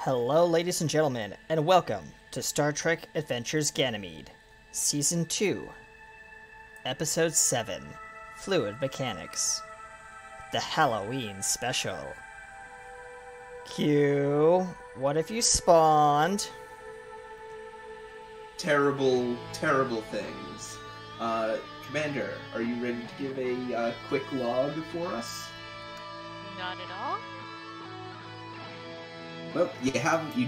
Hello, ladies and gentlemen, and welcome to Star Trek Adventures Ganymede, Season 2, Episode 7, Fluid Mechanics, the Halloween Special. Q, what if you spawned? Terrible, terrible things. Commander, are you ready to give a quick log for us? Not at all. Well, you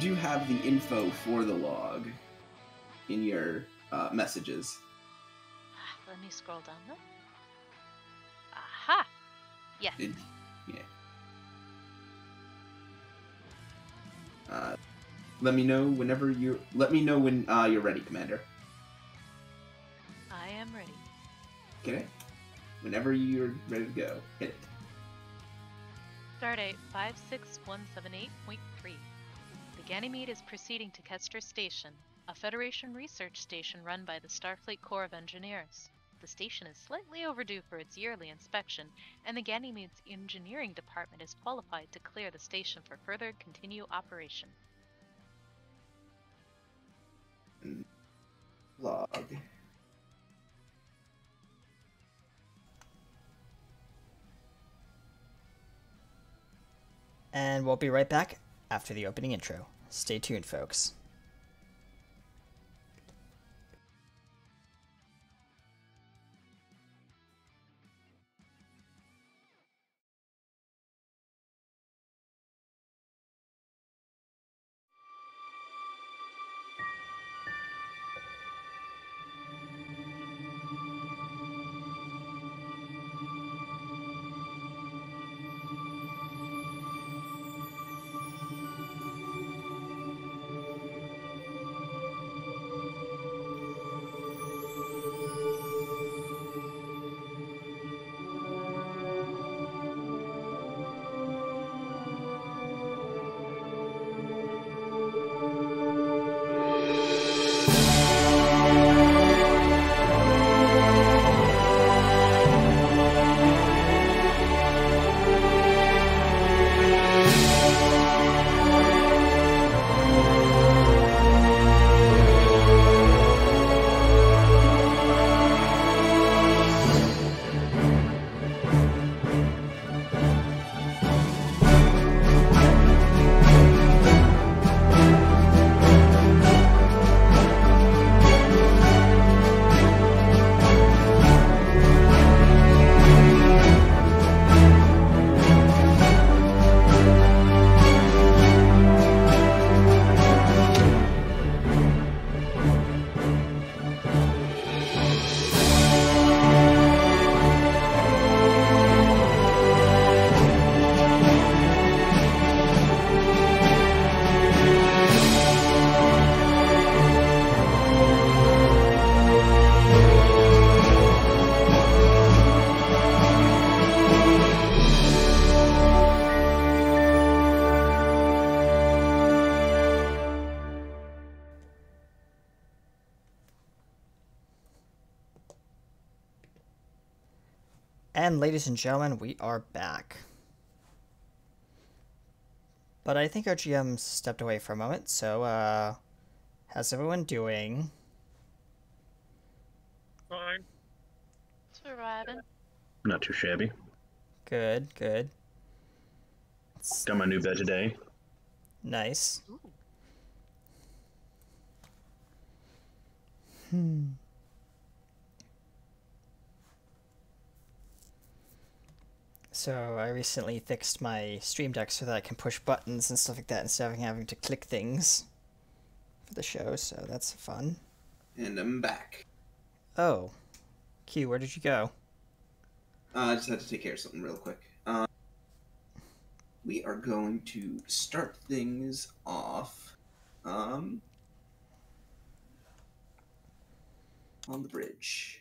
do have the info for the log in your messages. Let me scroll down though. Aha! Yes. Yeah. Let me know when you're ready, Commander. I am ready. Okay. Whenever you're ready to go, hit it. Stardate 56178.3. The Ganymede is proceeding to Kestra Station, a Federation research station run by the Starfleet Corps of Engineers. The station is slightly overdue for its yearly inspection, and the Ganymede's engineering department is qualified to clear the station for further continue operation. Log. And we'll be right back after the opening intro. Stay tuned, folks. And ladies and gentlemen, we are back. But I think our GM stepped away for a moment, so how's everyone doing? Fine. Surviving. Not too shabby. Good, good. Got my new bed today. Nice. Ooh. So I recently fixed my Stream Deck so that I can push buttons and stuff like that instead of having to click things for the show, so that's fun. And I'm back. Oh. Q, where did you go? I just had to take care of something real quick. We are going to start things off on the bridge.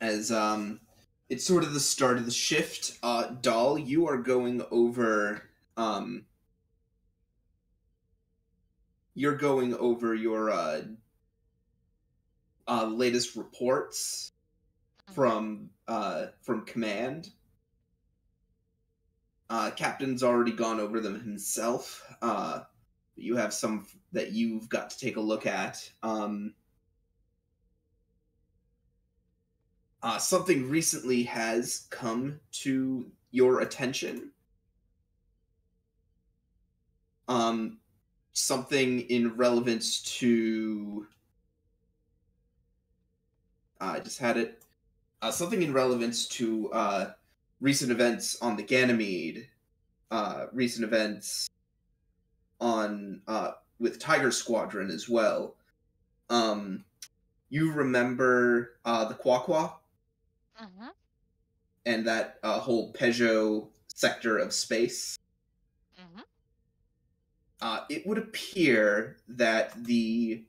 As it's sort of the start of the shift. Doll, you are going over you're going over your latest reports from command. Captain's already gone over them himself. You have some that you've got to take a look at. Something recently has come to your attention. Something in relevance to... I just had it. Something in relevance to recent events on the Ganymede, recent events on with Tiger Squadron as well. You remember the Quaqua? Mm-hmm. And that whole Peugeot sector of space? Mm-hmm. It would appear that the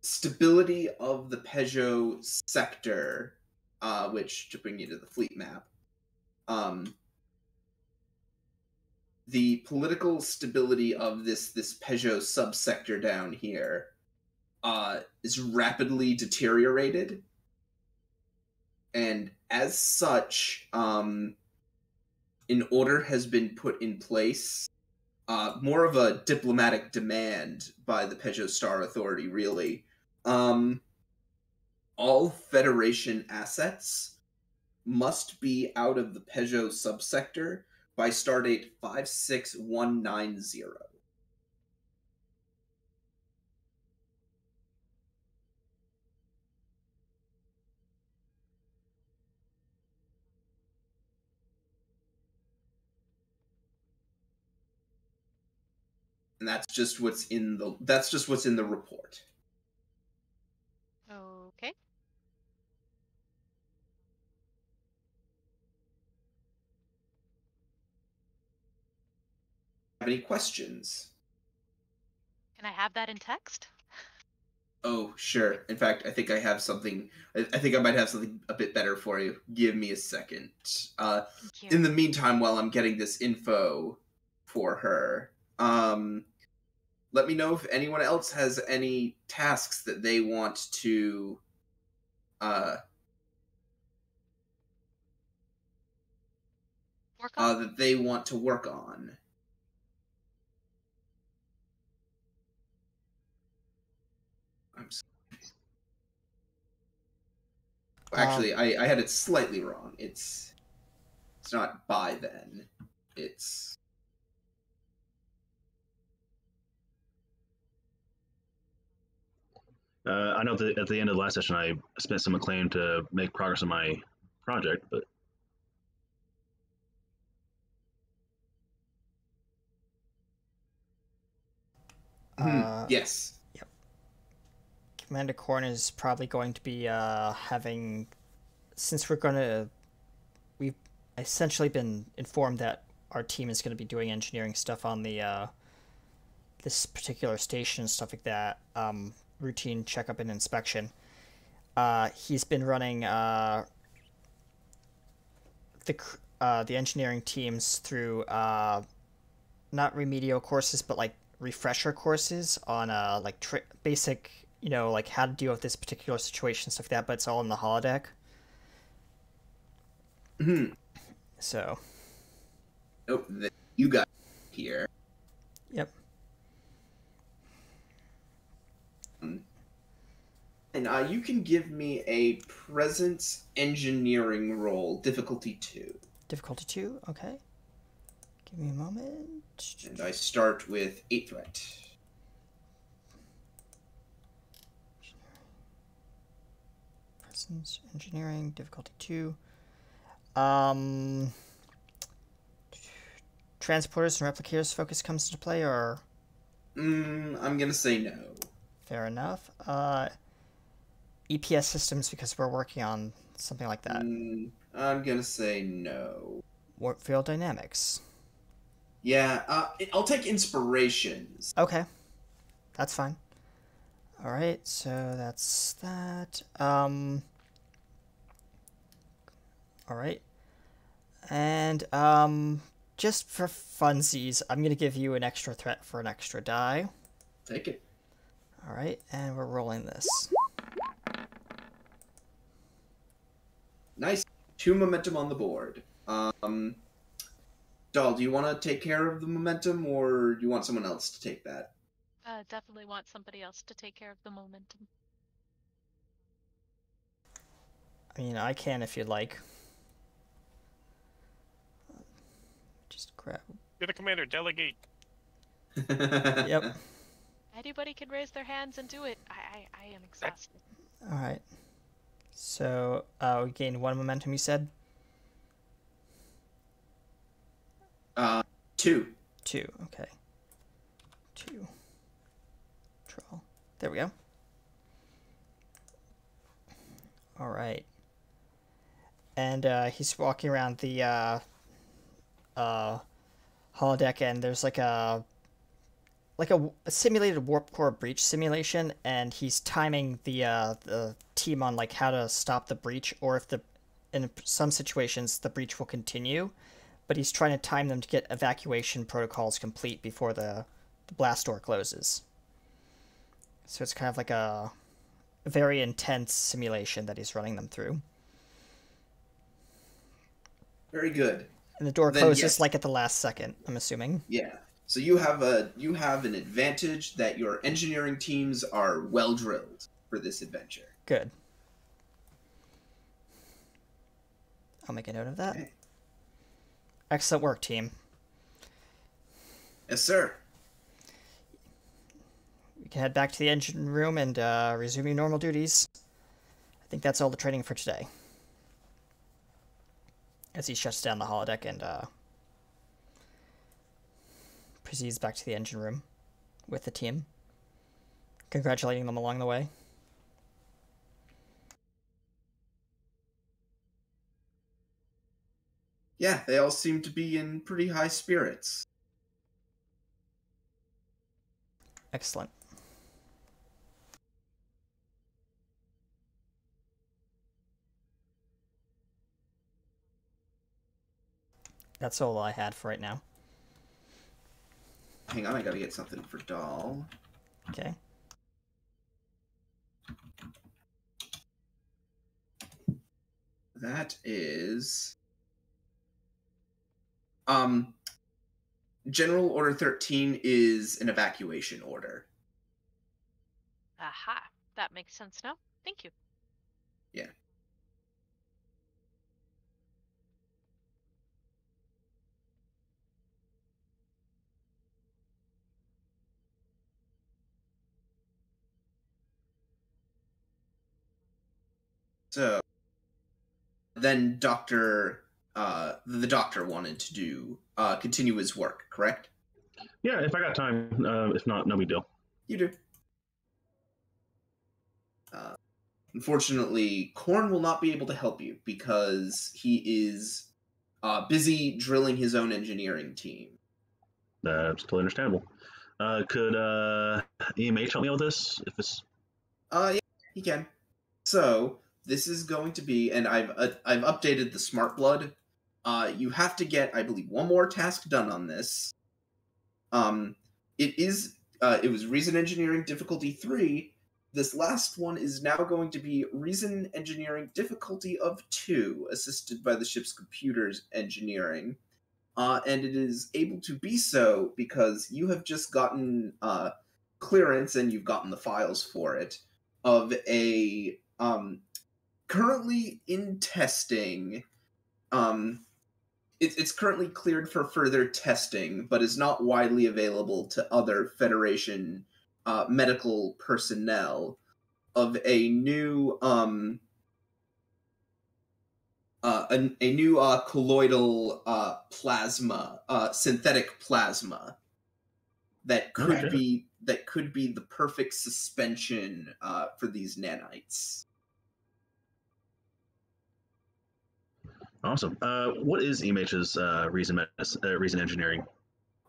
stability of the Peugeot sector, which, to bring you to the fleet map, the political stability of this Peugeot subsector down here is rapidly deteriorated. And as such, an order has been put in place, more of a diplomatic demand by the Peugeot Star Authority, really. All Federation assets must be out of the Peugeot subsector by stardate 56190. And that's just what's in the report. Okay. Have any questions? Can I have that in text? Oh, sure. In fact, I think I have something. I think I might have something a bit better for you. Give me a second. Thank you. In the meantime, while I'm getting this info for her, let me know if anyone else has any tasks that they want to Work on? that they want to work on. I'm sorry. Actually, I had it slightly wrong. It's not by then. It's... I know that at the end of the last session, I spent some acclaim to make progress on my project, but yes. Yep. Commander Korn is probably going to be having, since we've essentially been informed that our team is going to be doing engineering stuff on the this particular station and stuff like that, routine checkup and inspection. He's been running the engineering teams through not remedial courses, but like refresher courses on like basic, like how to deal with this particular situation, stuff like that. But it's all in the holodeck. So. Oh, you got here. Yep. And you can give me a presence engineering roll, difficulty 2. Difficulty 2, okay. Give me a moment. And I start with 8 threat. Presence engineering, difficulty 2. Transporters and replicators focus comes into play, or? I'm gonna say no. Fair enough. EPS systems, because we're working on something like that. I'm gonna say no. Warp field dynamics. Yeah, I'll take inspirations. Okay. That's fine. Alright, so that's that. Alright. And, just for funsies, I'm gonna give you an extra threat for an extra die. Take it. Alright, and we're rolling this. Nice. 2 momentum on the board. Doll, do you want to take care of the momentum, or do you want someone else to take that? Definitely want somebody else to take care of the momentum. I mean, I can if you'd like. Just grab. You're the commander. Delegate. Yep. Anybody can raise their hands and do it. I am exhausted. All right. So, we gained 1 momentum, you said? 2. 2, okay. 2. Troll. There we go. All right. And he's walking around the holodeck, and there's like a simulated warp core breach simulation, and he's timing the team on like how to stop the breach, or if in some situations the breach will continue, but he's trying to time them to get evacuation protocols complete before the blast door closes. So it's kind of like a very intense simulation that he's running them through. Very good. And the door Then, closes yes. like at the last second, I'm assuming. Yeah. So you have an advantage that your engineering teams are well drilled for this adventure. Good. I'll make a note of that. Okay. Excellent work, team. Yes, sir. You can head back to the engine room and resume your normal duties. I think that's all the training for today. As he shuts down the holodeck and proceeds back to the engine room with the team, congratulating them along the way. Yeah, they all seem to be in pretty high spirits. Excellent. That's all I had for right now. Hang on, I gotta get something for Doll. Okay. That is... General Order 13 is an evacuation order. Aha. That makes sense now. Thank you. Yeah. So then the doctor wanted to do continue his work, correct? Yeah, if I got time. If not, no big deal. You do. Unfortunately, Korn will not be able to help you because he is busy drilling his own engineering team. That's totally understandable. Could EMH help me out with this? If it's Yeah, he can. So this is going to be, and I've updated the Smart Blood. You have to get, I believe, one more task done on this. It was Reason Engineering difficulty 3. This last one is now going to be Reason Engineering difficulty of 2, assisted by the ship's computers engineering. And it is able to be so because you have just gotten clearance, and you've gotten the files for it, of a currently in testing. It's currently cleared for further testing, but is not widely available to other Federation medical personnel, of a new colloidal plasma, synthetic plasma that could be the perfect suspension for these nanites. awesome. What is EMH's reason engineering?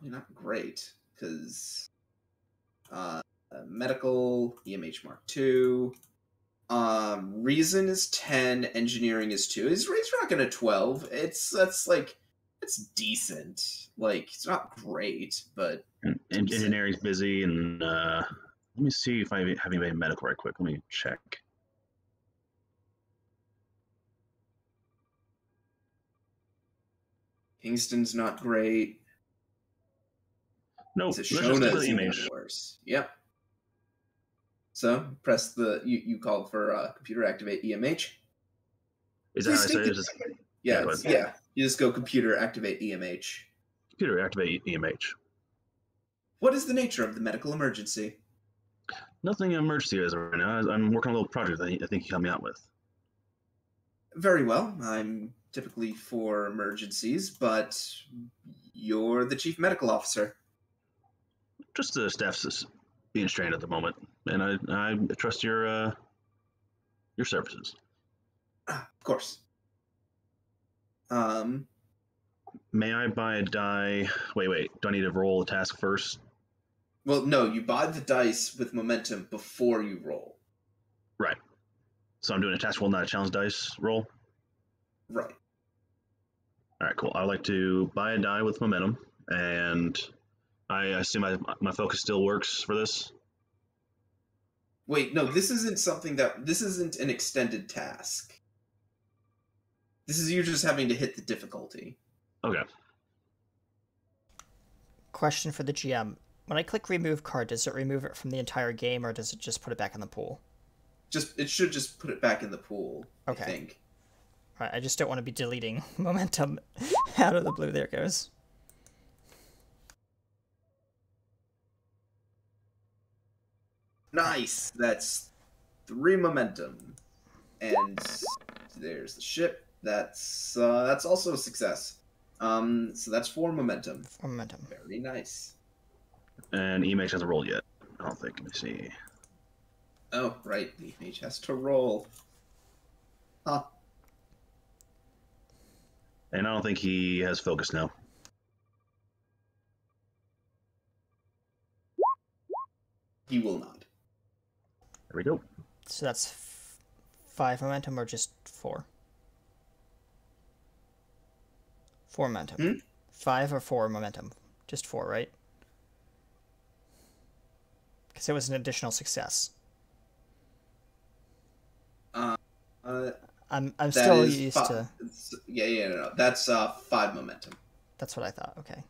Not great, because medical EMH Mark II. Reason is 10, engineering is 2. His rate's not gonna 12. It's decent. Like, it's not great, but Engineering's busy, and let me see if I have anybody medical right quick. Let me check. Kingston's not great. Nope. Let's just Shoshona stick with is even EMH. worse. Yep. So press the you called for computer activate EMH. Is that how I say it? Yeah, go ahead. yeah. You just go computer activate EMH. Computer activate EMH. What is the nature of the medical emergency? Nothing emergency as of right now. I'm working on a little project that I think you helped me out with. Very well. I'm typically for emergencies, but you're the chief medical officer. Just the staff's being strained at the moment, and I trust your services. Of course. May I buy a die? Wait. Do I need to roll a task first? Well, no, you buy the dice with momentum before you roll. Right. So I'm doing a task roll, not a challenge dice roll? Right. All right, cool. I would like to buy a die with momentum, and I assume my focus still works for this? Wait, no, this isn't an extended task. This is you just having to hit the difficulty. Okay. Question for the GM. When I click remove card, does it remove it from the entire game, or does it just put it back in the pool? It should just put it back in the pool, Okay. I think. Right, I just don't want to be deleting momentum out of the blue. There it goes. Nice! That's 3 momentum. And there's the ship. That's also a success. So that's 4 momentum. 4 momentum. Very nice. And EMH hasn't rolled yet. I don't think. Let me see. Oh, right. The mage has to roll. Huh. And I don't think he has focus now. He will not. There we go. So that's 5 momentum or just 4? 4 momentum. 5 or 4 momentum? Just 4, right? Because it was an additional success. I'm still used to. No. That's 5 momentum. That's what I thought. Okay,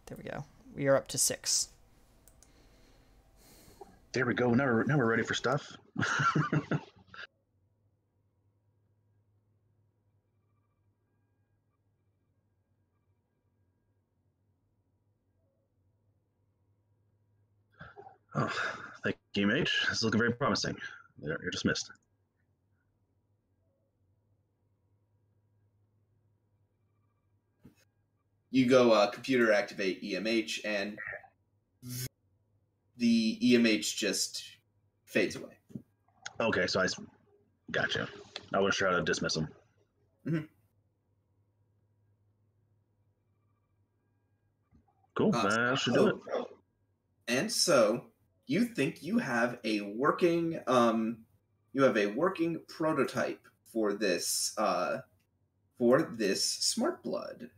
there we go. We are up to 6. There we go. Now we're ready for stuff. Oh, thank you, Mage. This is looking very promising. You're dismissed. You go computer activate EMH, and the EMH just fades away. Okay, so gotcha. I wasn't sure how to dismiss him. Mm-hmm. Cool. That should do it. And so you think you have a working prototype for this smart blood.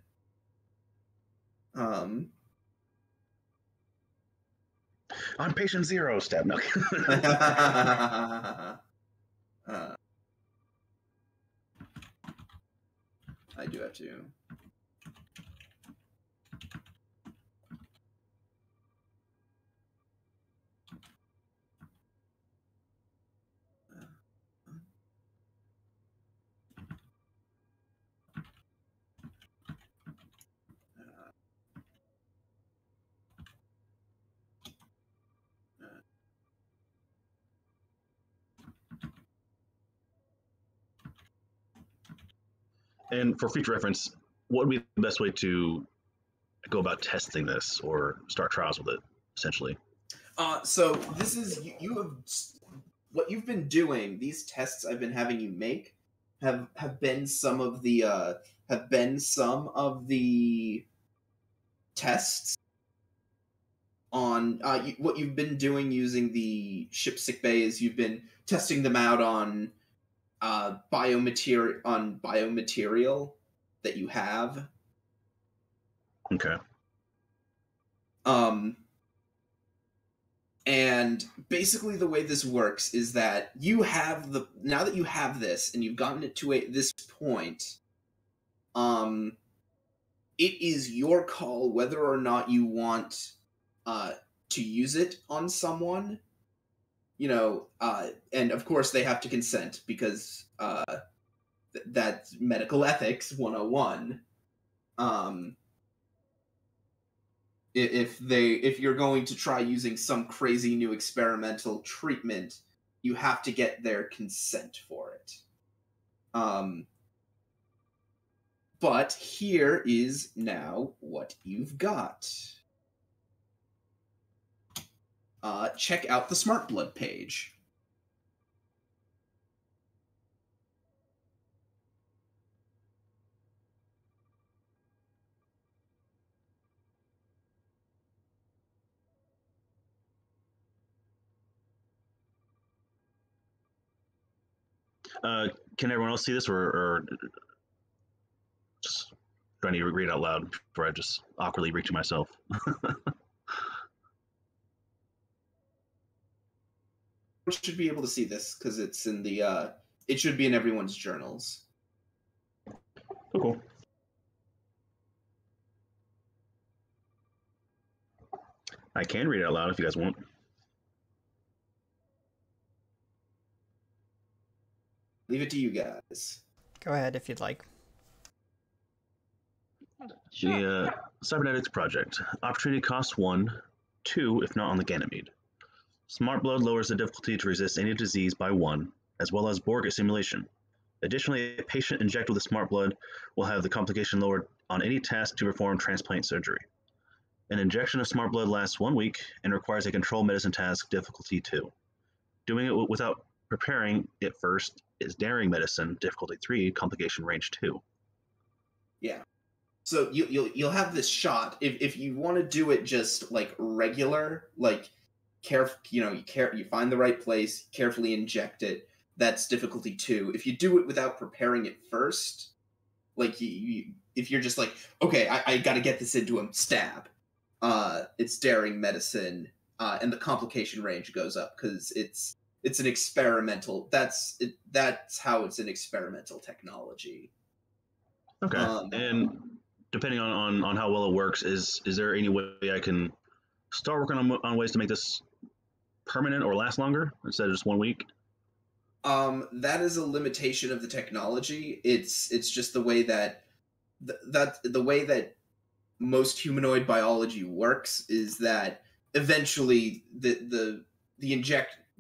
On patient 0, step. No. I do have to. And for future reference, what would be the best way to go about testing this or start trials with it, essentially? So this is you have what you've been doing. These tests I've been having you make have been some of the tests on what you've been doing using the ship sick bays. You've been testing them out on biomaterial that you have. Okay. And basically the way this works is that now that you have this and you've gotten it to this point, it is your call whether or not you want to use it on someone. And of course they have to consent because that's medical ethics 101. If you're going to try using some crazy new experimental treatment, you have to get their consent for it. But here is now what you've got. Check out the Smart Blood page. Can everyone else see this, or just trying to read out loud before I just awkwardly read to myself? You should be able to see this because it's in the. It should be in everyone's journals. Oh, cool. I can read it out loud if you guys want. Leave it to you guys. Go ahead if you'd like. Sure. The Cybernetics Project. Opportunity cost 1, 2 if not on the Ganymede. Smart Blood lowers the difficulty to resist any disease by 1, as well as Borg assimilation. Additionally, a patient injected with Smart Blood will have the complication lowered on any task to perform transplant surgery. An injection of Smart Blood lasts 1 week and requires a control medicine task difficulty 2. Doing it without preparing it first is daring medicine difficulty 3, complication range 2. Yeah. So you'll have this shot if you want to do it just like regular, like you find the right place, carefully inject it. That's difficulty 2. If you do it without preparing it first, like if you're just like, okay, I got to get this into him, stab. It's daring medicine, and the complication range goes up because it's an experimental. That's how it's an experimental technology. Okay. And depending on how well it works, is there any way I can start working on ways to make this permanent or last longer instead of just 1 week? That is a limitation of the technology. It's just the way that the way that most humanoid biology works is that eventually the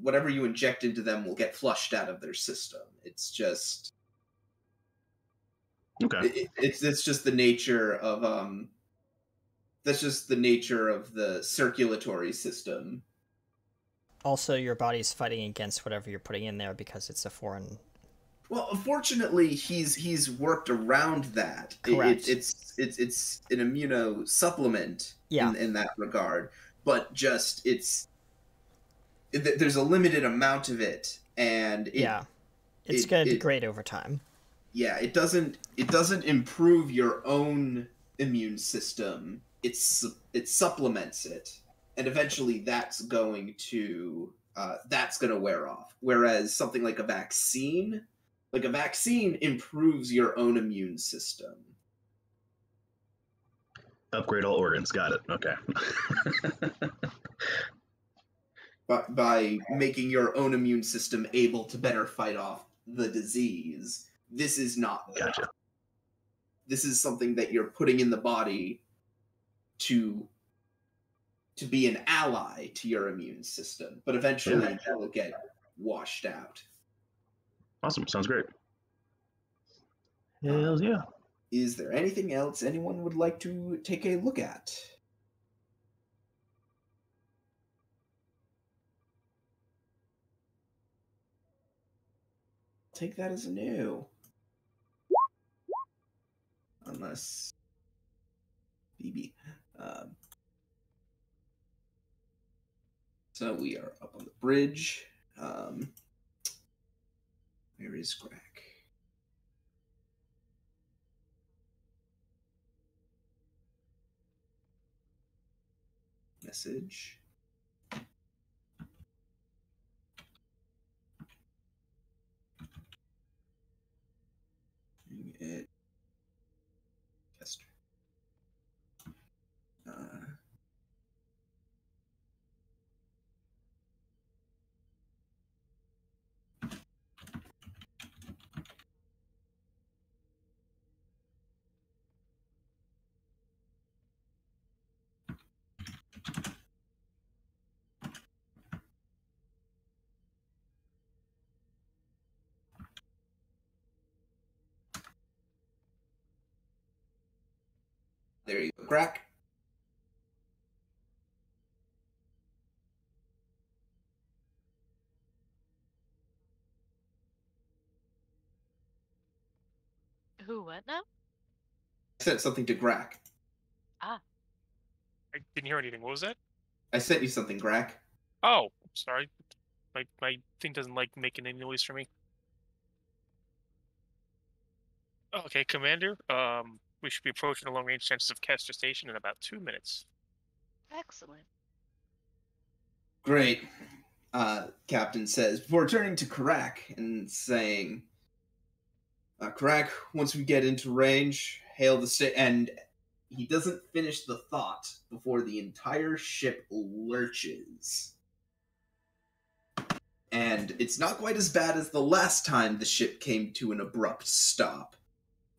whatever you inject into them will get flushed out of their system. It's just okay. It's just the nature of that's just the nature of the circulatory system. Also, your body's fighting against whatever you're putting in there because it's a foreign. Well, unfortunately, he's worked around that. Correct. It's an immunosupplement in that regard, but just there's a limited amount of it, and it's going to degrade over time. Yeah, it doesn't improve your own immune system. It supplements it, and eventually that's going to wear off. Whereas something like a vaccine improves your own immune system. Upgrade all organs. Got it. Okay. By making your own immune system able to better fight off the disease. This is not that. Gotcha. This is something that you're putting in the body to be an ally to your immune system, but eventually it will get washed out. Awesome. Sounds great. Hells yeah. Is there anything else anyone would like to take a look at? Take that as a no. Unless BB. So we are up on the bridge. Where is Greg? Message. It. Kester. There you go, crack. Who, what now? I sent something to Grack. Ah, I didn't hear anything. What was that? I sent you something, Grack. Oh, sorry. My thing doesn't like making any noise for me. Okay, Commander. We should be approaching the long-range census of Kester Station in about 2 minutes. excellent. Great. Captain says, before turning to Karak and saying, Karak, once we get into range, hail the state. And he doesn't finish the thought before the entire ship lurches. And it's not quite as bad as the last time the ship came to an abrupt stop.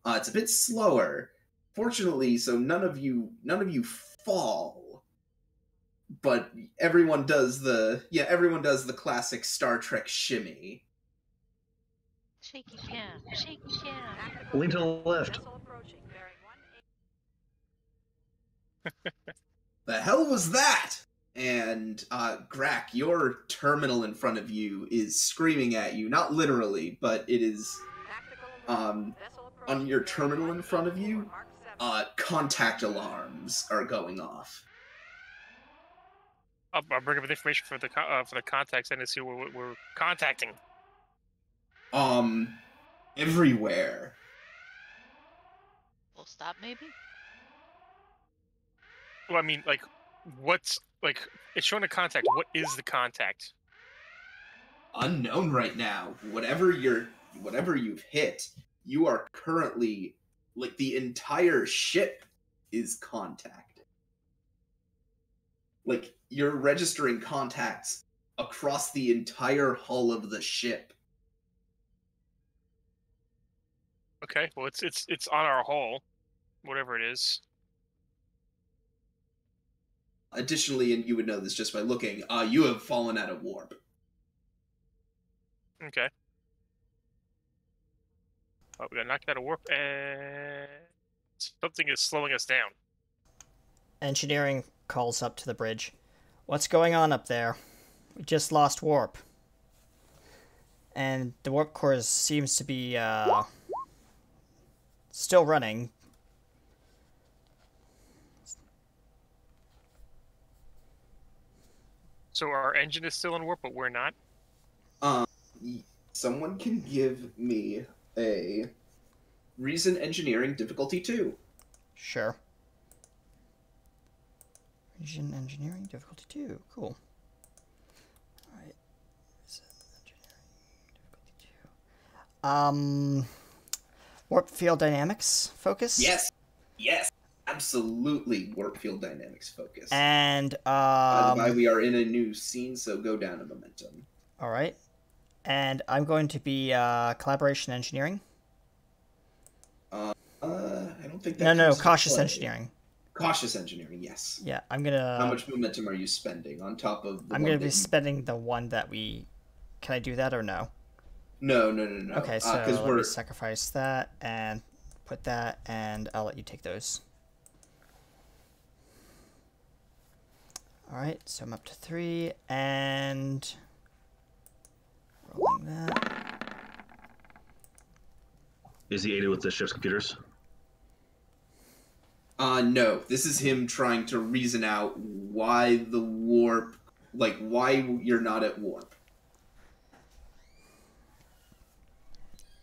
It's a bit slower, fortunately, so none of you fall. But everyone does the classic Star Trek shimmy. Shaky cam, shaky cam. Lean to the left. The hell was that? And Grack, your terminal in front of you is screaming at you, not literally, but it is on your terminal in front of you. Contact alarms are going off. I'll bring up the information for the contacts and to see what we're contacting. Everywhere. Full stop, maybe? Well, I mean, like, what's like? It's showing a contact. What is the contact? Unknown right now. Whatever you've hit, you are currently, like, the entire ship is contacted. Like, you're registering contacts across the entire hull of the ship. Okay, well, it's on our hull, whatever it is. Additionally, and you would know this just by looking, you have fallen out of warp. Okay. Oh, we got knocked out of warp, and something is slowing us down. Engineering calls up to the bridge. What's going on up there? We just lost warp. And the warp core seems to be, still running. So our engine is still in warp, but we're not? Someone can give me a Reason Engineering difficulty 2. Sure. Reason Engineering difficulty 2. Cool. Alright. Reason Engineering difficulty 2. Warp field dynamics focus? Yes. Absolutely warp field dynamics focus. And, By the way, we are in a new scene, so go down a momentum. Alright. And I'm going to be, collaboration engineering. I don't think that No, comes into cautious play. Engineering. Cautious engineering, yes. Yeah, I'm gonna... How much momentum are you spending on top of the I'm one gonna be that you... spending the one that we... Can I do that or no? No. Okay, so let we're... me sacrifice that and put that, and I'll let you take those. Alright, so I'm up to 3, and... Rolling that. Is he aided with the ship's computers? No. This is him trying to reason out why the warp... Like, why you're not at warp.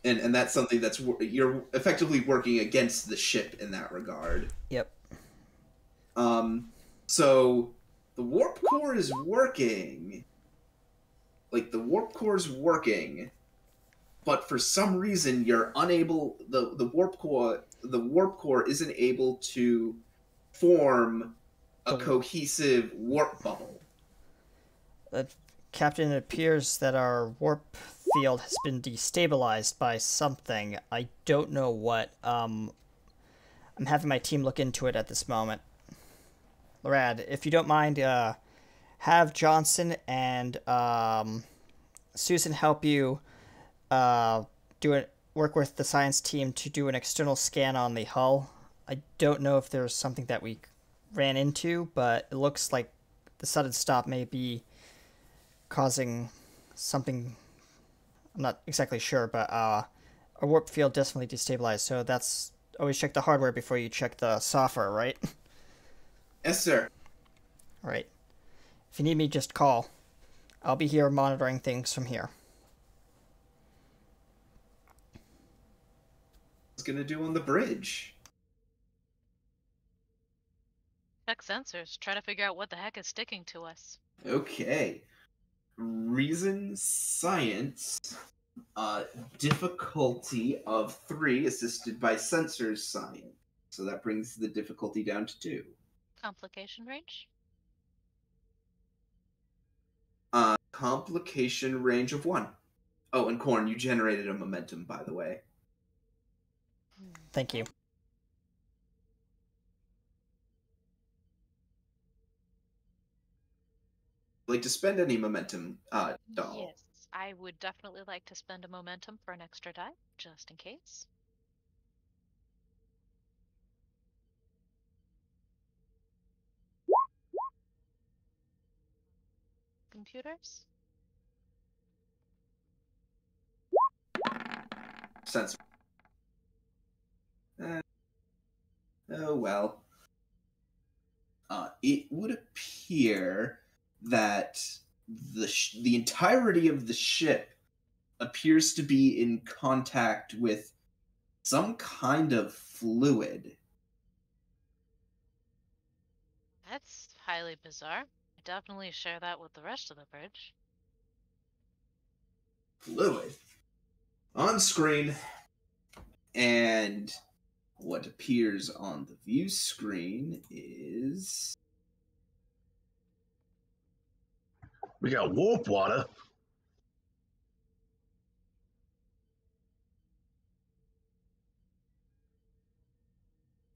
And that's something that's... You're effectively working against the ship in that regard. Yep. So... The warp core is working. Like, the warp core is working, but for some reason you're unable. The warp core isn't able to form a cohesive warp bubble. Captain, it appears that our warp field has been destabilized by something. I don't know what. I'm having my team look into it at this moment. Lorad, if you don't mind, have Johnson and Susan help you work with the science team to do an external scan on the hull. I don't know if there's something that we ran into, but it looks like the sudden stop may be causing something. I'm not exactly sure, but our warp field definitely destabilized. So that's always check the hardware before you check the software, right? Yes, sir. All right. If you need me, just call. I'll be here monitoring things from here. What's gonna do on the bridge? Check sensors. Try to figure out what the heck is sticking to us. Okay. Reason science. Difficulty of 3, assisted by sensors science. So that brings the difficulty down to 2. Complication range? Complication range of 1. Oh, and Corn, you generated a momentum, by the way. Thank you. Like to spend any momentum, doll? Yes, I would definitely like to spend a momentum for an extra die, just in case. Computers? Sense. Oh well. It would appear that the entirety of the ship appears to be in contact with some kind of fluid. That's highly bizarre. I definitely share that with the rest of the bridge. Fluid on screen, and what appears on the view screen is We got warp water.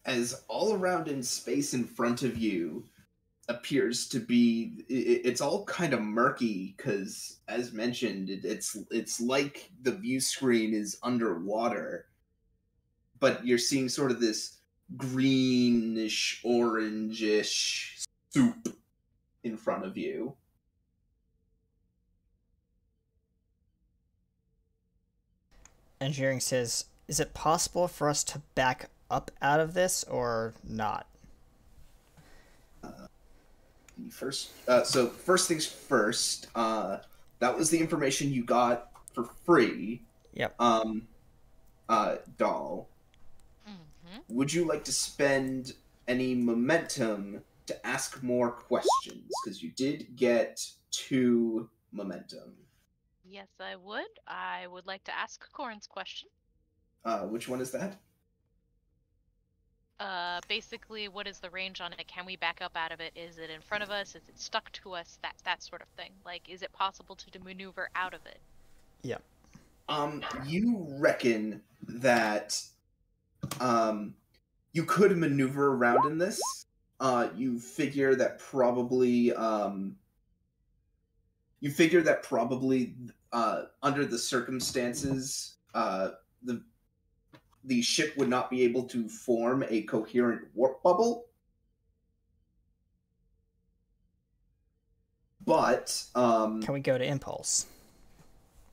as all around in space in front of you appears to be it's all kind of murky because as mentioned it's like the view screen is underwater, but you're seeing sort of this greenish orangish soup in front of you. Engineering says, is it possible for us to back up out of this or not? So first things first, that was the information you got for free. Yep. Doll. Mm-hmm. Would you like to spend any momentum to ask more questions? Because you did get 2 momentum. Yes, I would. I would like to ask Corin's question. Which one is that? Basically, what is the range on it? Can we back up out of it? Is it in front of us? Is it stuck to us? That sort of thing. Like, is it possible to maneuver out of it? Yep. You reckon that you could maneuver around in this. You figure that probably under the circumstances, the ship would not be able to form a coherent warp bubble. But Can we go to impulse?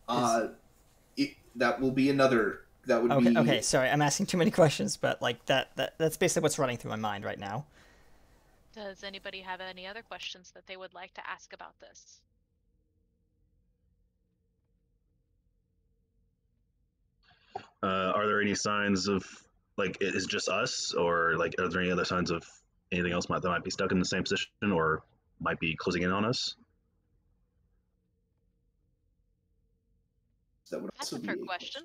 That will be another. That would be Okay. Sorry, I'm asking too many questions, but like that's basically what's running through my mind right now. Does anybody have any other questions that they would like to ask about this? Are there any signs of, like, is it just us, or like, are there any other signs of anything else that might be stuck in the same position or might be closing in on us? That would That's also a be fair a question.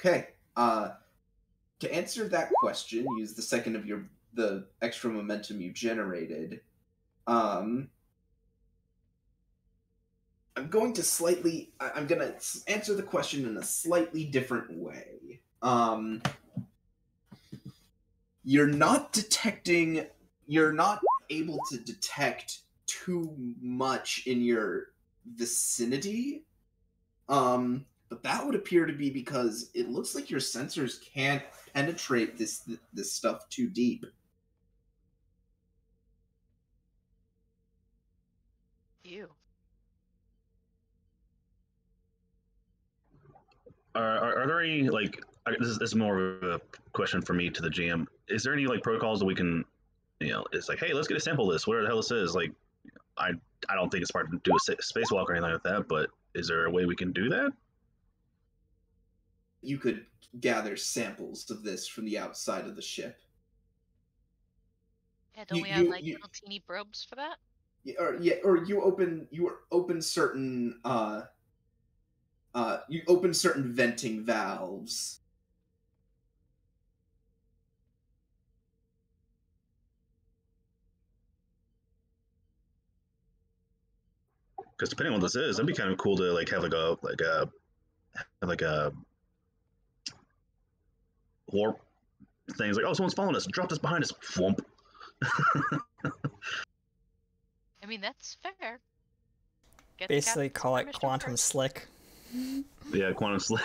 Okay. To answer that question, use the second of the extra momentum you generated. I'm going to answer the question in a slightly different way. You're not able to detect too much in your vicinity. But but that would appear to be because it looks like your sensors can't penetrate this stuff too deep. Ew. Are there any this is more of a question for me to the GM? Is there any protocols that we can, it's like, hey, let's get a sample of this, whatever the hell this is. I I don't think it's smart to do a spacewalk or anything like that, but is there a way we can do that? You could gather samples of this from the outside of the ship. Yeah, don't we have little teeny probes for that? Or you open certain venting valves. Because depending on what this is, that'd be kind of cool to have a warp things like, oh, someone's following us, drop this behind us, whoomp. I mean, that's fair. Basically, call it quantum slick. Yeah, quantum slick.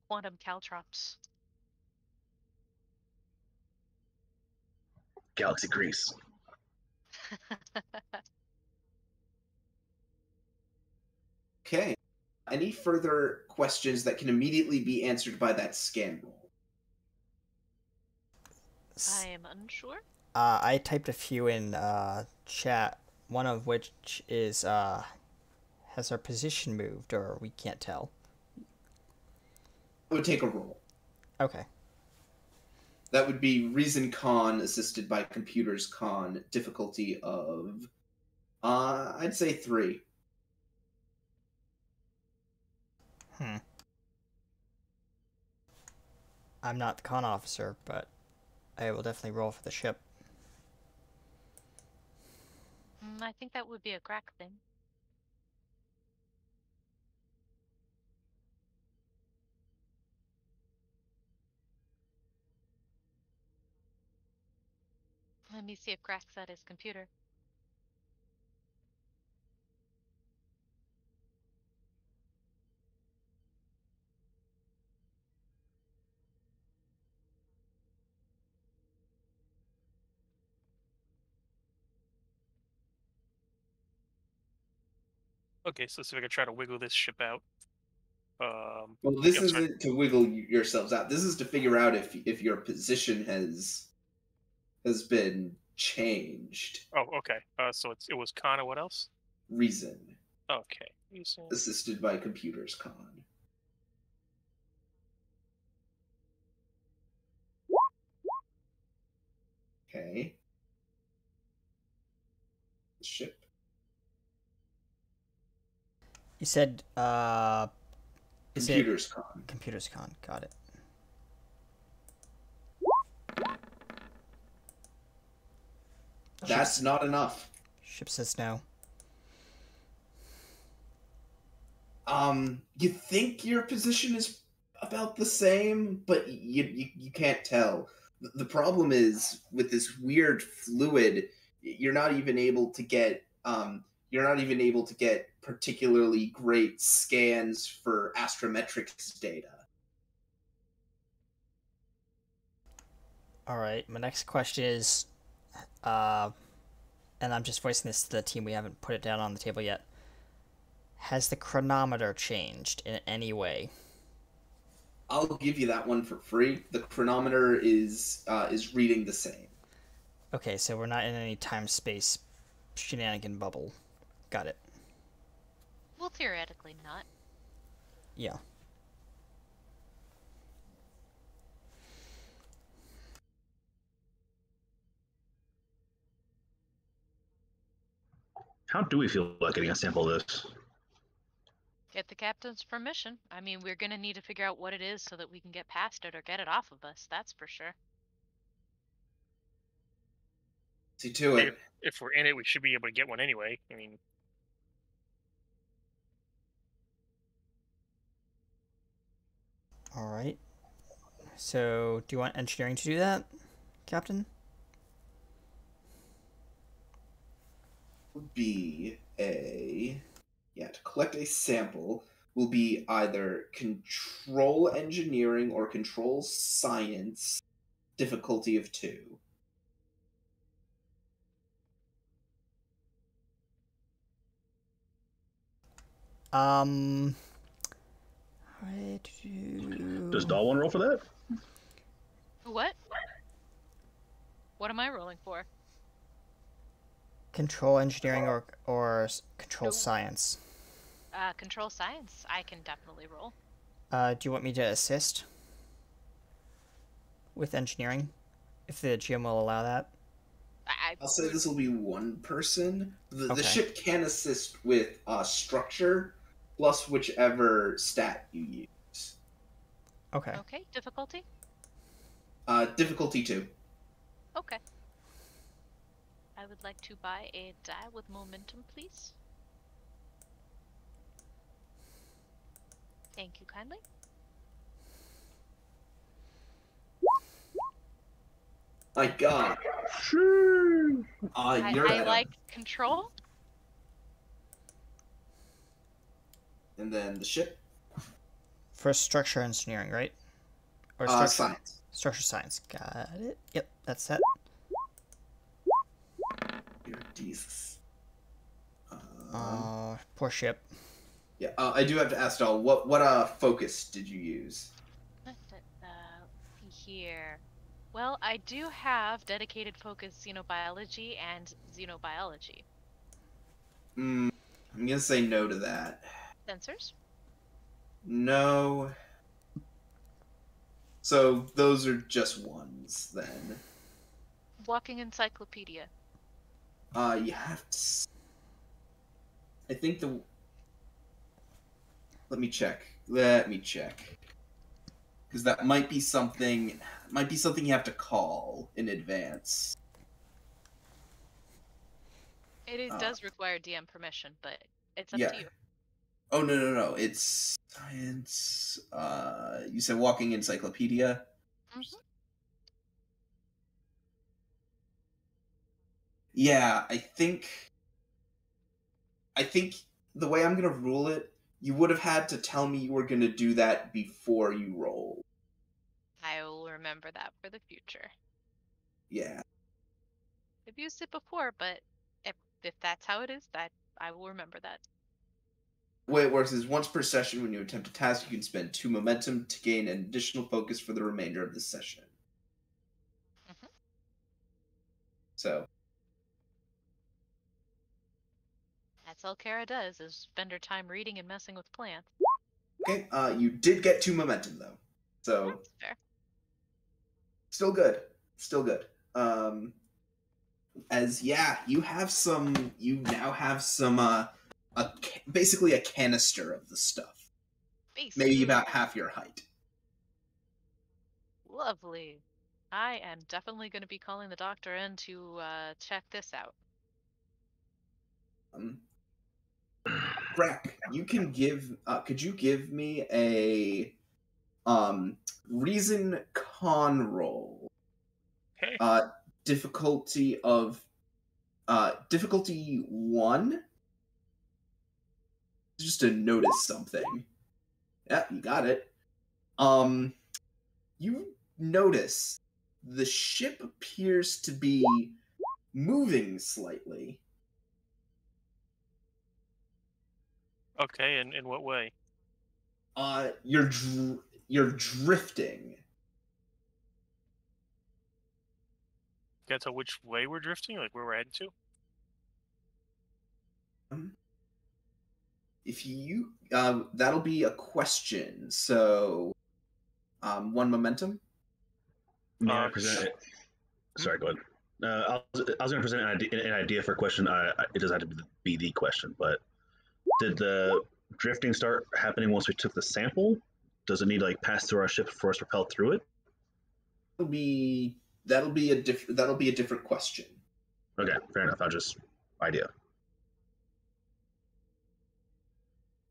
Quantum caltrops. Galaxy grease. Okay. Any further questions that can immediately be answered by that scan roll? I am unsure. I typed a few in chat, one of which is, has our position moved, or we can't tell? It would take a roll. Okay. That would be Reason Con assisted by Computers Con, difficulty of, I'd say 3. I'm not the con officer, but I will definitely roll for the ship. I think that would be a crack thing. Let me see if Grack's at his computer. Okay, so let's see if I can try to wiggle this ship out. Well, this isn't to wiggle yourselves out. This is to figure out if your position has been changed. Oh, okay. So it was Con, or what else? Reason. Okay. Reason. Assisted by Computers Con. Okay. Ship. You said, Computers Con. Computers Con, got it. That's not enough. Ship says no. You think your position is about the same, but you can't tell. The problem is with this weird fluid, you're not even able to get particularly great scans for astrometrics data. All right, my next question is, and I'm just voicing this to the team, we haven't put it down on the table yet. Has the chronometer changed in any way? I'll give you that one for free. The chronometer is reading the same. Okay, so we're not in any time-space shenanigan bubble. Got it. Well, theoretically not. Yeah. How do we feel about getting a sample of this? Get the captain's permission. I mean, we're gonna need to figure out what it is so that we can get past it or get it off of us. That's for sure. See to it. If we're in it, we should be able to get one anyway. I mean, All right. So, do you want engineering to do that, Captain? Would be to collect a sample will be either control engineering or control science, difficulty of 2. I do... Does Dahl want to roll for that? What? What am I rolling for? Control engineering or control No. science? Control science. I can definitely roll. Do you want me to assist with engineering? If the GM will allow that? I'll say this will be one person. The Okay. ship can assist with structure plus whichever stat you use. Okay. Okay, difficulty? Difficulty 2. Okay. I would like to buy a die with momentum, please. Thank you kindly. My God. I You're at a- like control. And then the ship. For structure engineering, right? Or Science. Structure science. Got it. Yep, that's that. Dear Jesus. Poor ship. Yeah, I do have to ask Dahl, what focus did you use? Let's see here. Well, I do have dedicated focus xenobiology and xenobiology. I'm gonna say no to that. Sensors? No. So those are just ones then. Walking encyclopedia. You have to. I think the. Let me check. Because that might be something. Might be something you have to call in advance. It does require DM permission, but it's up Yeah. to you. Oh no! It's science. You said walking encyclopedia. Mm-hmm. Yeah, I think the way I'm gonna rule it, you would have had to tell me you were gonna do that before you roll. I will remember that for the future. Yeah. I've used it before, but if that's how it is, that I will remember that. The way it works is once per session, when you attempt a task, you can spend 2 momentum to gain an additional focus for the remainder of the session. Mm-hmm. So. That's all Kara does, is spend her time reading and messing with plants. Okay, you did get 2 momentum though. So. That's fair. Still good. You now have some, basically a canister of the stuff. Maybe about half your height. Lovely. I am definitely going to be calling the doctor in to check this out. Brack, you can could you give me a reason con roll? Okay. Difficulty 1. Just to notice something. Yeah, you got it. You notice the ship appears to be moving slightly. Okay, and in what way? You're drifting. Can't tell which way we're drifting, like where we're heading to? If you that'll be a question. So 1 momentum. May I present it? Sorry, go ahead. I was going to present an idea for a question. It doesn't have to be the question, but did the drifting start happening once we took the sample? Does it need to pass through our ship before it's propelled through it? That'll be a different question. Okay, fair enough. Idea.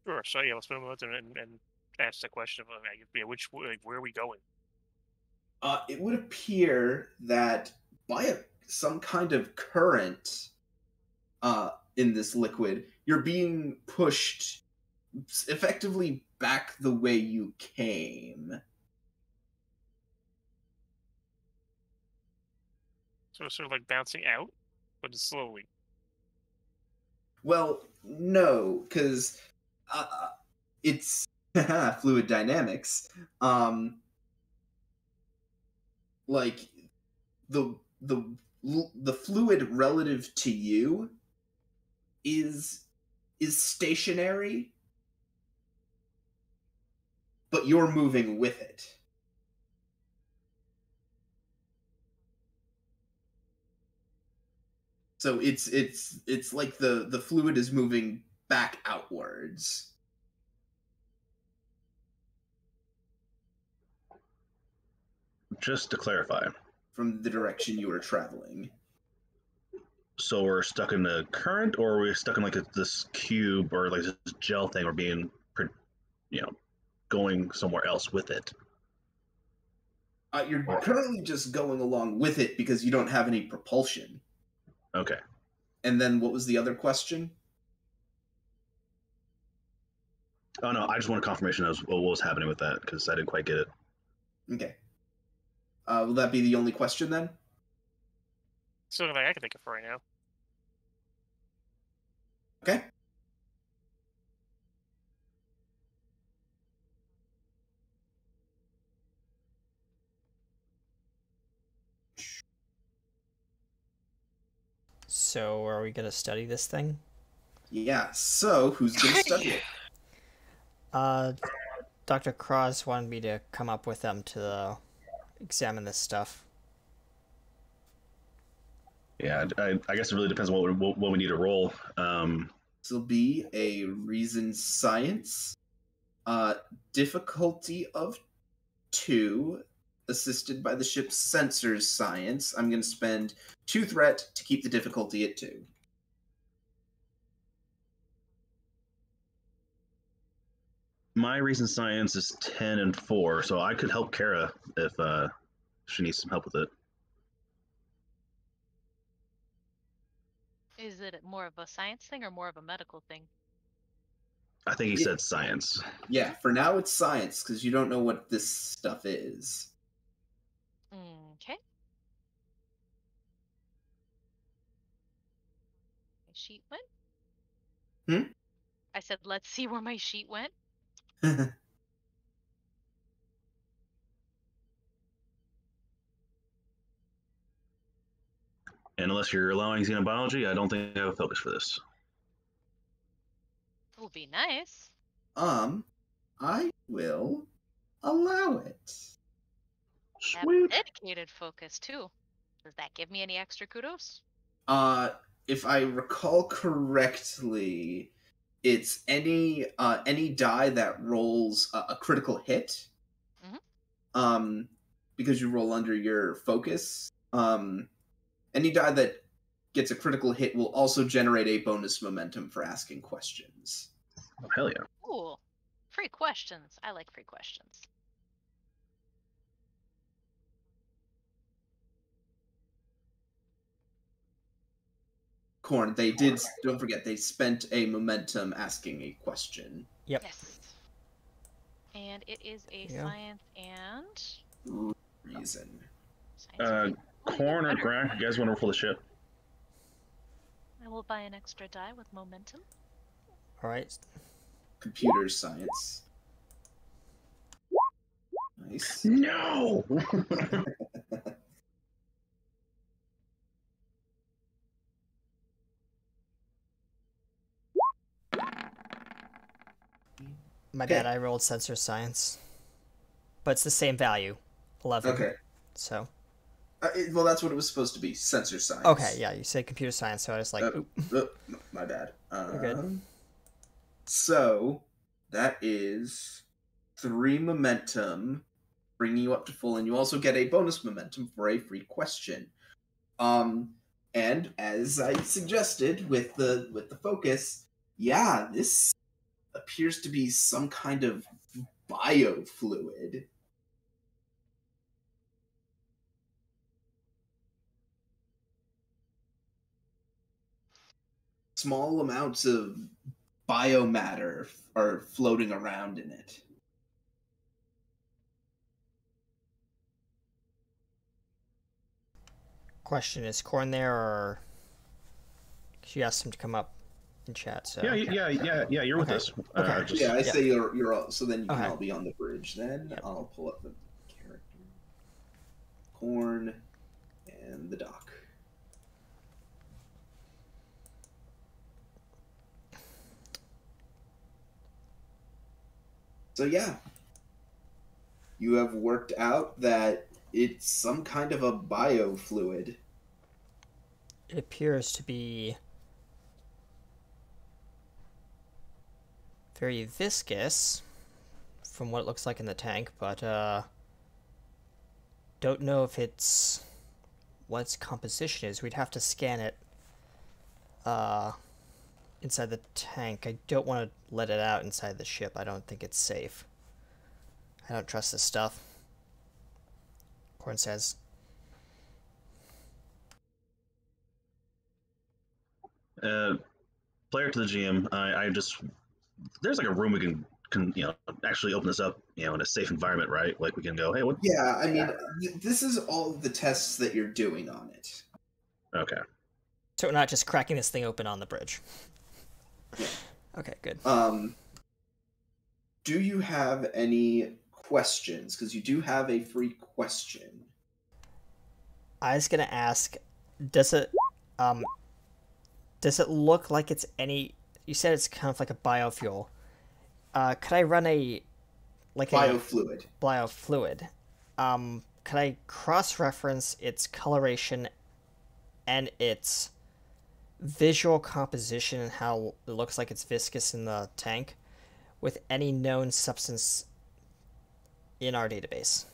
Sure. So yeah, let's move on and ask the question of where are we going? It would appear that by some kind of current in this liquid, you're being pushed effectively back the way you came. So it's sort of like bouncing out, but it's slowly. Well, no, because it's fluid dynamics. Like the the fluid relative to you is stationary, but you're moving with it. So it's like the fluid is moving back outwards. Just to clarify, From the direction you were traveling. so we're stuck in the current, or are we stuck in like this cube or like this gel thing, or being, you know, going somewhere else with it? You're currently just going along with it because you don't have any propulsion. Okay. And then what was the other question? Oh no, I just want a confirmation of what was happening with that because I didn't quite get it. Okay. Will that be the only question then? It's the only thing I can think of for right now. Okay. So, are we gonna study this thing? Yeah, so who's going to study it? Dr. Cross wanted me to come up with them to examine this stuff. Yeah, I guess it really depends on what we need to roll. This will be a reason science. Difficulty of 2, assisted by the ship's sensors science. I'm going to spend 2 threat to keep the difficulty at 2. My reason science is 10 and 4, so I could help Kara if she needs some help with it. Is it more of a science thing or more of a medical thing? I think he said science. Yeah, for now it's science, because you don't know what this stuff is. Okay. My sheet went? Hmm? I said, let's see where my sheet went. And unless you're allowing xenobiology, I don't think I have a focus for this. It would be nice. I will allow it. Have Sweet. dedicated focus too. Does that give me any extra kudos? If I recall correctly, it's any die that rolls a critical hit. Mhm. Because you roll under your focus. Any die that gets a critical hit will also generate a bonus momentum for asking questions. Oh, hell yeah. Cool. Free questions. I like free questions. Corn, don't forget, they spent a momentum asking a question. Yep. Yes. And it is a Yeah. science and Reason. science. Corn or Grant, you guys want to roll for the ship? I will buy an extra die with momentum. All right. Computer science. Nice. No! My Okay. bad, I rolled sensor science. But it's the same value, 11. Okay. So. Well, that's what it was supposed to be. Sensor science. Okay, yeah, you said computer science, so I was like, oop. My bad. You're good. So, that is 3 momentum, bringing you up to full, and you also get a bonus momentum for a free question. And as I suggested with the focus, yeah, this appears to be some kind of biofluid. Small amounts of biomatter are floating around in it. Question, is Corn there, or she asked him to come up and chat? So Yeah. You're with Okay. us. Okay. Yeah, I Yep. say you're all, so then you can Okay. all be on the bridge. Then Yep. I'll pull up the character, Corn, and the dock. So yeah, you have worked out that it's some kind of a biofluid. It appears to be very viscous from what it looks like in the tank, but don't know if it's what its composition is. We'd have to scan it inside the tank. I don't want to let it out inside the ship. I don't think it's safe. I don't trust this stuff. Corn says. Player to the GM. I just there's like a room we can actually open this up in a safe environment, right? Like we can go, hey, what? Yeah, I mean, this is all the tests that you're doing on it. Okay. So we're not just cracking this thing open on the bridge. Yeah. Okay, good. Do you have any questions? Because you do have a free question. I was gonna ask, does it look like it's any? You said it's kind of like a biofuel. Could I run a Biofluid. biofluid? Could I cross-reference its coloration and its visual composition and how it looks like it's viscous in the tank with any known substance in our database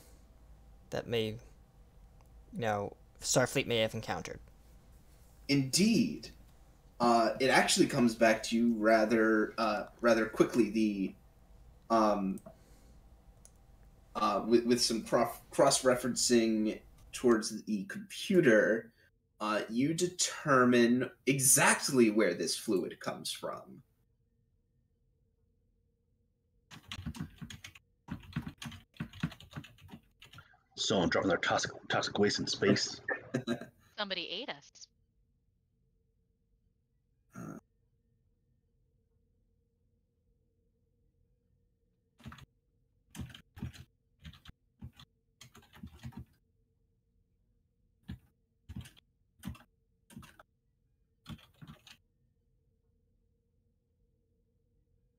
that may, Starfleet may have encountered? Indeed. It actually comes back to you rather quickly. The with some cross-referencing towards the computer, you determine exactly where this fluid comes from. Someone dropping their toxic waste in space. Somebody ate us.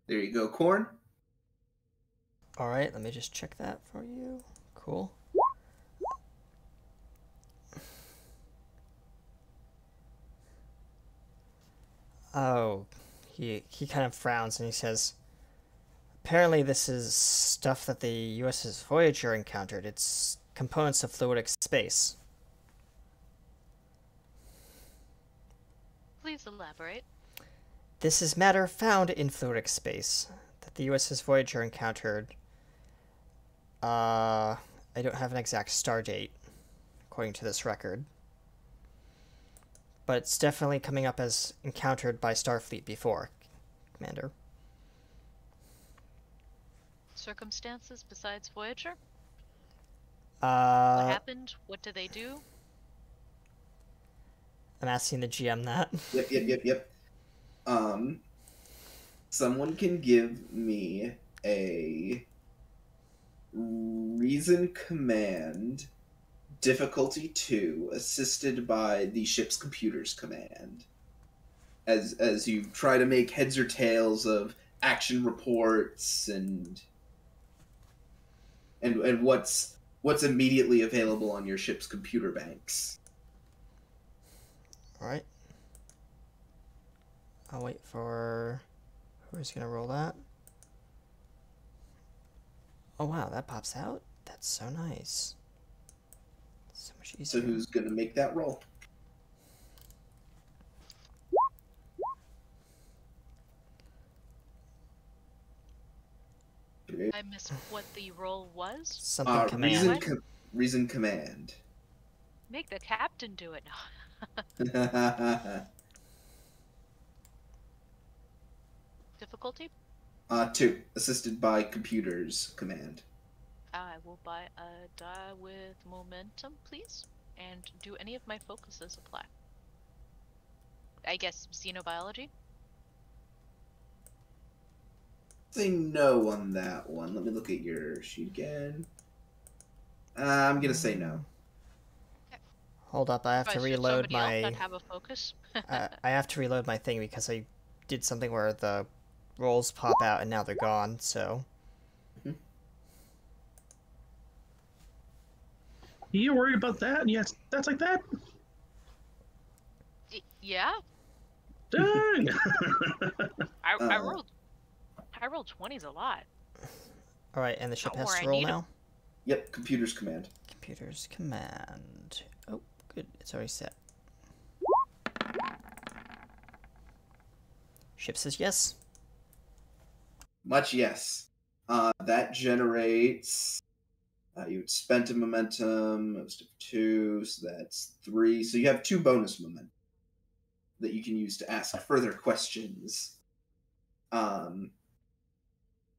There you go, Corn. All right, let me just check that for you. Cool. Oh, he kind of frowns and he says, apparently this is stuff that the USS Voyager encountered. It's components of fluidic space. Please elaborate. This is matter found in fluidic space that the USS Voyager encountered. I don't have an exact star date, according to this record. But it's definitely coming up as encountered by Starfleet before, Commander. Circumstances besides Voyager? What What happened? What do they do? I'm asking the GM that. Yep. Someone can give me a reason command, difficulty 2, assisted by the ship's computers command. As you try to make heads or tails of action reports and what's immediately available on your ship's computer banks. All right. I'll wait for who's gonna roll that. Oh wow, that pops out. That's so nice. So much So easier. who's gonna make that roll? I missed what the role was. Something command. Reason command. Make the captain do it. difficulty? 2, assisted by computers command. I will buy a die with momentum, please. And do any of my focuses apply? I guess xenobiology? Say no on that one. Let me look at your sheet again. I'm gonna say no. Hold up, I have to Is there reload somebody else my. that have a focus? I have to reload my thing because I did something where the rolls pop out and now they're gone. So You worried about that? Yes, that's like that. Yeah, Dang. I rolled 20s a lot. all right, and the ship Not has where to I roll need 'em. now. Yep, computers command. Computers command. Oh, good, it's already set. Ship says yes. Much yes. That generates. You had spent a momentum, most of 2, so that's 3. So you have 2 bonus momentum that you can use to ask further questions.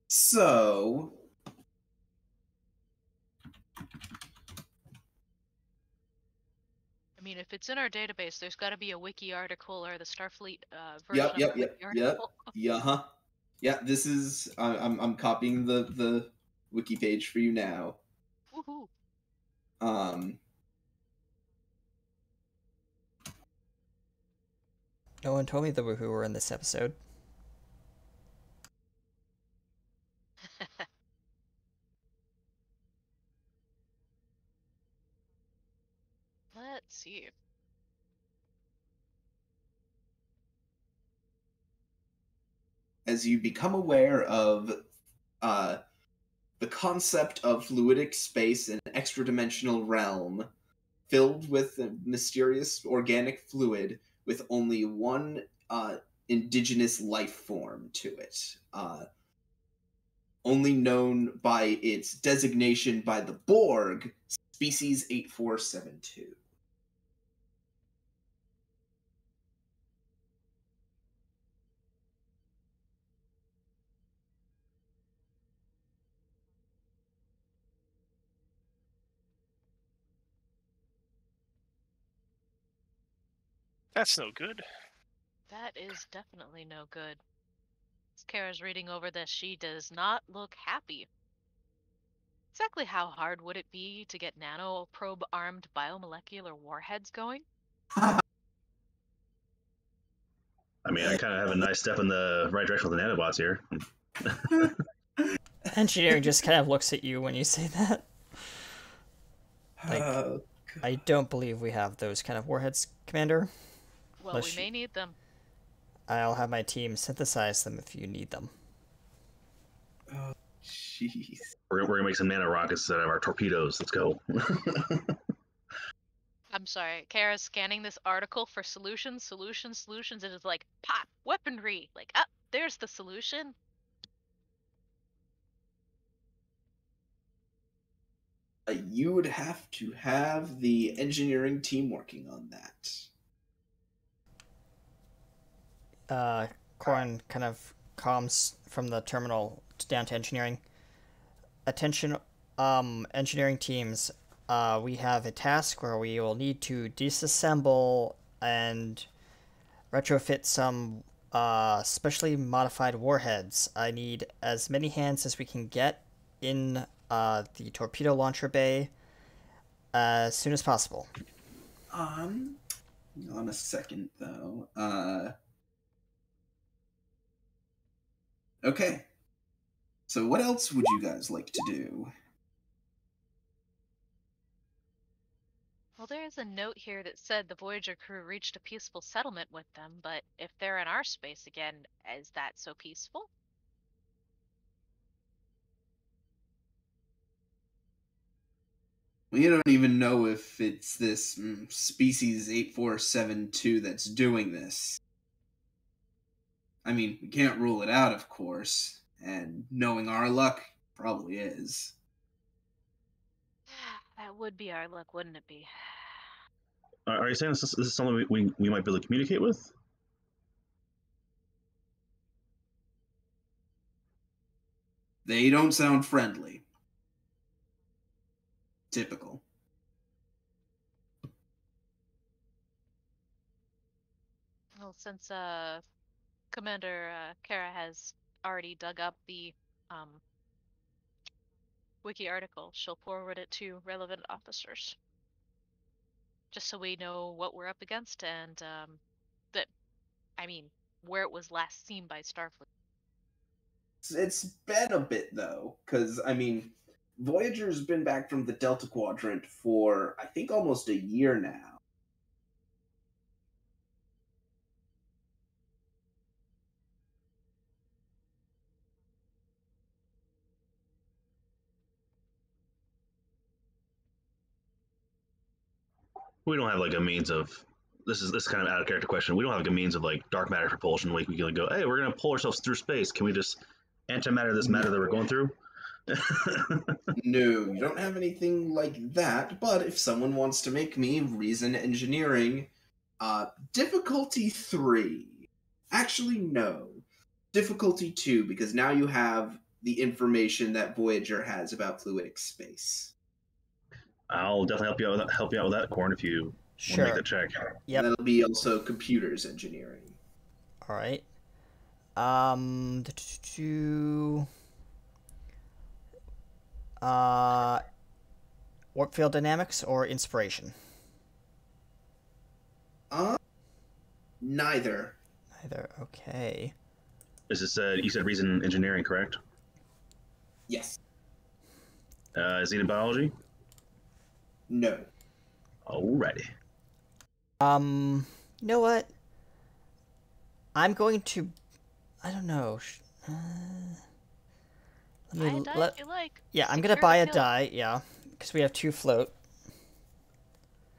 So I mean, if it's in our database, there's got to be a wiki article or the Starfleet yep, version yep, of the yep, wiki yep, article. yeah, huh. Yeah, this is. I'm copying the wiki page for you now. Woohoo! No one told me the woohoo were in this episode. Let's see. As you become aware of the concept of fluidic space in an extra-dimensional realm filled with a mysterious organic fluid with only one indigenous life form to it, only known by its designation by the Borg, species 8472. That's no good. That is definitely no good. As Kara's reading over this, she does not look happy. Exactly how hard would it be to get nanoprobe-armed biomolecular warheads going? I mean, I kind of have a nice step in the right direction with the nanobots here. Engineering just kind of looks at you when you say that. Like, I don't believe we have those kind of warheads, Commander. Well, we may need them. I'll have my team synthesize them if you need them. Oh, jeez. We're gonna make some nanorockets out of our torpedoes. Let's go. I'm sorry, Kara's scanning this article for solutions. It is like, pop, weaponry! Like, ah, there's the solution. You would have to have the engineering team working on that. Corin kind of calms from the terminal down to engineering. Attention, engineering teams. We have a task where we will need to disassemble and retrofit some specially modified warheads. I need as many hands as we can get in the torpedo launcher bay as soon as possible. Hang on a second, though. Okay. So what else would you guys like to do? Well, there is a note here that said the Voyager crew reached a peaceful settlement with them, but if they're in our space again, is that so peaceful? We don't even know if it's this species 8472 that's doing this. I mean, we can't rule it out, of course, and knowing our luck, probably is. That would be our luck, wouldn't it be? Are you saying this is something we might be able to communicate with? They don't sound friendly. Typical. Well, since Commander Kara has already dug up the um, wiki article, she'll forward it to relevant officers. Just so we know what we're up against and where it was last seen by Starfleet. It's been a bit, though, because, Voyager's been back from the Delta Quadrant for, I think, almost a year now. We don't have like a means of this is kind of out of character question. We don't have like a means of like dark matter propulsion. Like we can go, hey, we're gonna pull ourselves through space. Can we just antimatter this matter that we're going through? No, you don't have anything like that, but if someone wants to make me reason engineering, difficulty 3. Actually, no. Difficulty 2, because now you have the information that Voyager has about fluidic space. I'll definitely help you out with that, Corn, if you want to make that check. Yep. And that'll be also computers engineering. All right. Warp field dynamics or inspiration? Neither. Neither. Okay. Is this you said reason engineering, correct? Yes. Is it in biology? No. Alrighty. You know what? I'm going to. I don't know. Buy a die if you like. Yeah, I'm gonna buy a die. Yeah, because we have 2 float.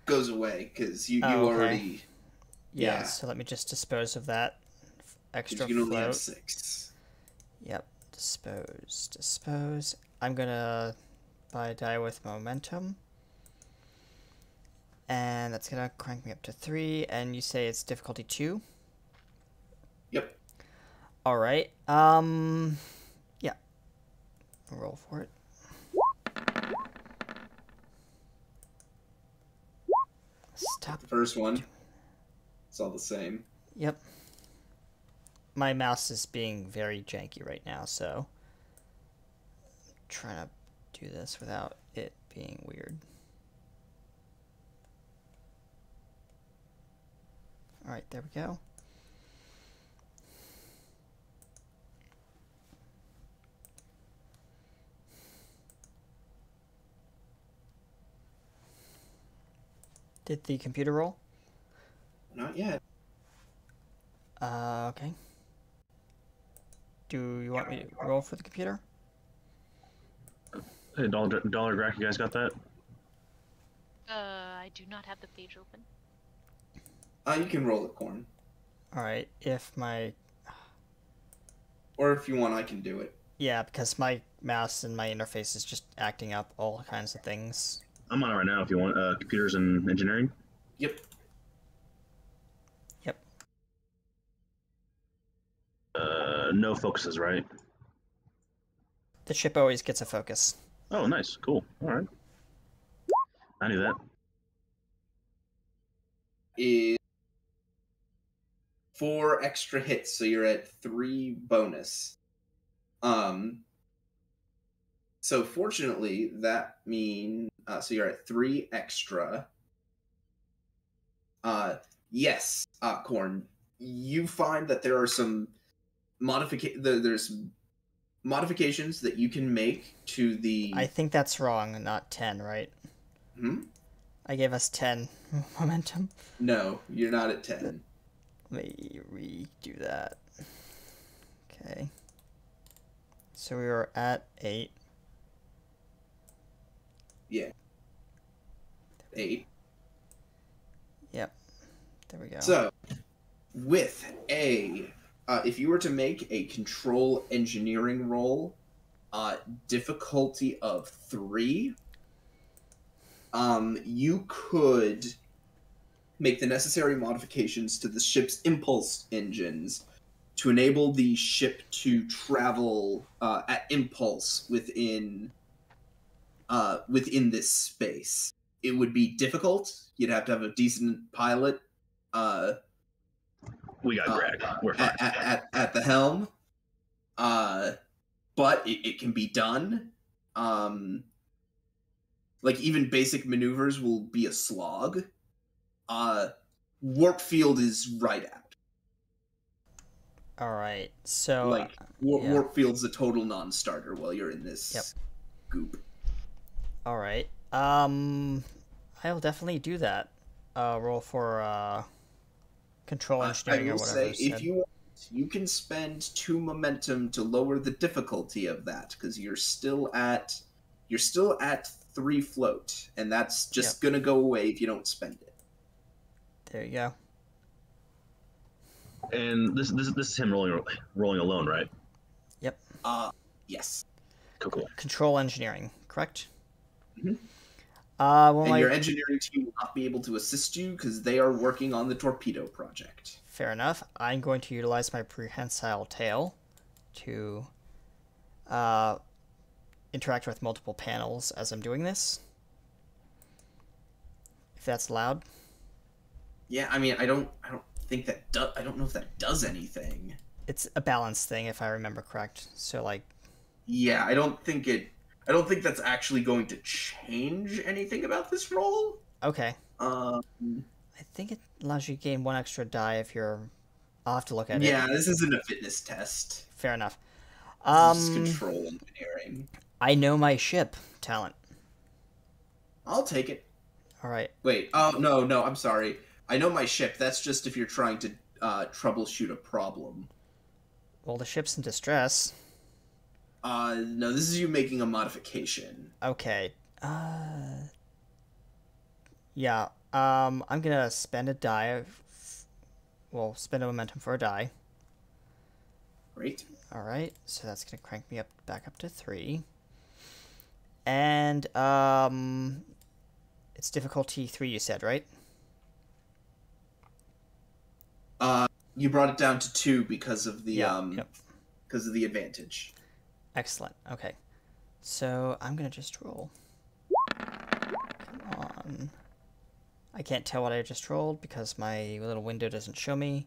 Goes away because you okay. already. Yeah. So let me just dispose of that extra you can only float. have 6. Yep. Dispose. I'm gonna buy a die with momentum. And that's gonna crank me up to 3, and you say it's difficulty 2? Yep. Alright, yeah. Roll for it. Stop. The first one. It's all the same. Yep. My mouse is being very janky right now, so I'm trying to do this without it being weird. Alright, there we go. Did the computer roll? Not yet. Okay. Do you want me to roll for the computer? Hey, Dollar Grack, you guys got that? I do not have the page open. You can roll it, Corn. Alright, if my... Or if you want, I can do it. Yeah, because my mouse and my interface is just acting up all kinds of things. I'm on it right now if you want. Computers and engineering? Yep. Yep. No focuses, right? The ship always gets a focus. Oh, nice. Cool. Alright. I knew that. Is 4 extra hits, so you're at 3 bonus. So fortunately, that means so you're at 3 extra. Yes, Corn. You find that there are some there's modifications that you can make to the. I think that's wrong, not 10, right? I gave us 10 momentum. No, you're not at 10. Let me redo that. Okay. So we were at 8. Yeah. 8. Yep. There we go. So, with if you were to make a control engineering roll, difficulty of 3, you could make the necessary modifications to the ship's impulse engines to enable the ship to travel at impulse within this space. It would be difficult. You'd have to have a decent pilot We got Greg. We're fine. at the helm. But it can be done. Like, even basic maneuvers will be a slog. Warp field is right out. All right. So Like, warp field's a total non-starter while you're in this goop. All right. I'll definitely do that. Roll for control engineering I or will whatever. say, if you want, you can spend 2 momentum to lower the difficulty of that, because you're still at 3 float, and that's just gonna go away if you don't spend it. There you go. And this is him rolling alone, right? Yep. Yes. Cool. Control engineering, correct? Mm-hmm. Well, your engineering team will not be able to assist you because they are working on the torpedo project. Fair enough. I'm going to utilize my prehensile tail to interact with multiple panels as I'm doing this. If that's allowed. Yeah, I mean, I don't think that I don't know if that does anything. It's a balance thing, if I remember correct. So, like. Yeah, I don't think that's actually going to change anything about this roll. Okay. I think it allows you to gain 1 extra die if you're. I'll have to look at it. Yeah, this isn't a fitness test. Fair enough. This is control engineering. I know my ship talent. I'll take it. All right. Wait. Oh no, I'm sorry. I know my ship. That's just if you're trying to troubleshoot a problem. Well, the ship's in distress. No, this is you making a modification. Okay. Yeah. I'm gonna spend a die. Spend a momentum for a die. Great. All right. So that's gonna crank me back up to 3. And it's difficulty 3. You said, right? You brought it down to 2 because of the because of the advantage. Excellent. Okay. So I'm gonna just roll. Come on. I can't tell what I just rolled because my little window doesn't show me.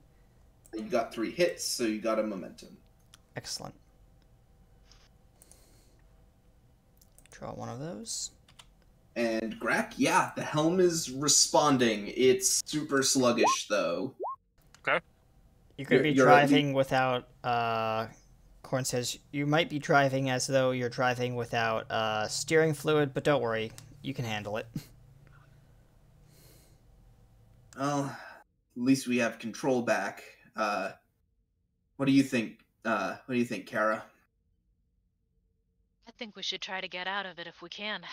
You got 3 hits, so you got a momentum. Excellent. Draw one of those. And Grak, yeah, the helm is responding. It's super sluggish, though. Okay. You could be driving without, Corn says, you might be driving as though you're driving without steering fluid, but don't worry, you can handle it. Well, at least we have control back. What do you think? What do you think, Kara? I think we should try to get out of it if we can.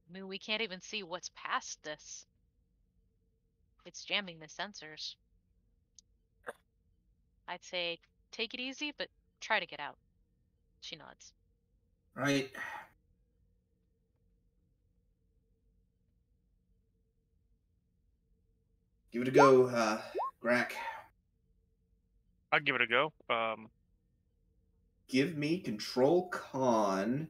I mean, we can't even see what's past this. It's jamming the sensors. I'd say take it easy, but try to get out. She nods. Right. Give it a go, Grak. I'll give it a go. Give me control con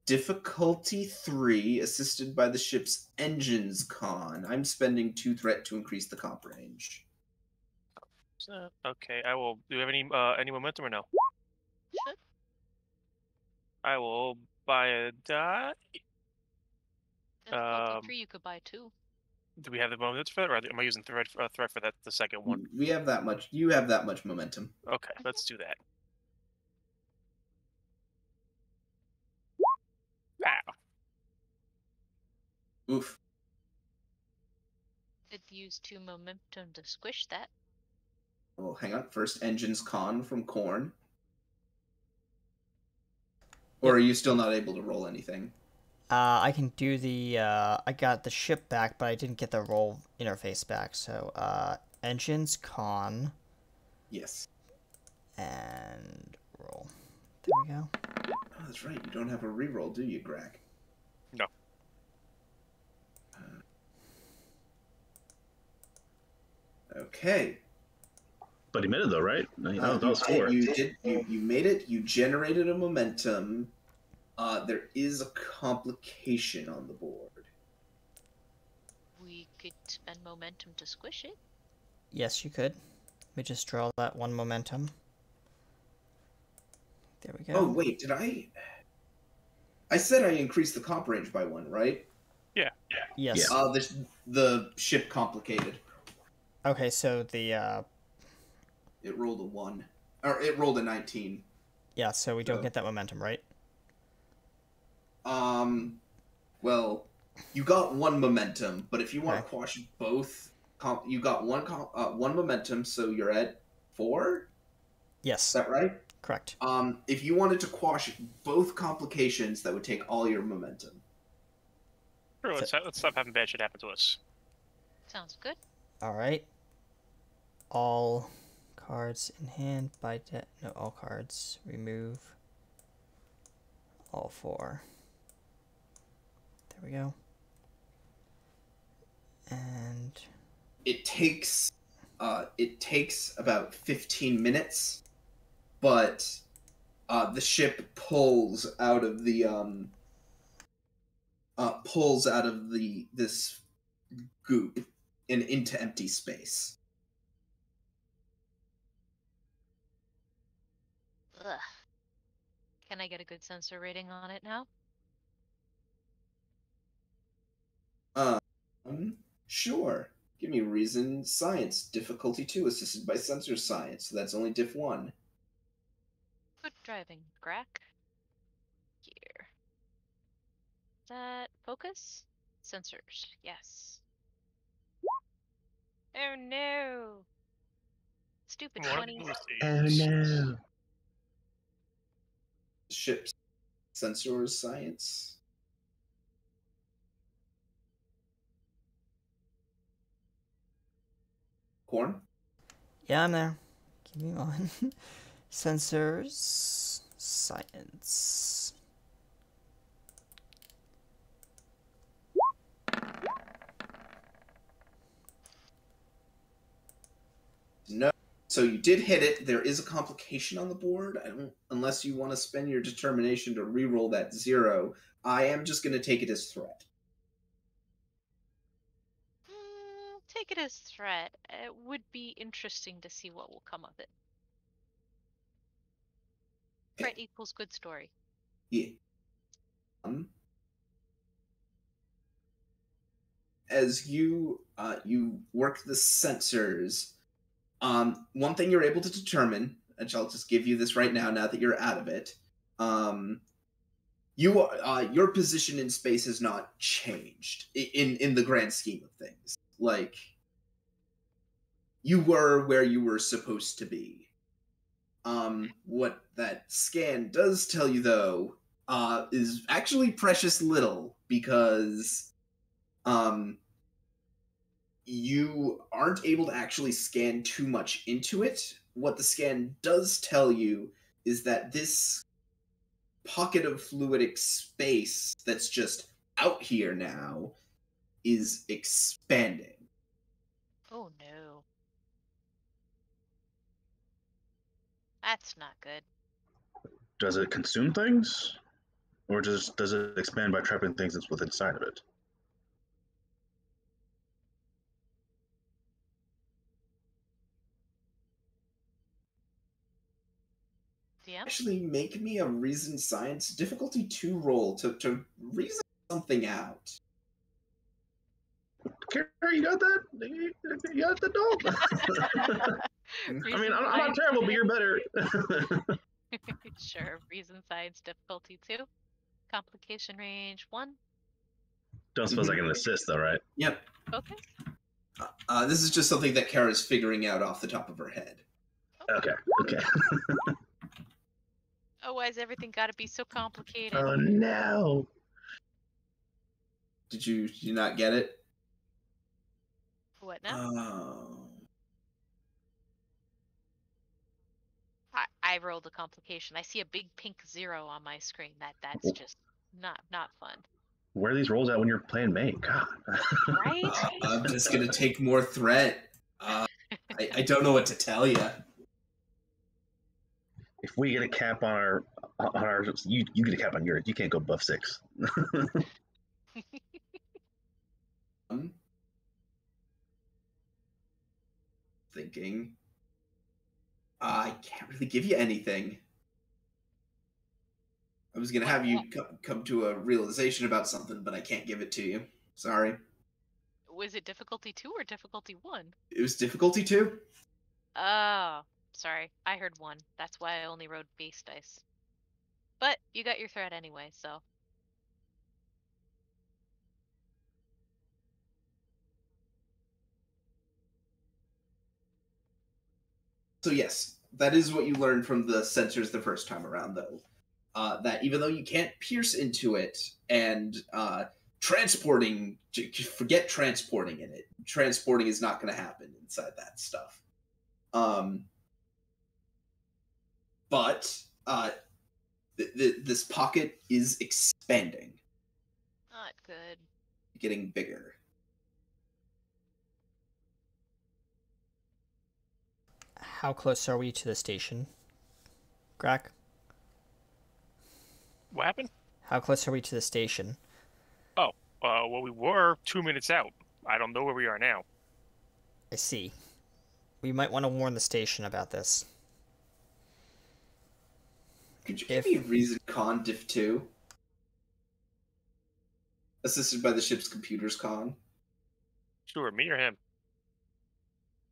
difficulty 3, assisted by the ship's engines con. I'm spending 2 threat to increase the comp range. Okay, I will. Do you have any momentum or no? Should. I will buy a die. Difficulty 3, you could buy 2. Do we have the momentum for that, or am I using threat for that the second one? We have that much. You have that much momentum. Okay, let's do that. Wow. Oof. Could use 2 momentum to squish that. Well, hang on. First, engines con from Corn. Or are you still not able to roll anything? I can do the, I got the ship back, but I didn't get the roll interface back, so, engines, con. Yes. And roll. There we go. Oh, that's right. You don't have a reroll, do you, Grak? No. Okay. But he made it though, right? That was 4. You made it. You generated a momentum. There is a complication on the board. We could spend momentum to squish it. Yes, you could. Let me just draw that 1 momentum. There we go. Oh, wait, did I... I said I increased the comp range by 1, right? Yeah. Yes. The ship complicated. Okay, so the, It rolled a 1. Or it rolled a 19. yeah, so we don't get that momentum, right? Well, you got 1 momentum, but if you want Okay. to quash both... you got 1 momentum, so you're at 4? Yes. Is that right? Correct. If you wanted to quash both complications, that would take all your momentum. Sure, let's stop having bad shit happen to us. Sounds good. Alright. All cards in hand by no, all cards. Remove all 4. There we go. And It takes about 15 minutes, but the ship pulls out of this goop and into empty space. Ugh. Can I get a good sensor rating on it now? Sure. Give me reason science difficulty 2 assisted by sensor science. So that's only diff 1. Good driving, Grack. Here. That focus? Sensors, yes. Oh no! Stupid One of 20. no. Ship's sensor science. Corn? yeah, I'm there. Give me 1. Sensors. Science. No. So you did hit it. There is a complication on the board. Unless you want to spend your determination to re-roll that 0. I am just going to take it as threat. Take it as threat. It would be interesting to see what will come of it. Threat equals good story. Yeah. As you work the sensors, one thing you're able to determine, and I'll just give you this right now that you're out of it, your position in space has not changed in the grand scheme of things. Like, you were where you were supposed to be. What that scan does tell you, though, is actually precious little, because you aren't able to actually scan too much into it. What the scan does tell you is that this pocket of fluidic space that's just out here now is expanding. Oh no. That's not good. Does it consume things? Or does it expand by trapping things that's within inside of it? DM? Actually, make me a reason science difficulty 2 roll to reason something out. Carrie, you got that? You got the dog? I mean, I'm not terrible, but you're better. Sure. Reason science difficulty 2. Complication range 1. Don't suppose I can assist, though, right? Yep. Okay. This is just something that Kara's figuring out off the top of her head. Okay. Oh, why's everything gotta be so complicated? Oh, no. Did you not get it? What now? Oh. I rolled a complication. I see a big pink 0 on my screen. That's just not fun. Where are these rolls at when you're playing May? God. Right? I'm just gonna take more threat. I don't know what to tell you. If we get a cap on our, you get a cap on yours. You can't go above 6. Thinking. I can't really give you anything. I was gonna have you come to a realization about something, but I can't give it to you. Sorry. Was it difficulty 2 or difficulty 1? It was difficulty 2. Oh, sorry. I heard 1. That's why I only rode base dice. But you got your threat anyway, so. So yes, that is what you learned from the sensors the first time around, though. That even though you can't pierce into it and transporting, forget transporting in it. Transporting is not going to happen inside that stuff. But this pocket is expanding. Not good. Getting bigger. How close are we to the station, Grak? What happened? How close are we to the station? Oh, well, we were 2 minutes out. I don't know where we are now. I see. We might want to warn the station about this. Could you give me a reason con diff 2? Assisted by the ship's computers con? Sure, me or him?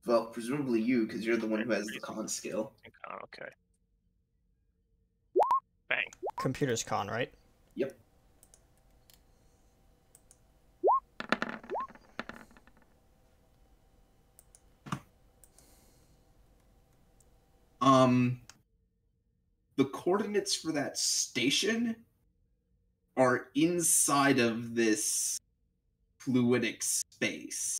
Well, presumably you, because you're the one who has the con skill. Okay. Bang. Computers con, right? Yep. The coordinates for that station are inside of this fluidic space.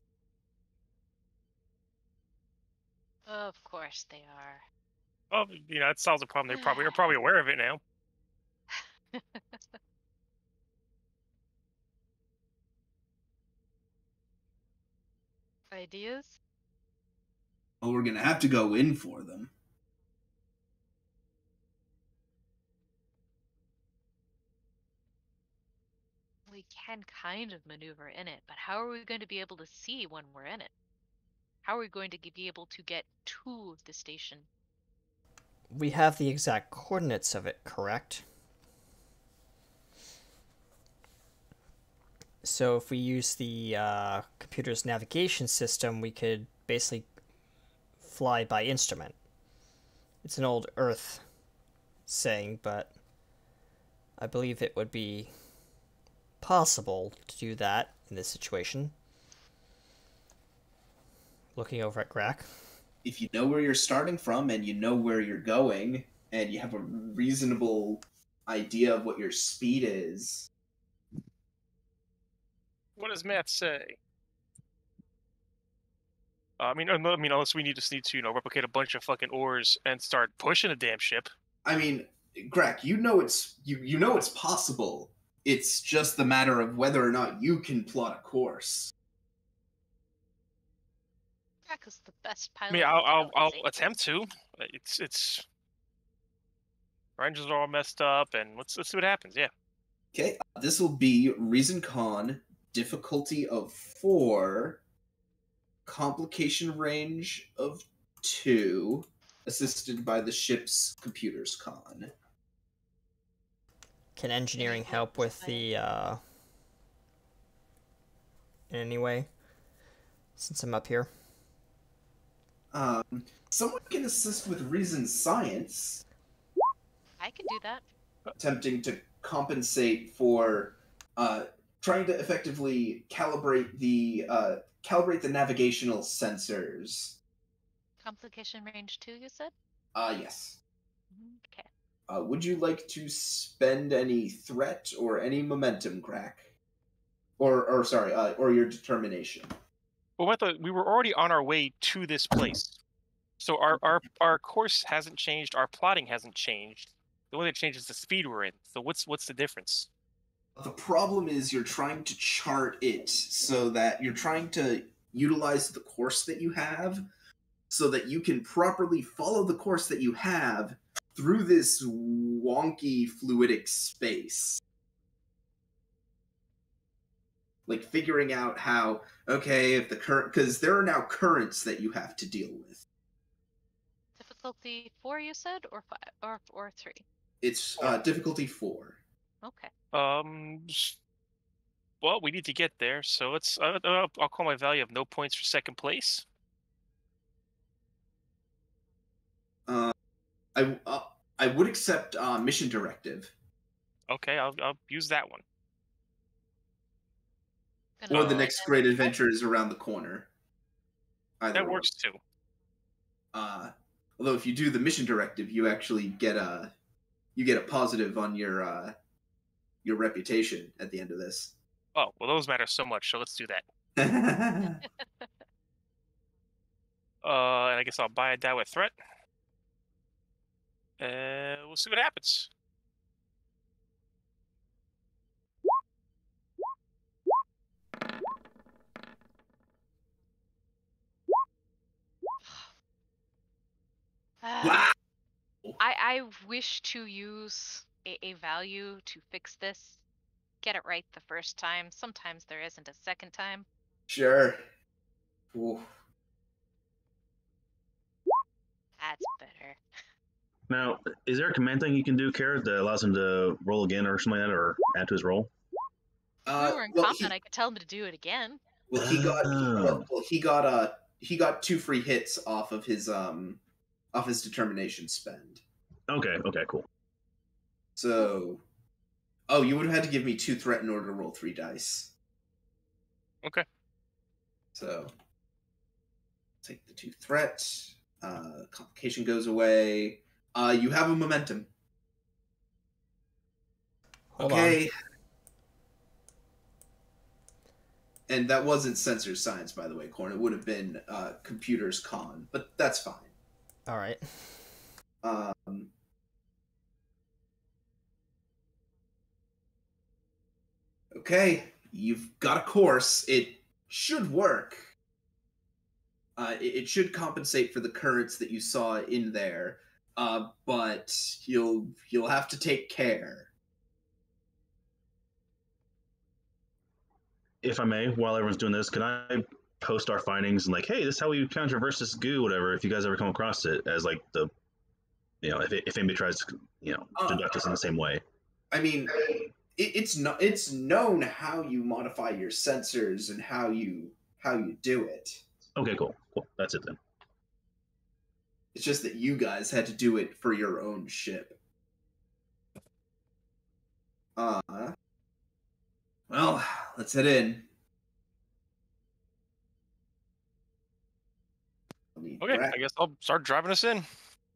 Of course they are. Well, that solves the problem. They're probably aware of it now. Ideas? Well, we're gonna have to go in for them. We can kind of maneuver in it, but how are we going to be able to see when we're in it? How are we going to be able to get to the station? We have the exact coordinates of it, correct? So if we use the computer's navigation system, we could basically fly by instrument. It's an old Earth saying, but I believe it would be possible to do that in this situation. Looking over at Grak. If you know where you're starting from and you know where you're going and you have a reasonable idea of what your speed is. What does math say? I mean, unless we just need to, replicate a bunch of fucking ores and start pushing a damn ship. I mean, Grak, you know it's possible. It's just the matter of whether or not you can plot a course. Jack is the best pilot. I mean, I'll attempt to. It's our engines are all messed up, and let's see what happens. Yeah. Okay, this will be Reason Con, difficulty of 4, complication range of 2, assisted by the ship's computers con. Can engineering help with the, in any way? Since I'm up here. Someone can assist with Reason Science. I can do that. Attempting to compensate for trying to effectively calibrate the navigational sensors. Complication range 2, you said? Yes. Okay. Would you like to spend any threat or any momentum, Grak? Or your determination? Well, we were already on our way to this place, so our course hasn't changed. Our plotting hasn't changed. The only thing that changes is the speed we're in. So what's the difference? The problem is you're trying to chart it so that you're trying to utilize the course that you have so that you can properly follow the course that you have through this wonky fluidic space. Like figuring out how, okay, if the current, because there are now currents that you have to deal with. Difficulty 4, you said, or 5, or 3? It's difficulty 4. Okay. Well, we need to get there, so let's. I'll call my value of no points for second place. I would accept mission directive. Okay, I'll use that one. Or the next great adventure is around the corner. That works too. Although if you do the mission directive, you actually get a positive on your reputation at the end of this. Oh, well, those matter so much, so let's do that. Wow. And I guess I'll buy a die with threat. We'll see what happens. I wish to use a value to fix this. Get it right the first time. Sometimes there isn't a second time. Sure. Ooh. That's better. Now, is there a command thing you can do, Kara, that allows him to roll again or something like that, or add to his roll? If we were in combat, I could tell him to do it again. Well, he got 2 free hits off of his determination spend. Okay, cool. So, you would have had to give me 2 threat in order to roll 3 dice. Okay. So, take the 2 threat. Complication goes away. You have a momentum. Hold okay. on. And that wasn't sensor science, by the way, Corn. It would have been computers con, but that's fine. All right. Okay, you've got a course. It should work. It should compensate for the currents that you saw in there, but you'll have to take care. If I may, while everyone's doing this, can I post our findings and like, hey, this is how we controverse this goo, whatever, if you guys ever come across it, as like the, if anybody tries to, deduct us in the same way. I mean, it's known how you modify your sensors and how you do it. Okay, cool. That's it then. It's just that you guys had to do it for your own ship. Well, let's head in. Okay, I guess I'll start driving us in.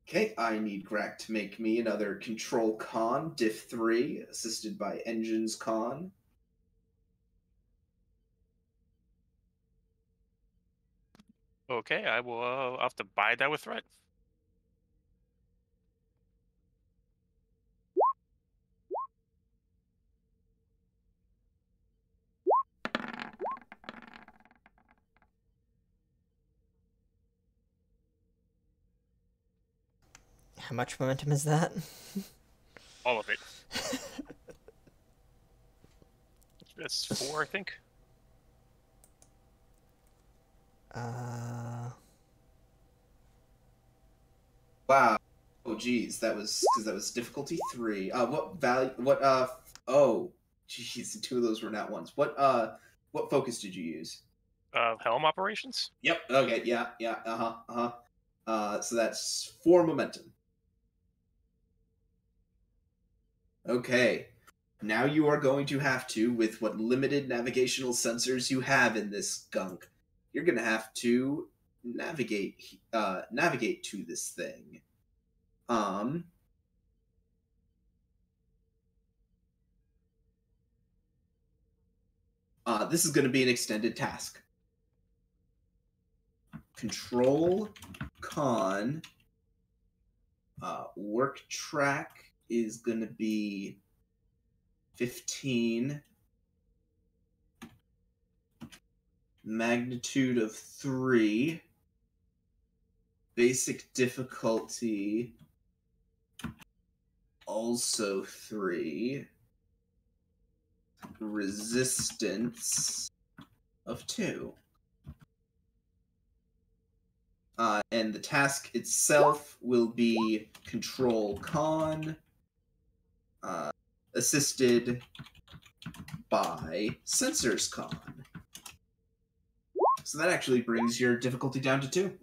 Okay, I need Grak to make me another Control Con, Diff 3, assisted by Engines Con. Okay, I will I'll have to buy that with threat. How much momentum is that? All of it. That's 4, I think. Wow. Oh, geez, that was difficulty 3. What value? What? Oh, geez, 2 of those were not ones. What focus did you use? Helm operations. Yep. Okay. Yeah. So that's 4 momentum. Okay. Now you are going to have to, with what limited navigational sensors you have in this gunk, you're going to have to navigate to this thing. This is going to be an extended task. Control Con work track is going to be 15. Magnitude of 3. Basic difficulty also 3. Resistance of 2. And the task itself will be Control Con, assisted by Sensors Con. So that actually brings your difficulty down to 2.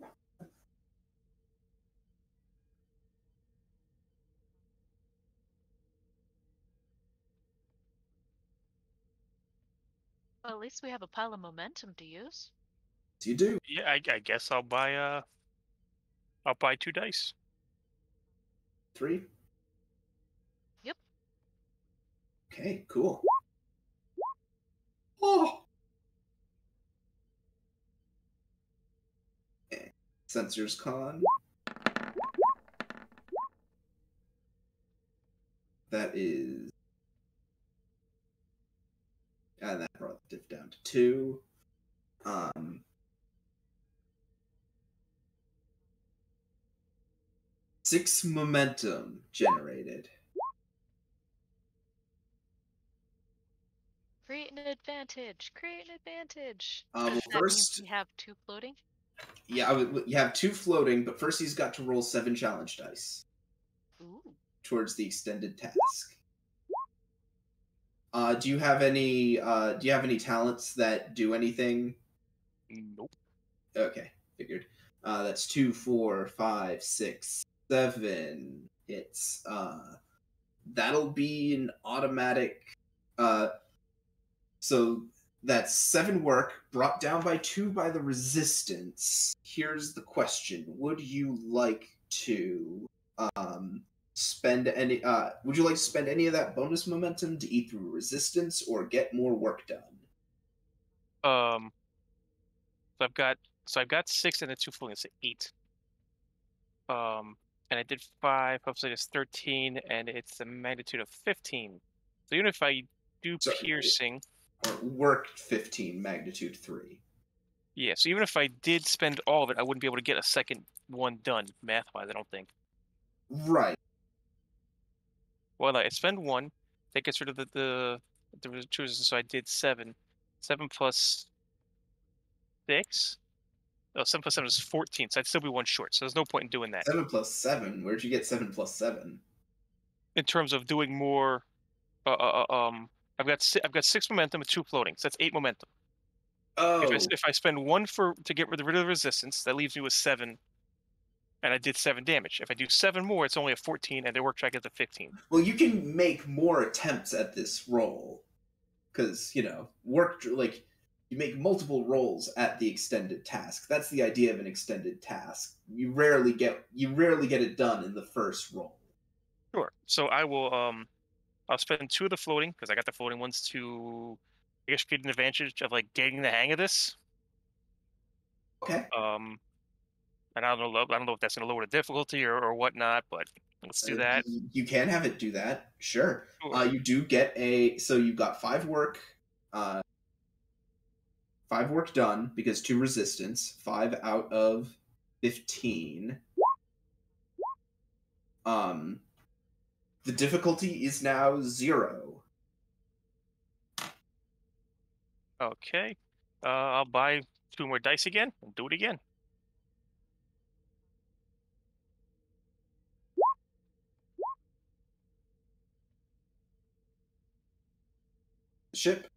Well, at least we have a pile of momentum to use. So you do. Yeah, I guess I'll buy 2 dice. 3. Yep. Okay, cool. Oh! Okay. Sensors Con. That is... And that brought the diff down to 2. 6 momentum generated. Create an advantage. Create an advantage. Well, That first, means we have 2 floating. yeah, you have 2 floating, but first he's got to roll 7 challenge dice Ooh. towards the extended task. Do you have any talents that do anything? Nope. Okay, figured. That's 2, 4, 5, 6, 7 hits. That'll be an automatic. So that's 7 work, brought down by 2 by the resistance. Here's the question: would you like to spend any? Would you like to spend any of that bonus momentum to eat through resistance or get more work done? So I've got 6 and then 2 floating. It's 8. And I did 5. Hopefully it's 13, and it's a magnitude of 15. So even if I do piercing, or work 15, magnitude 3. Yeah. So even if I did spend all of it, I wouldn't be able to get a second one done math-wise. I don't think. Right. Well, I spend 1, that gets rid of the chooses. So I did 7. 7 plus 6. Oh, 7 plus 7 is 14. So I'd still be 1 short. So there's no point in doing that. 7 plus 7. Where'd you get 7 plus 7? In terms of doing more, I've got 6 momentum with 2 floating. So that's 8 momentum. Oh. If I spend 1 to get rid of the resistance, that leaves me with 7. And I did 7 damage. If I do 7 more, it's only a 14, and the work track is a 15. Well, you can make more attempts at this roll, because you make multiple rolls at the extended task. That's the idea of an extended task. You rarely get it done in the first roll. Sure. So I will I'll spend 2 of the floating because I got the floating ones to, I guess, get an advantage of like getting the hang of this. Okay. And I don't know if that's going to lower the difficulty or whatnot, but let's do that. You can have it do that. Sure. Sure. You do get so you got 5 work. 5 work done because 2 resistance. 5 out of 15. The difficulty is now 0. Okay. I'll buy 2 more dice again and do it again. Ship.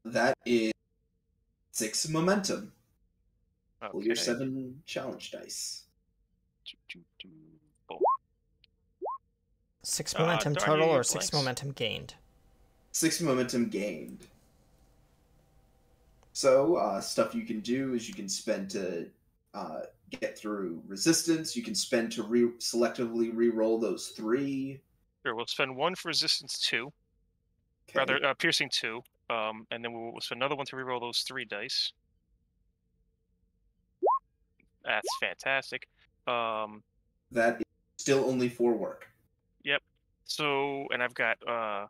That is 6 momentum. Okay. Roll your 7 challenge dice. Boom. 6 momentum darn total you, or you 6 blanks. momentum gained? 6 momentum gained. So, stuff you can do is you can spend to get through resistance. You can spend to selectively re-roll those 3. Sure, we'll spend 1 for resistance 2. Okay. Rather, piercing 2. And then we'll spend another 1 to reroll those 3 dice. That's fantastic. That is still only 4 work. Yep. So, and I've got I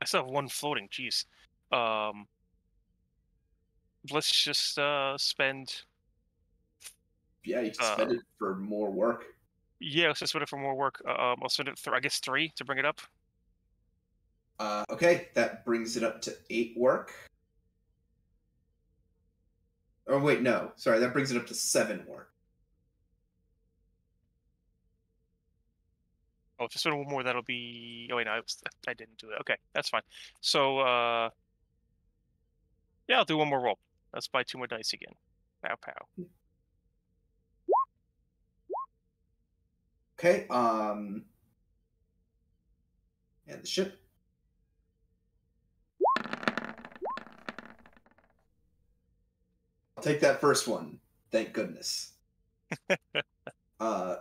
still have one floating. Jeez. Um, let's just spend. Yeah, you can spend it for more work. Yeah, let's just spend it for more work. I'll spend it. I guess 3 to bring it up. Okay, that brings it up to 8 work. Oh wait, no, sorry, that brings it up to 7 work. Oh, if I spend one more, that'll be. Oh wait, no, I didn't do that. Okay, that's fine. So, yeah, I'll do one more roll. Let's buy 2 more dice again. Pow pow. Okay, and the ship. I'll take that first one. Thank goodness. So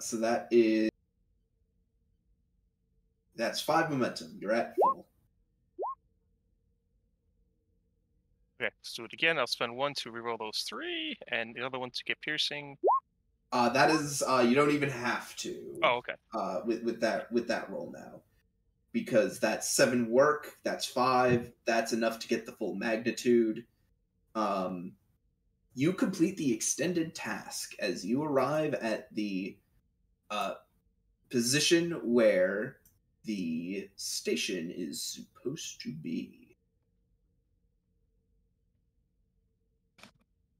that's 5 momentum. You're at full. Okay, let's do it again. I'll spend 1 to reroll those 3, and the other one to get piercing. That is you don't even have to. Oh, okay. With that roll now, because that's 7 work. That's 5. That's enough to get the full magnitude. You complete the extended task as you arrive at the position where the station is supposed to be.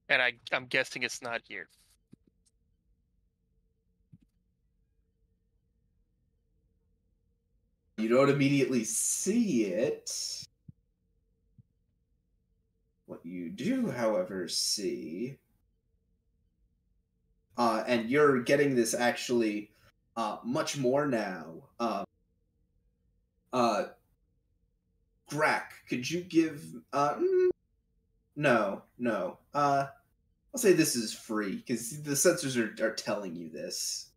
And I'm guessing it's not here. You don't immediately see it. What you do, however, see, and you're getting this actually much more now. Grack, could you give? No. I'll say this is free because the sensors are telling you this.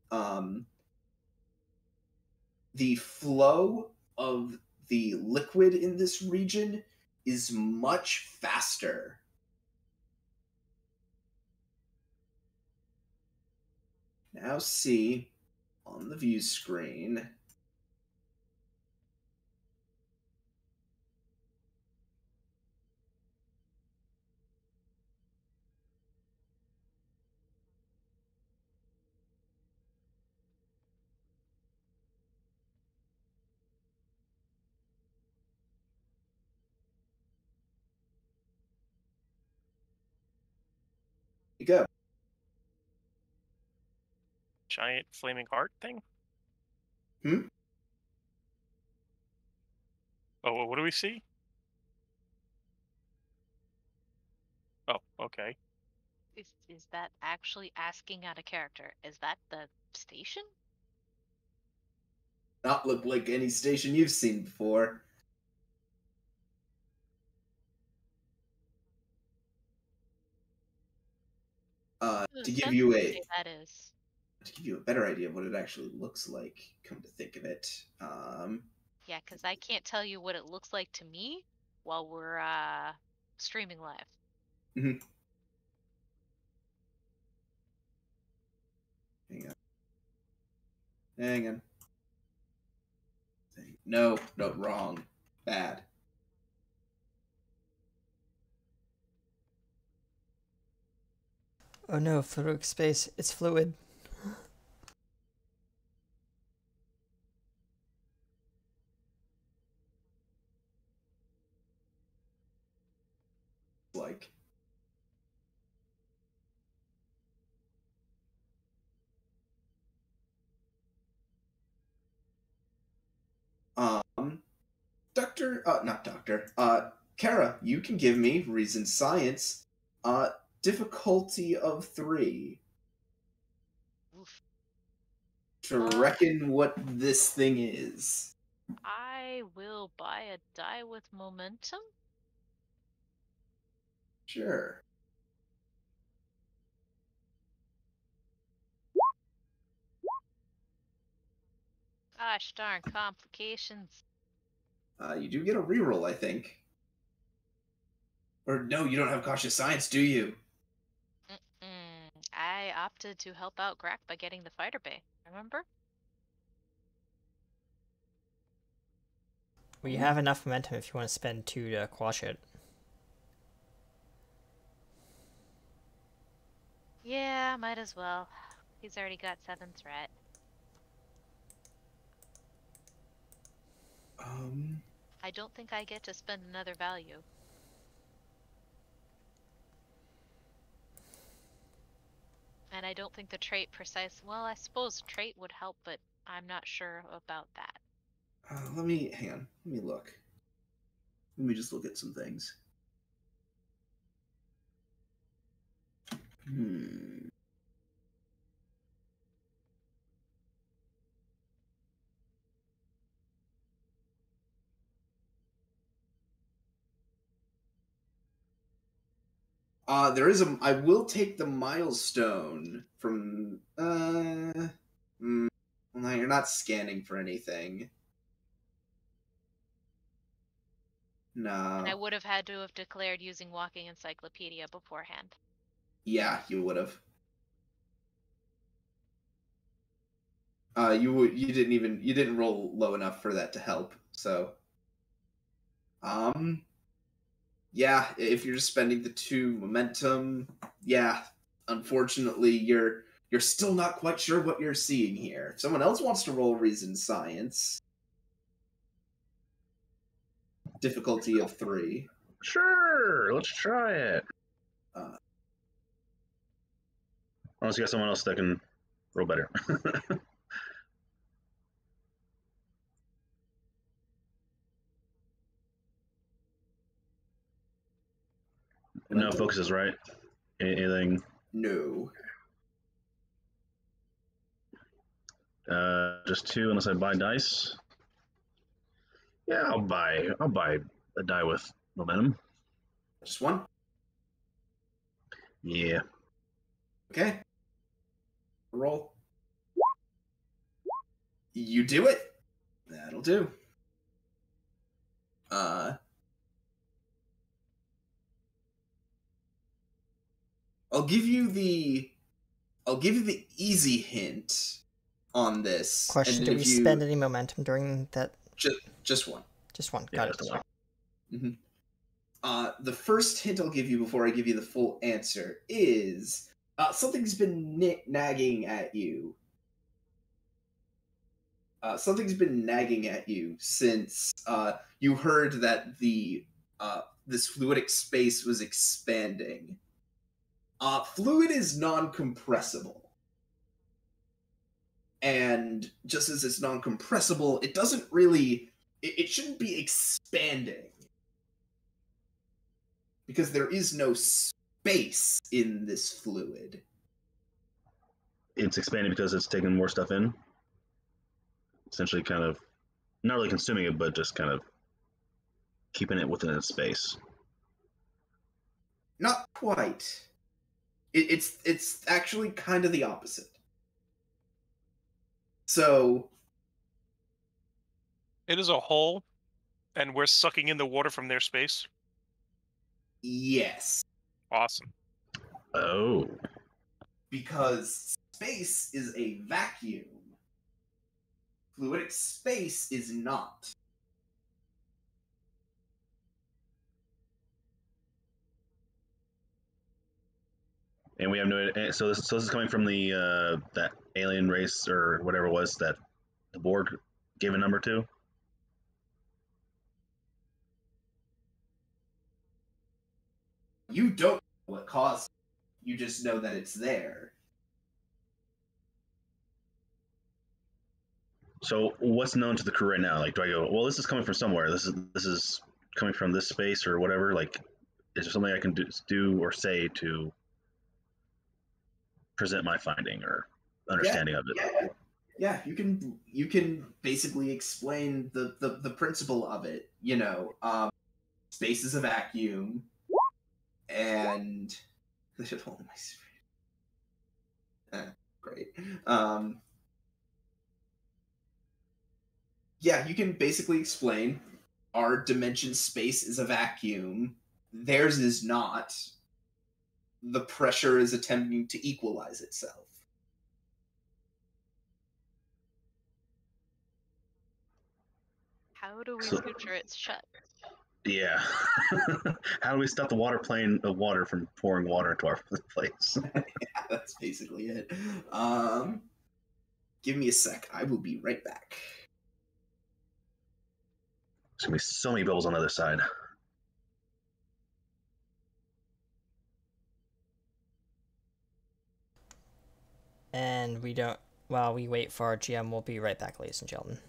The flow of the liquid in this region is much faster. Now see on the view screen. You go. Giant flaming heart thing? Hmm? Oh, what do we see? Oh, okay. Is that actually asking out of character? Is that the station? Not look like any station you've seen before. To give you Say that is. a better idea of what it actually looks like, come to think of it. Yeah, because I can't tell you what it looks like to me while we're streaming live. Mhm. Hang on. No, wrong. Bad. Oh no, fluid space, it's fluid. Like, not Doctor, Kara, you can give me reason science, difficulty of 3 Oof. to reckon what this thing is. I will buy a die with momentum. Sure. Gosh darn complications. You do get a reroll, I think. Or no, you don't have cautious science, do you? I opted to help out Grack by getting the fighter bay. Remember? We have enough momentum if you want to spend 2 to quash it. Yeah, might as well. He's already got 7 threat. I don't think I get to spend another value. And I don't think the trait precise... Well, I suppose trait would help, but I'm not sure about that. Hang on. Let me look. Let me just look at some things. I will take the milestone from, well, no, you're not scanning for anything. No. And I would have had to have declared using Walking Encyclopedia beforehand. Yeah, you would have. You didn't roll low enough for that to help, so. Yeah, if you're just spending the 2 momentum, yeah, unfortunately, you're still not quite sure what you're seeing here. If someone else wants to roll Reason Science, difficulty of 3. Sure, let's try it. Unless you got someone else that can roll better. No focuses, right? Anything? No. Just 2 unless I buy dice. Yeah, I'll buy a die with momentum. Just 1? Yeah. Okay. Roll. You do it. That'll do. I'll give you the easy hint on this. Question, and do we spend any momentum during that? Just 1. Just 1. Yeah, Got it. Mm-hmm. The first hint I'll give you before I give you the full answer is something's been nagging at you. Something's been nagging at you since you heard that this fluidic space was expanding. Fluid is non-compressible. And just as it's non-compressible, it doesn't really... It shouldn't be expanding. Because there is no space in this fluid. It's expanding because it's taking more stuff in. Essentially kind of, not really consuming it, but just kind of keeping it within its space. Not quite. It's actually kind of the opposite. So... It is a hole, and we're sucking in the water from their space? Yes. Awesome. Oh. Because space is a vacuum. Fluidic space is not. And we have no... So this is coming from the that alien race or whatever it was that the Borg gave a number to? You don't know what caused it. You just know that it's there. So what's known to the crew right now? Like, do I go, well, this is coming from somewhere. This is coming from this space or whatever. Like, is there something I can do or say to present my finding or understanding of it? Yeah, you can basically explain the principle of it. You know, space is a vacuum, and they should hold my screen. Great. Yeah, you can basically explain our dimension space is a vacuum. Theirs is not. The pressure is attempting to equalize itself. How do we So- future it shut? Yeah. How do we stop the water plane of water from pouring water into our place? Yeah, that's basically it. Give me a sec. I will be right back. There's gonna be so many bubbles on the other side. And we don't. While we wait for our GM, we'll be right back, ladies and gentlemen.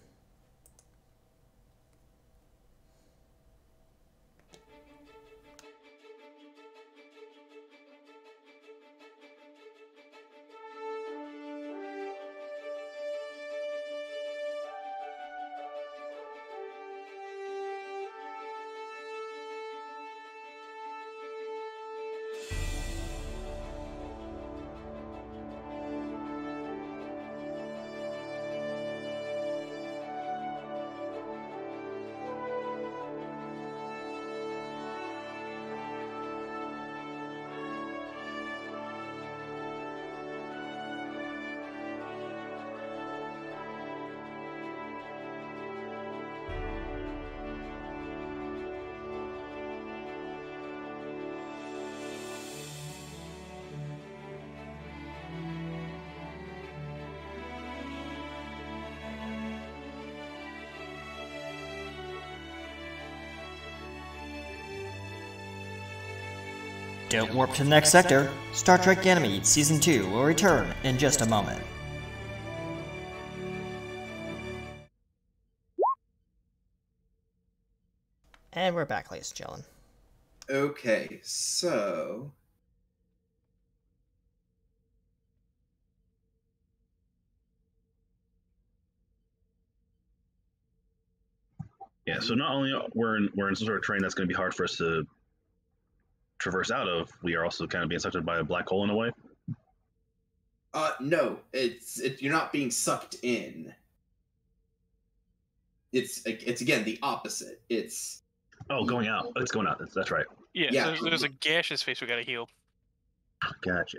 Don't warp to the next sector. Star Trek Ganymede Season 2 will return in just a moment. And we're back, ladies and gentlemen. Okay, so Yeah, so not only we're in some sort of terrain that's going to be hard for us to traverse out of, we are also kind of being sucked by a black hole in a way. no, you're not being sucked in. It's again the opposite. It's going out. It's going out. That's right. Yeah, Yeah. so there's a gaseous face we gotta heal. Gotcha.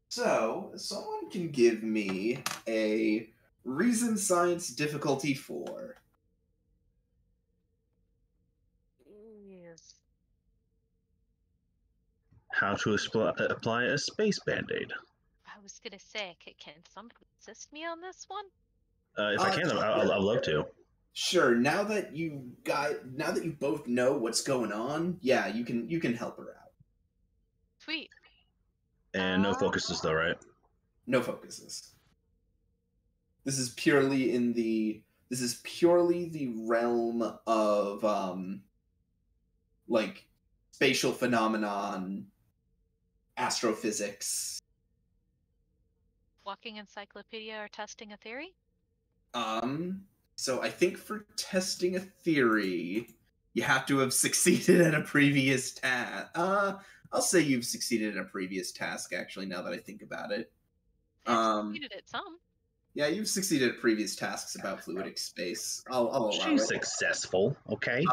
so someone can give me a reason science difficulty 4. Yes. How to apply a space band-aid. I was gonna say, can somebody assist me on this one? If I can, I'd love to. Sure. Now that you both know what's going on, yeah, you can help her out. Sweet. And no focuses though, right? No focuses. This is purely the realm of like spatial phenomenon, astrophysics. Walking encyclopedia or testing a theory? So I think for testing a theory, you have to have succeeded at a previous task. I'll say you've succeeded at a previous task, actually, now that I think about it. I've succeeded at some. Yeah, you've succeeded at previous tasks about fluidic space. I'll allow She's it. successful, okay?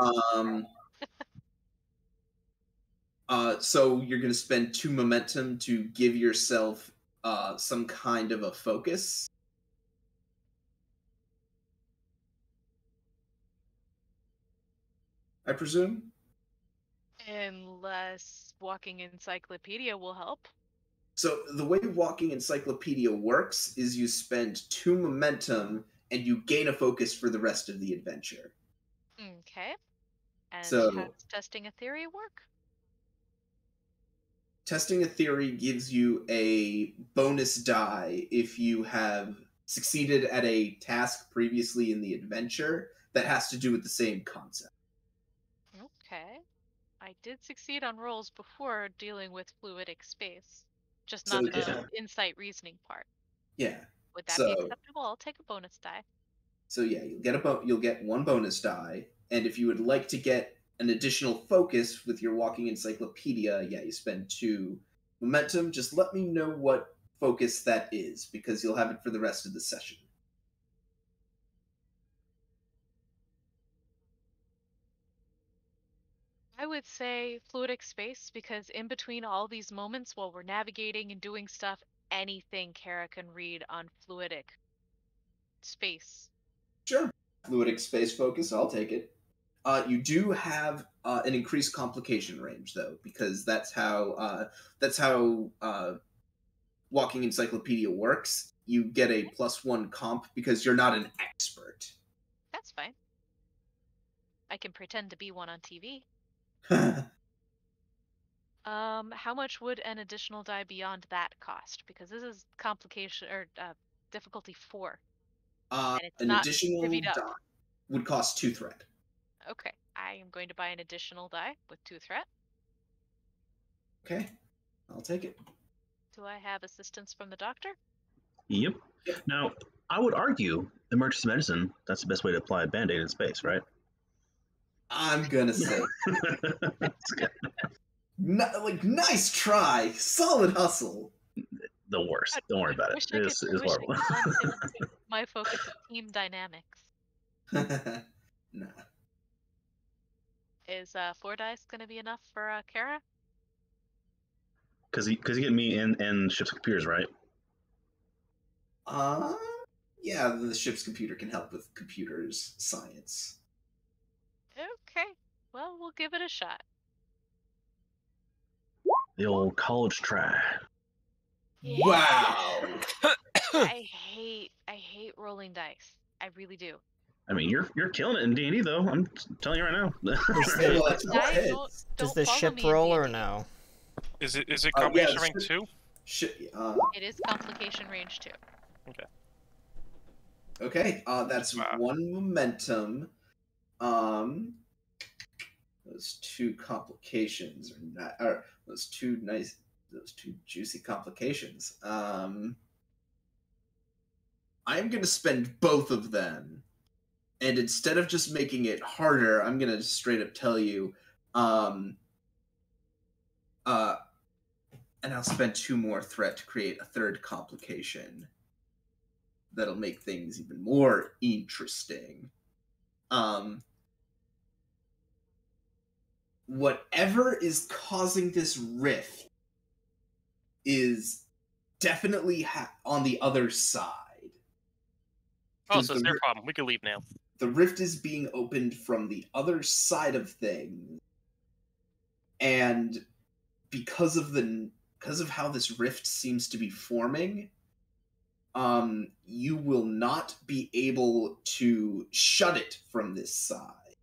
So you're gonna spend 2 momentum to give yourself some kind of a focus. I presume? Unless walking encyclopedia will help. So the way walking encyclopedia works is you spend 2 momentum and you gain a focus for the rest of the adventure. Okay. And So- how does testing a theory work? Testing a theory gives you a bonus die if you have succeeded at a task previously in the adventure that has to do with the same concept. Okay. I did succeed on rolls before dealing with fluidic space. Just So, not the yeah. insight reasoning part. Yeah. Would that So- be acceptable? I'll take a bonus die. So yeah, you'll get 1 bonus die, and if you would like to get an additional focus with your walking encyclopedia, yeah, you spend 2 momentum. Just let me know what focus that is, because you'll have it for the rest of the session. I would say fluidic space because in between all these moments while we're navigating and doing stuff, anything Kara can read on fluidic space Sure. Fluidic space focus, I'll take it. You do have an increased complication range, though, because that's how Walking Encyclopedia works. You get a +1 comp because you're not an expert. That's fine. I can pretend to be one on TV. How much would an additional die beyond that cost? Because this is complication or difficulty 4. And it's An not additional divvied up. die would cost 2 threat. Okay, I am going to buy an additional die with 2 threat. Okay, I'll take it. Do I have assistance from the doctor? Yep. Now, I would argue emergency medicine, that's the best way to apply a band-aid in space, right? I'm gonna say, nice try, solid hustle. The worst. Don't worry about it. It's horrible. My focus is team dynamics. Nah. Is 4 dice going to be enough for Kara? Because you get me and ship's computers, right? Yeah, the ship's computer can help with computers science. Okay, well, we'll give it a shot. The old college try. Yeah. Wow. I hate rolling dice. I really do. I mean, you're killing it in D&D, though. I'm telling you right now. Does the ship roll or no? Is it complication rank 2? It is complication range 2. Okay. Okay, that's 1 momentum. Those 2 complications are not, or those 2 juicy complications. I'm gonna spend both of them, and instead of just making it harder, I'm gonna just straight up tell you, and I'll spend 2 more threat to create a 3rd complication. That'll make things even more interesting. Whatever is causing this rift is definitely on the other side. Oh, so it's their problem. We can leave now. The rift is being opened from the other side of things, and because of how this rift seems to be forming, you will not be able to shut it from this side.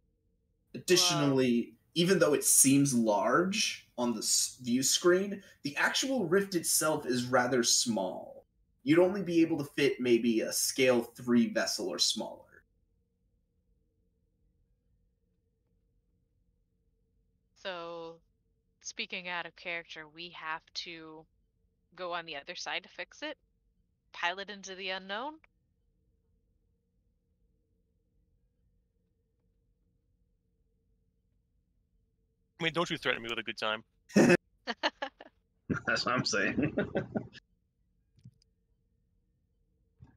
Additionally, even though it seems large on the view screen, the actual rift itself is rather small. You'd only be able to fit maybe a scale 3 vessel or smaller. So, speaking out of character, we have to go on the other side to fix it? Pilot into the unknown? I mean, don't you threaten me with a good time. That's what I'm saying.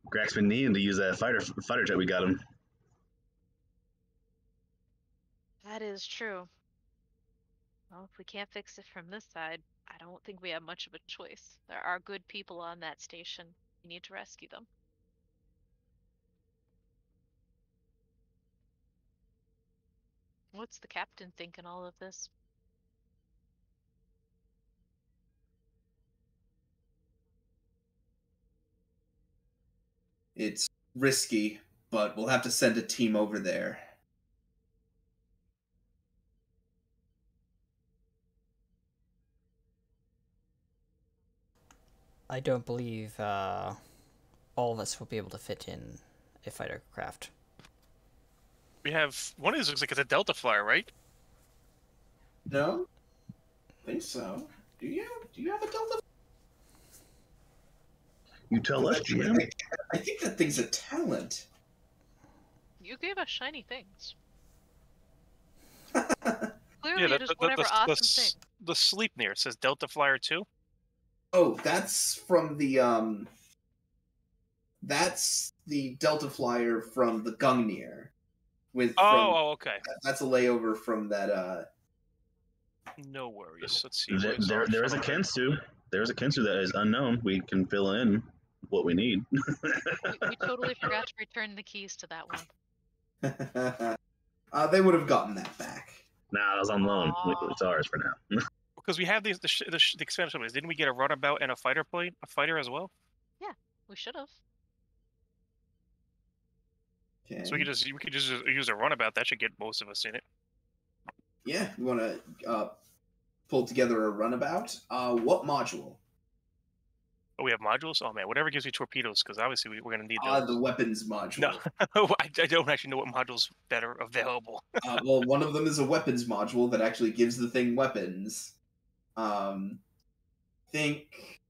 Greg's been needing to use that fighter jet we got him. That is true. Well, if we can't fix it from this side, I don't think we have much of a choice. There are good people on that station. We need to rescue them. What's the captain think in all of this? It's risky, but we'll have to send a team over there. I don't believe all of us will be able to fit in a fighter craft. We have one of these looks like it's a Delta Flyer, right? No, I think so. Do you have a Delta? You tell us, GM. I think that thing's a talent. You gave us shiny things. Yeah, Clearly, it is whatever awesome thing. The sleep near it says Delta Flyer 2. Oh, that's from the that's the Delta Flyer from the Gungnir. Okay. That's a layover from that. No worries. Let's see. There is a Kensu. There's a Kensu that is unknown. We can fill in what we need. We totally forgot to return the keys to that one. They would have gotten that back. Nah, I was on loan. Aw. It's ours for now. Because we have the expansion abilities. Didn't we get a runabout and a fighter as well? We should have. Okay. So we could just use a runabout. That should get most of us in it. Yeah, you want to pull together a runabout? What module? Oh, we have modules. Oh man, whatever gives me torpedoes, because obviously we're gonna need those. The weapons module. No, I don't actually know what modules that are available. Well, one of them is a weapons module that actually gives the thing weapons. Think.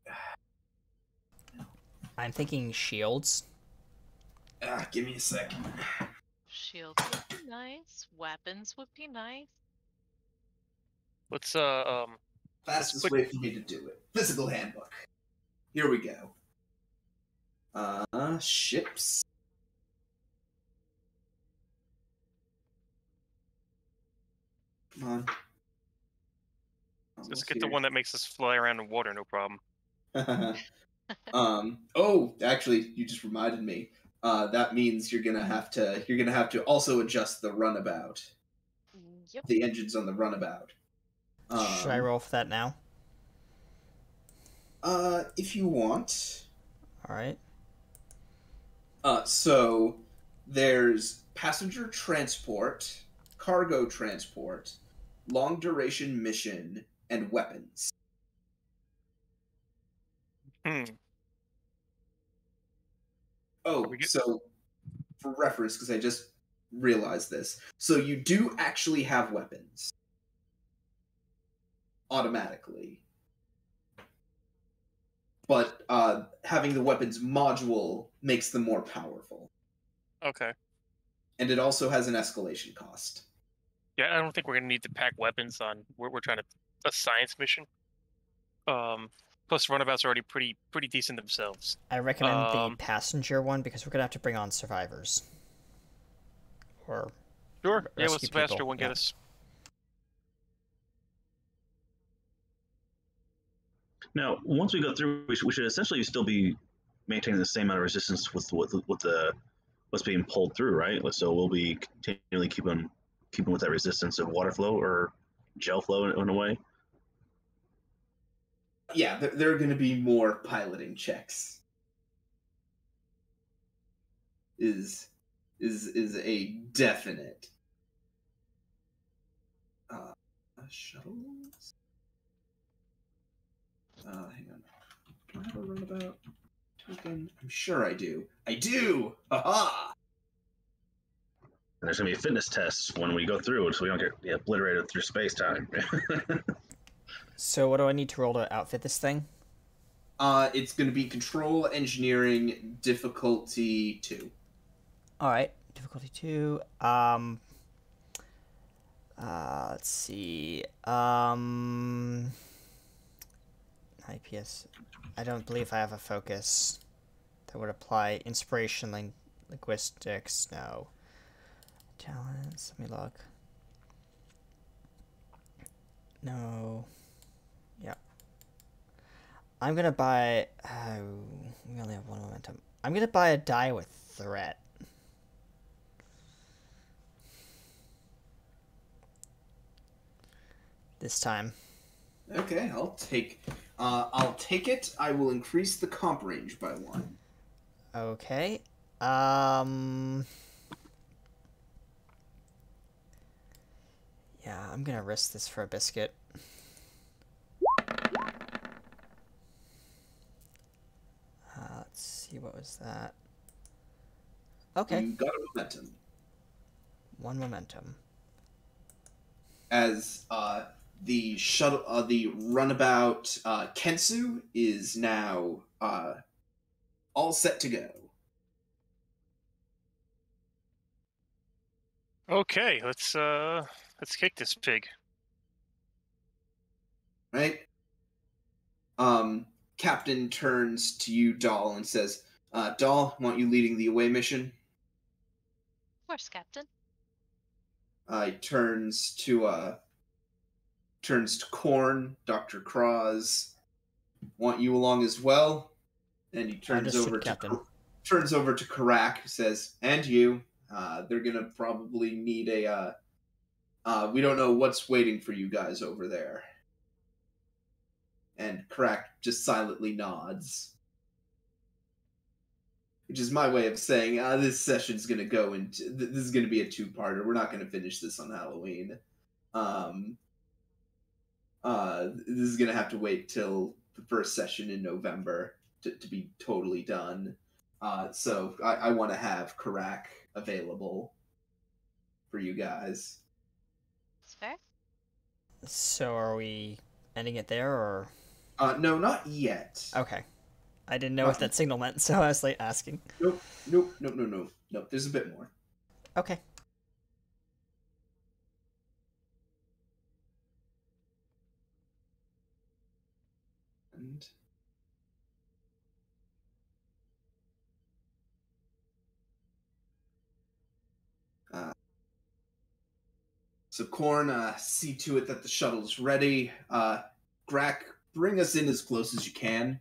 I'm thinking shields. Give me a second. Shields would be nice. Weapons would be nice. Let's Fastest way for me to do it. Physical handbook. Here we go. Ships. Come on. let's Almost get the here. one that makes us fly around in water. No problem. Oh, actually, you just reminded me. That means you're gonna have to also adjust the runabout. Yep. The engines on the runabout. Should I roll for that now? If you want. All right. So there's passenger transport, cargo transport, long duration mission, and weapons. Oh, We get- so for reference, because I just realized this. So you do actually have weapons. Automatically. But having the weapons module makes them more powerful. Okay. And it also has an escalation cost. Yeah, I don't think we're gonna need to pack weapons on. We're trying to a science mission. Plus runabouts are already pretty decent themselves. I recommend the passenger one because we're gonna have to bring on survivors. Or Sure. Yeah, what's rescue the faster people, one get yeah. us? Now, once we go through, we should essentially still be maintaining the same amount of resistance with what's being pulled through, right? So we'll be continually keeping with that resistance of water flow or gel flow in a way. Yeah, there are going to be more piloting checks. Is a definite. Shuttles. Hang on. Do I have a runabout token? I'm sure I do. I do. Haha. And there's gonna be fitness tests when we go through, so we don't get obliterated through space time. so, what do I need to roll to outfit this thing? It's going to be control engineering difficulty 2. All right, difficulty 2. Let's see. IPS. I don't believe I have a focus that would apply. Inspiration, linguistics. No. Talents. Let me look. No. Yeah. I'm gonna buy. We only have one momentum. I'm gonna buy a die with threat. This time. Okay, I'll take it. I will increase the comp range by 1. Okay. Yeah, I'm gonna risk this for a biscuit. Let's see, what was that? Okay. You got a momentum. 1 momentum. As the shuttle, the runabout Kensu is now all set to go. Okay, let's kick this pig. Right. Captain turns to you, Dahl, and says, "Dahl, want you leading the away mission?" Of course, Captain. Turns to Korn, Dr. Cross. Want you along as well? And he turns Understood, over to Captain. Karak, who says, "And you. They're gonna probably need a. We don't know what's waiting for you guys over there." And Karak just silently nods, which is my way of saying, "This session's gonna go into. This is gonna be a two-parter. We're not gonna finish this on Halloween. This is gonna have to wait till the first session in November to be totally done. So I want to have Karak available for you guys." It's fair. So are we ending it there, or? No, not yet. Okay. I didn't know what that signal meant, so I was like asking. Nope. There's a bit more. Okay. And so Korn, see to it that the shuttle's ready. Grak, bring us in as close as you can.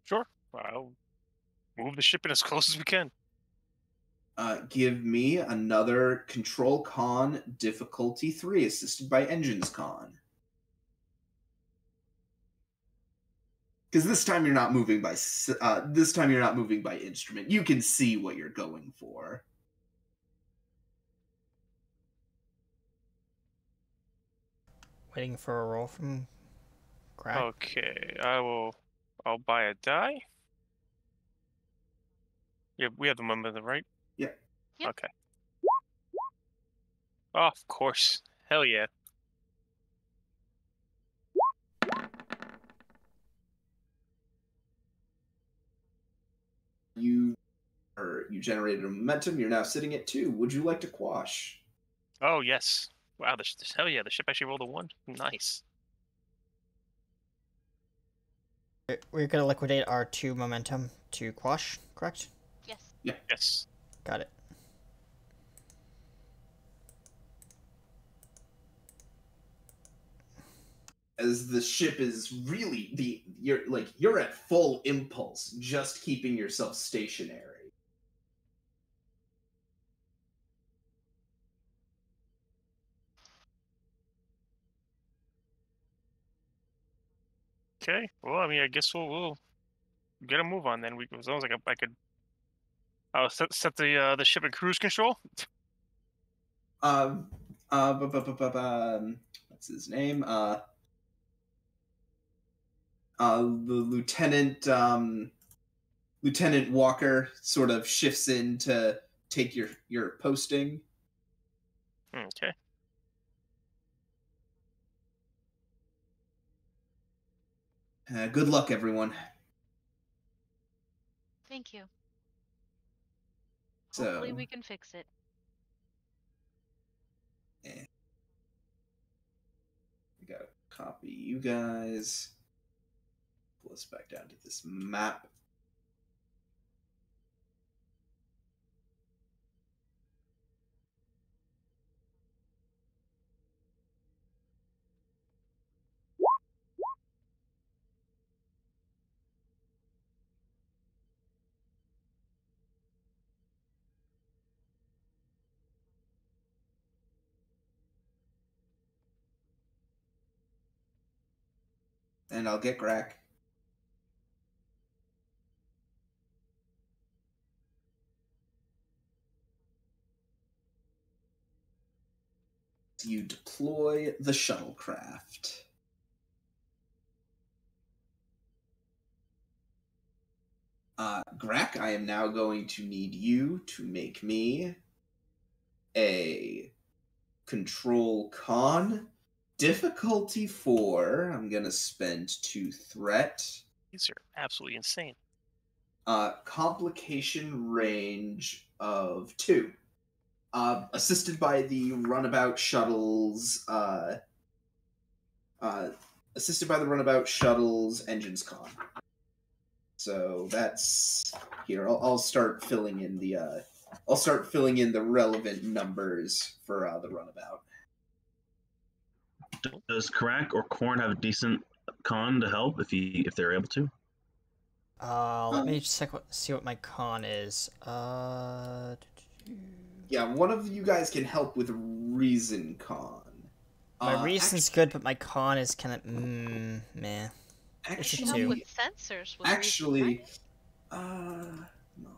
Sure. I'll move the ship in as close as we can. Give me another Control Con difficulty 3, assisted by Engines Con. Because this time you're not moving by instrument. You can see what you're going for. Waiting for a roll from Crack. Okay, I'll buy a die. Yeah, we have the momentum, right? Yeah. Yep. Okay. Oh, of course. Hell yeah. You generated a momentum. You're now sitting at 2. Would you like to quash? Oh yes. Wow. Hell yeah. The ship actually rolled a 1. Nice. We're gonna liquidate our 2 momentum to quash, correct? Yes. Yeah. Yes. Got it. As the ship is really you're at full impulse, just keeping yourself stationary. Okay. Well, I mean, I guess we'll get a move on then. As long as I could. I'll set the ship in cruise control. What's his name? The Lieutenant Walker sort of shifts in to take your posting. Okay. Good luck, everyone. Thank you. So, Hopefully we can fix it. I gotta copy you guys. Pull us back down to this map. And I'll get Grak. You deploy the shuttlecraft. Grak, I am now going to need you to make me a Control Con difficulty 4. I'm gonna spend 2 threat. These are absolutely insane. Complication range of 2. Assisted by the runabout shuttles. Engines Con. So that's here. I'll start filling in the relevant numbers for the runabout. Does Karak or Korn have a decent con to help if they're able to? Let me check see what my con is. Yeah, one of you guys can help with reason con. My reason's good, but my con is kind of meh. It's a You help 2. with sensors with Actually, reason, no.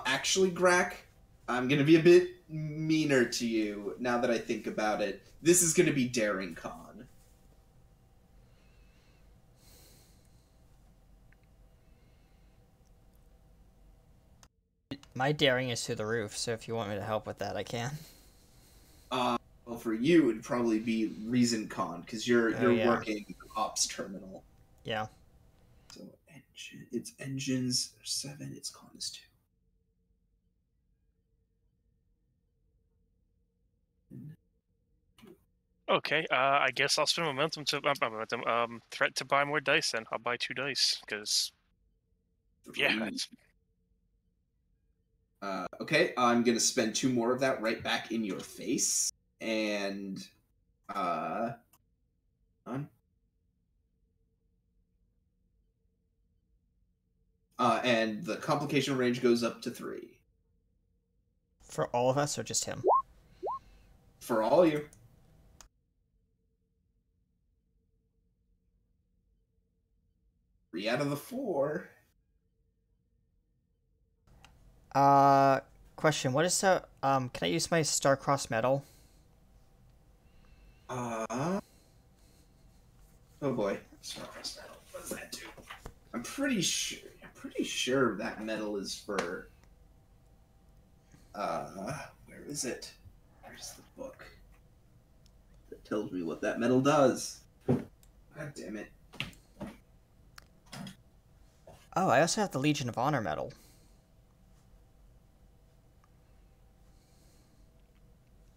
Actually, Grack, I'm gonna be a bit meaner to you now that I think about it. This is gonna be daring con. My daring is through the roof, so if you want me to help with that, I can. Well, for you, it'd probably be reason con because you're yeah. working ops terminal. Yeah. So it's engines 7. Its con is 2. Okay, I guess I'll spend momentum to threat to buy more dice. Then I'll buy 2 dice because yeah. Okay, I'm gonna spend 2 more of that right back in your face, and and the complication range goes up to 3 For all of us, or just him? for all you. Three out of the 4. Question. What is the can I use my star-crossed metal? Oh boy, Starcross metal. What does that do? I'm pretty sure that metal is for. Where is it? Where's the book that tells me what that metal does? God damn it! Oh, I also have the Legion of Honor medal.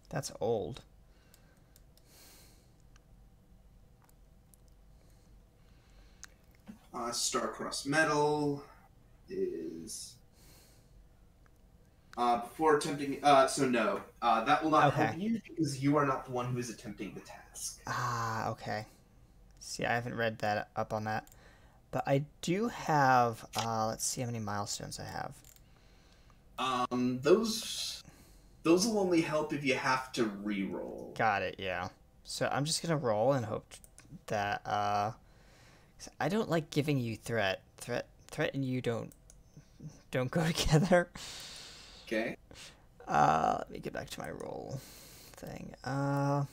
That's old. Starcross metal is before attempting. So no, that will not help you because you are not the one who is attempting the task. Ah, okay. See, I haven't read that up on that. But I do have, let's see how many milestones I have. Those will only help if you have to re-roll. Got it, yeah. So I'm just gonna roll and hope that, I don't like giving you threat. Threat and you don't go together. Okay. Let me get back to my roll thing. Yep.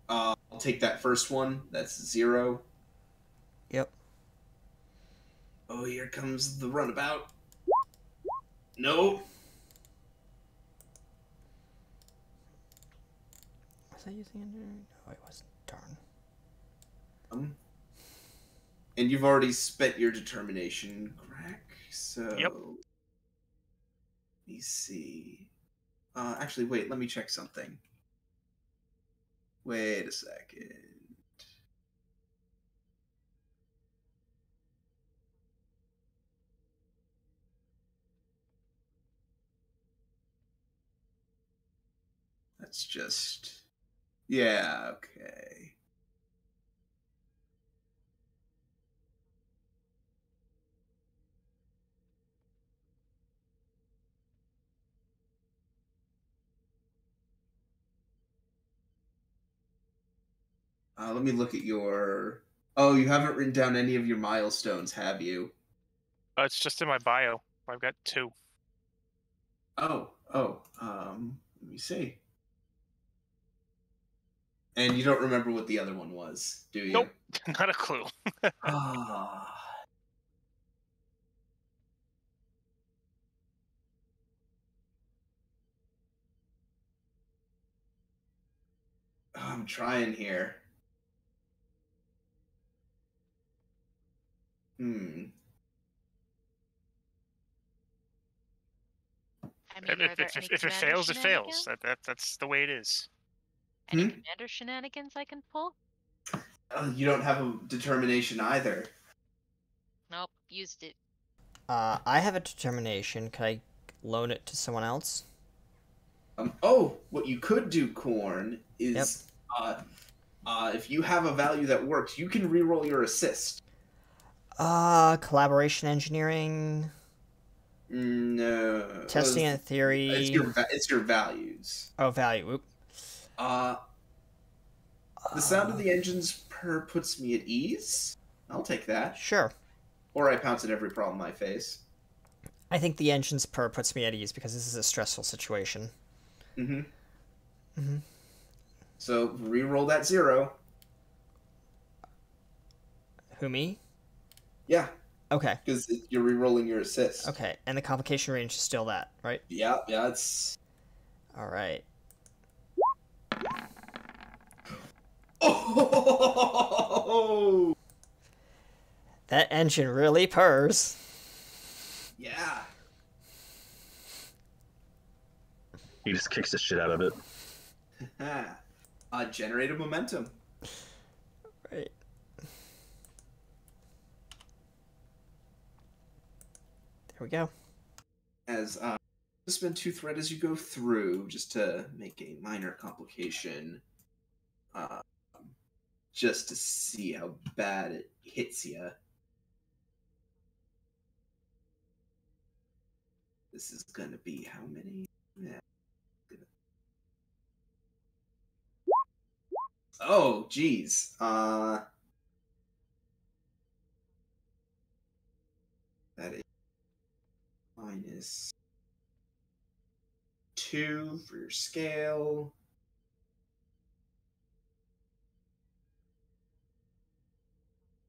I'll take that first one. That's 0. Yep. Oh, here comes the runabout. No. Was I using under? No, I wasn't. Darn. And you've already spent your determination, Greg. So. Yep. Let me see. Actually, wait. Let me check something. Wait a second. That's just. Yeah, okay. Let me look at your. Oh, you haven't written down any of your milestones, have you? It's just in my bio. I've got 2. Oh. Let me see. And you don't remember what the other one was, do you? Nope, not a clue. Ah. I'm trying here. I mean, are there any If it commander fails, it fails. shenanigans? That's the way it is. Any commander shenanigans I can pull? You don't have a determination either. Nope, used it. I have a determination. Could I loan it to someone else? What you could do, Corn, is if you have a value that works, you can reroll your assist. Collaboration engineering. No. Testing and theory. It's your values. Oh, value. Oop. The sound of the engines puts me at ease. I'll take that. Sure. Or I pounce at every problem I face. I think the engine's purr puts me at ease because this is a stressful situation. So re-roll that 0. Who, me? Yeah. Okay. Because you're re-rolling your assist. Okay, and the complication range is still that, right? Yeah, it's... Alright. Oh! That engine really purrs. Yeah. He just kicks the shit out of it. Generated momentum. Right. There we go. As spend 2 thread as you go through, just to make a minor complication. Just to see how bad it hits you. This is gonna be how many? Yeah. Oh, geez. That is minus 2 for your scale.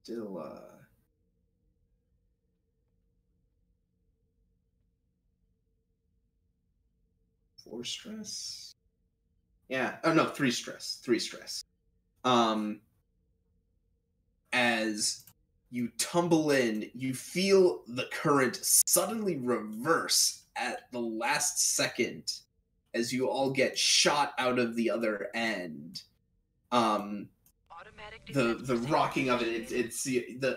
Still, 4 stress? Yeah. Oh, no, 3 stress. 3 stress. As you tumble in, you feel the current suddenly reverse at the last second as you all get shot out of the other end. The rocking of it, it's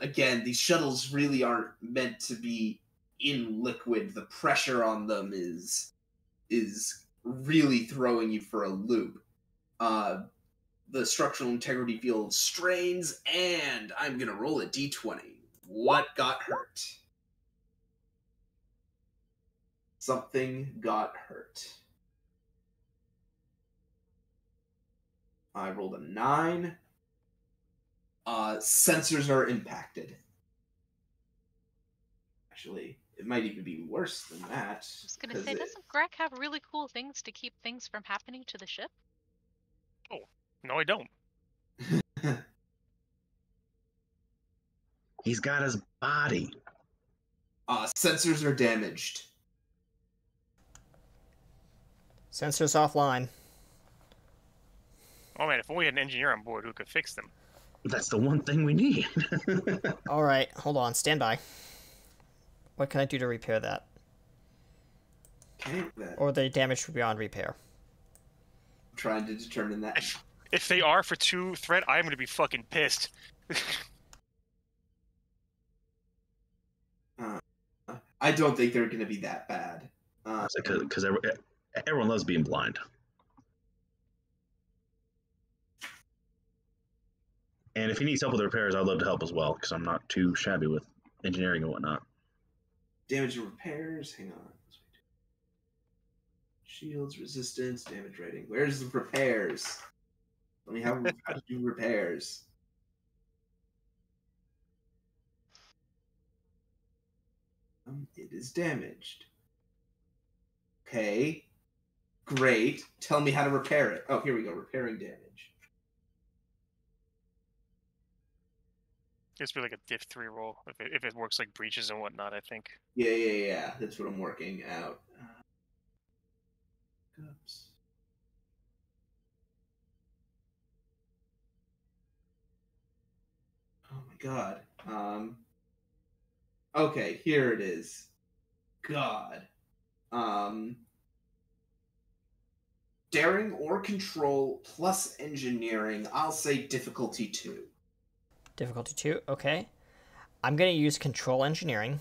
again, these shuttles really aren't meant to be in liquid. The pressure on them is really throwing you for a loop. The structural integrity field strains, and I'm gonna roll a d20. What got hurt? Something got hurt. I rolled a 9. Sensors are impacted. Actually, it might even be worse than that. I was gonna say, doesn't Greg have really cool things to keep things from happening to the ship? Oh, no, I don't. He's got his body. Sensors are damaged. Sensors offline. Oh man, if only we had an engineer on board who could fix them. That's the one thing we need. Alright, hold on. Stand by. What can I do to repair that? Okay, Or the damage beyond repair? I'm trying to determine that. If they are for 2 threat, I'm gonna be fucking pissed. I don't think they're going to be that bad. Because everyone loves being blind. And if he needs help with the repairs, I'd love to help as well, because I'm not too shabby with engineering and whatnot. Damage and repairs. Hang on. Shields, resistance, damage rating. Where's the repairs? Let me have how to do repairs. It is damaged. Okay. Great. Tell me how to repair it. Oh, here we go. Repairing damage. It's be like a diff 3 roll if it works like breaches and whatnot, I think. Yeah. That's what I'm working out. Oops. Oh my god. Okay, here it is. God. Daring or control plus engineering. I'll say difficulty 2. Difficulty 2, okay. I'm going to use control engineering.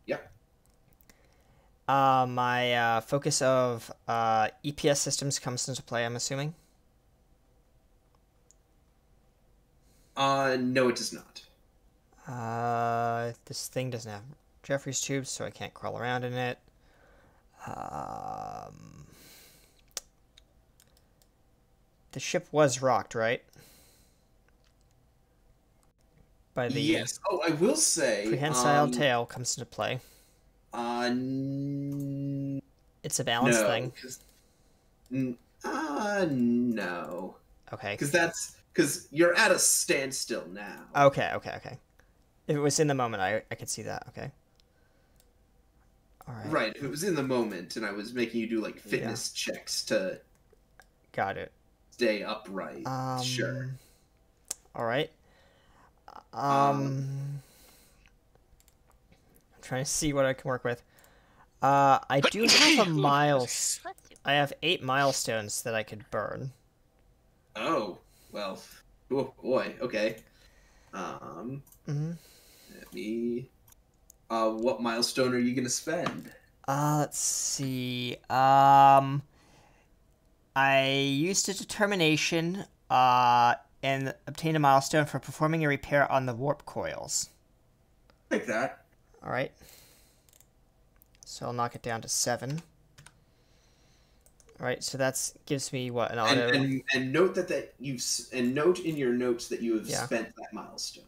Yep. My focus of EPS systems comes into play, I'm assuming. No, it does not. This thing doesn't have Jeffrey's tubes, so I can't crawl around in it. The ship was rocked, right? By the Yes. Oh, I will say. prehensile tail comes into play. No. It's a balance thing. No. Okay. Because you're at a standstill now. Okay. If it was in the moment, I could see that. Okay. All right. Right. If it was in the moment, and I was making you do like fitness checks to. Got it. Stay upright. Sure. All right. I'm trying to see what I can work with. I do have I have 8 milestones that I could burn. Oh, well. Oh boy. Okay. Let me. What milestone are you gonna spend? Let's see. I used a determination, and obtained a milestone for performing a repair on the warp coils. Take that. All right. So I'll knock it down to 7. All right. So that gives me what, an auto. And note note in your notes that you have spent that milestone.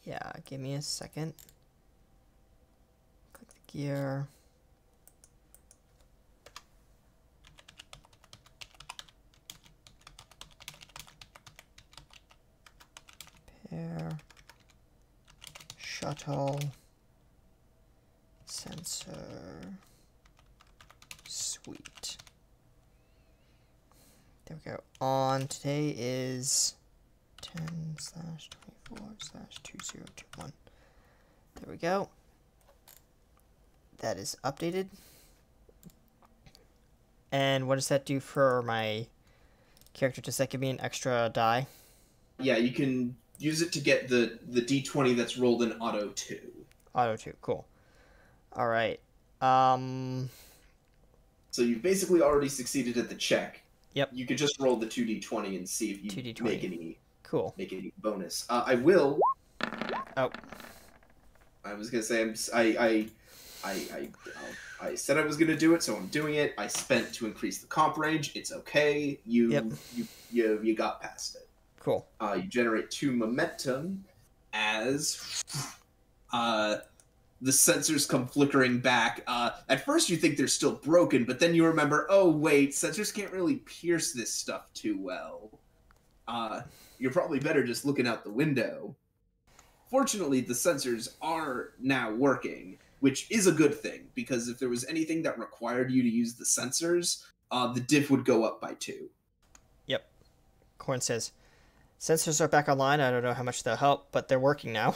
Yeah. Give me a second. Click the gear. Repair. Shuttle. Sensor. Sweet. There we go. On today is 10/24/2021. There we go. That is updated. And what does that do for my character? Does that give me an extra die? Yeah, you can use it to get the D20 that's rolled in auto 2. Auto 2, cool. All right. So you've basically already succeeded at the check. Yep. You could just roll the 2d20 and see if you 2d20. make any bonus. I will. Oh. I was gonna say I said I was gonna do it, so I'm doing it. I spent to increase the comp range. It's okay. You got past it. Cool. You generate 2 momentum as the sensors come flickering back. At first you think they're still broken, but then you remember, oh wait, sensors can't really pierce this stuff too well. You're probably better just looking out the window. Fortunately, the sensors are now working, which is a good thing, because if there was anything that required you to use the sensors, the diff would go up by 2. Yep. Corn says, sensors are back online. I don't know how much they'll help, but they're working now.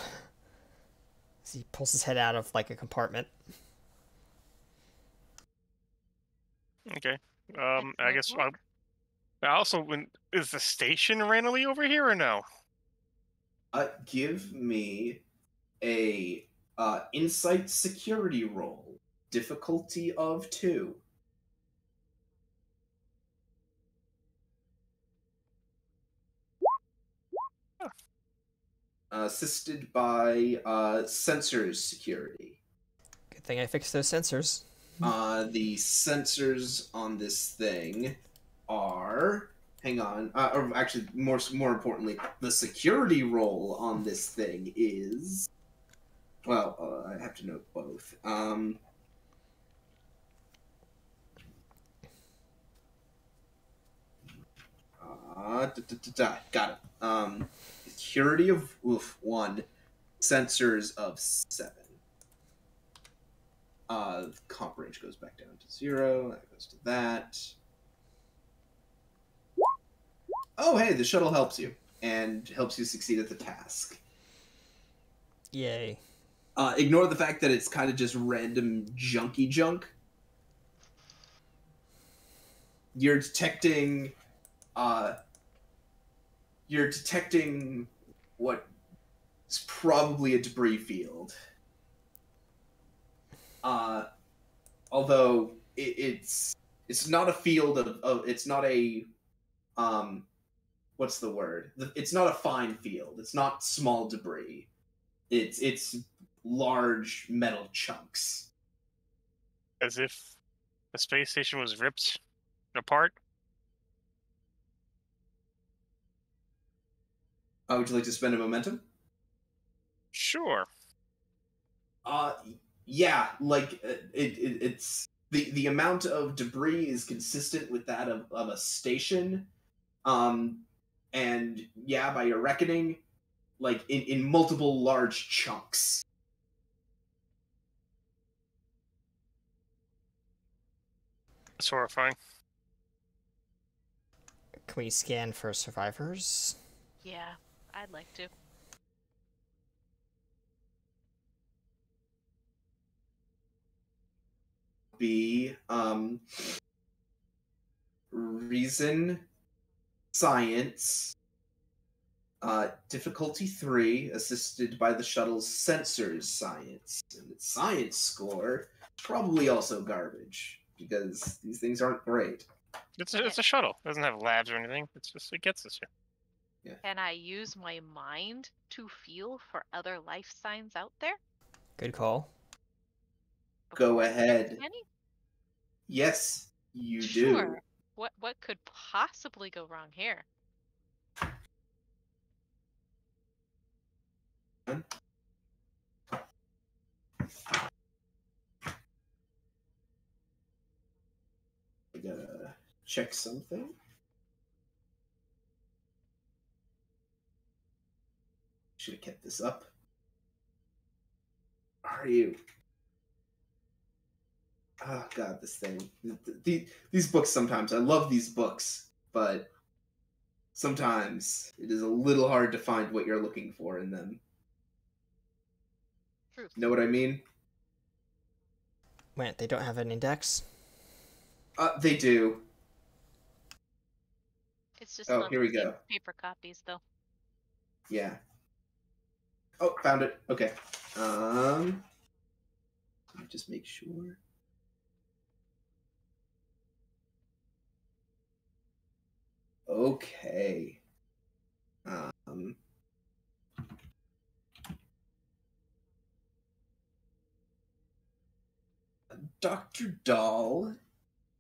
As he pulls his head out of, like, a compartment. Okay. I guess also, is the station randomly over here or no? Give me a insight security roll. Difficulty of 2. Assisted by sensors security. Good thing I fixed those sensors. The sensors on this thing are... Hang on. Or actually, more importantly, the security roll on this thing is... Well, I have to note both. Got it. Security of 1, sensors of 7. Comp range goes back down to 0. That goes to that. Oh, hey, the shuttle helps you and helps you succeed at the task. Yay. Ignore the fact that it's kind of just random junky junk. You're detecting what is probably a debris field. although it's not a field of it's not a what's the word? It's not a fine field. It's not small debris. It's large metal chunks. As if the space station was ripped apart. Would you like to spend a momentum? Sure. Yeah, like it's the amount of debris is consistent with that of a station. And yeah, by your reckoning, like in multiple large chunks. It's horrifying. Can we scan for survivors? Yeah, I'd like to. Be reason, science, difficulty 3, assisted by the shuttle's sensors science. And its science score, probably also garbage, because these things aren't great. It's a shuttle. It doesn't have labs or anything. It's just, it gets us here. Yeah. Can I use my mind to feel for other life signs out there? Good call. Go Before ahead. detecting any? Yes, you Sure. What could possibly go wrong here? do. I gotta check something. Should have kept this up. Are you? Oh god, this thing. These books sometimes. I love these books, but sometimes it is a little hard to find what you're looking for in them. Truth. Know what I mean? Wait, they don't have an index? They do. It's just Oh, on here we go. paper copies, though. Yeah. Oh, found it. Okay. Let me just make sure. Okay. Dr. Dahl,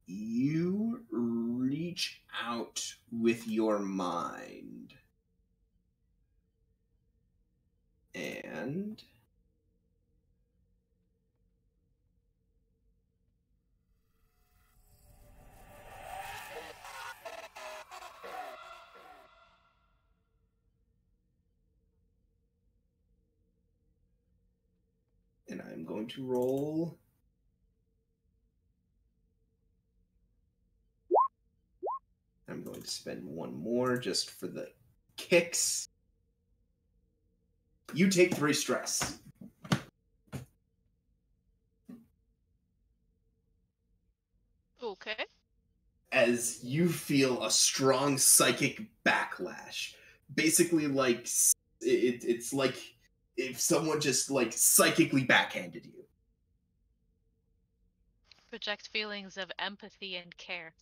you reach out with your mind. And I'm going to roll. I'm going to spend one more just for the kicks. You take 3 stress. Okay. As you feel a strong psychic backlash. Basically, like, it's like if someone just, like, psychically backhanded you. Project feelings of empathy and care.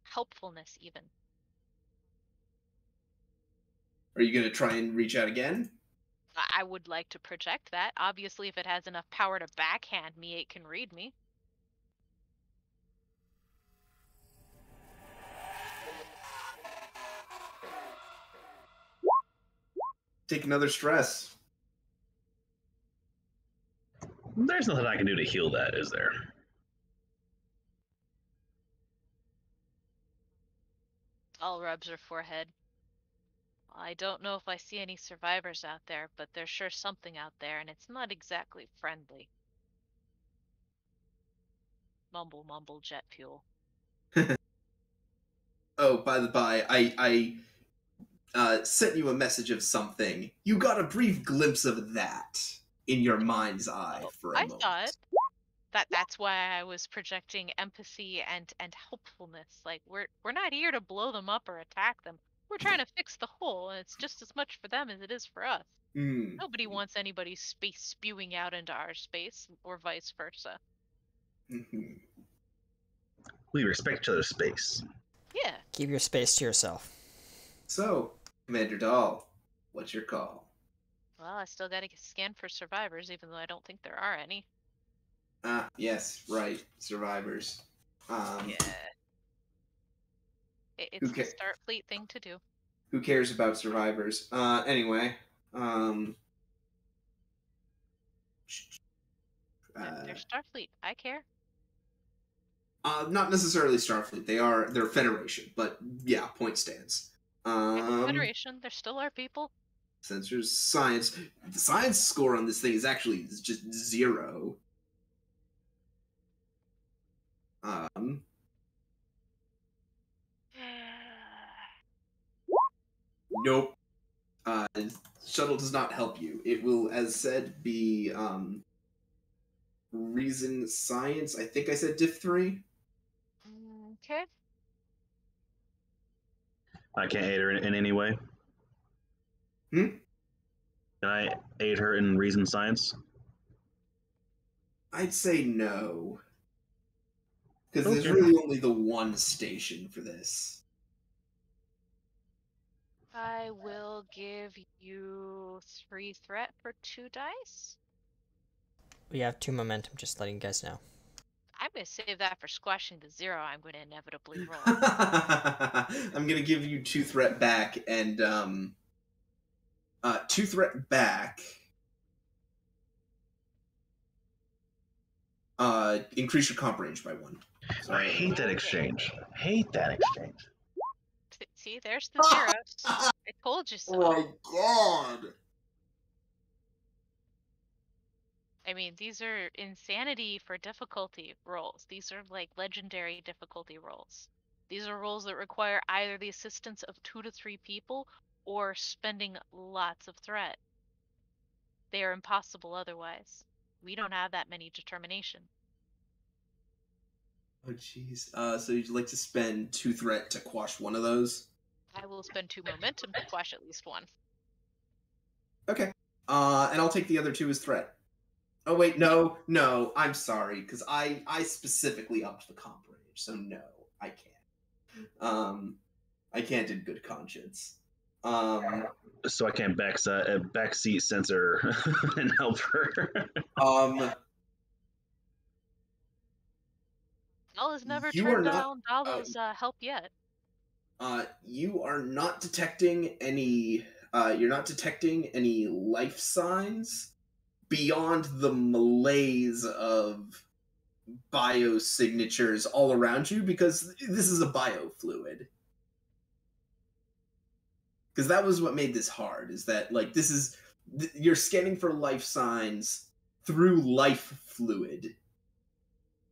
Helpfulness, even. Are you going to try and reach out again? I would like to project that. Obviously, if it has enough power to backhand me, it can read me. Take another stress. There's nothing I can do to heal that, is there? All rubs her forehead. I don't know if I see any survivors out there, but there's sure something out there, and it's not exactly friendly. Mumble, mumble, jet fuel. Oh, by the by, I sent you a message of something. You got a brief glimpse of that in your mind's eye for a moment. I saw it. That's why I was projecting empathy and helpfulness. Like we're not here to blow them up or attack them. We're trying to fix the hole, and it's just as much for them as it is for us. Mm. Nobody wants anybody's space spewing out into our space, or vice versa. Mhm. We respect each other's space. Yeah. Keep your space to yourself. So, Commander Dahl, what's your call? Well, I still gotta scan for survivors, even though I don't think there are any. Ah, yes, right. Survivors. Yeah. Who It's the ca- Starfleet thing to do. who cares about survivors? Anyway, They're Starfleet. I care. not necessarily Starfleet. They're Federation, but yeah, point stands. Federation. There still are people. Sensors, science. The science score on this thing is actually just 0. Um, nope. Shuttle does not help you. It will, as said, be reason science. I think I said diff 3. Okay. I can't aid her in any way. Hmm? Can I aid her in reason science? I'd say no. Because there's Okay. really only the one station for this. I will give you 3 threat for 2 dice. We have 2 momentum, just letting you guys know. I'm gonna save that for squashing the 0 I'm gonna inevitably roll. I'm gonna give you 2 threat back and 2 threat back. Increase your comp range by 1. So, I hate that exchange. Hate that exchange. See, there's the zeros. I told you so. Oh my god! I mean, these are insanity for difficulty rolls. These are like legendary difficulty rolls. These are rolls that require either the assistance of 2 to 3 people or spending lots of threat. They are impossible otherwise. We don't have that many determination. Oh jeez. So you'd like to spend 2 threat to quash one of those? I will spend 2 momentum to quash at least one. Okay. And I'll take the other 2 as threat. Oh wait, no, I'm sorry, because I specifically upped the comp range, so no, I can't. I can't in good conscience. So I can't backseat censor and help her. Dal has never You are turned not- down Dalo's help yet. You are not detecting any. You're not detecting any life signs beyond the malaise of biosignatures all around you, because this is a biofluid. Because that was what made this hard. Is that like this is you're scanning for life signs through life fluid.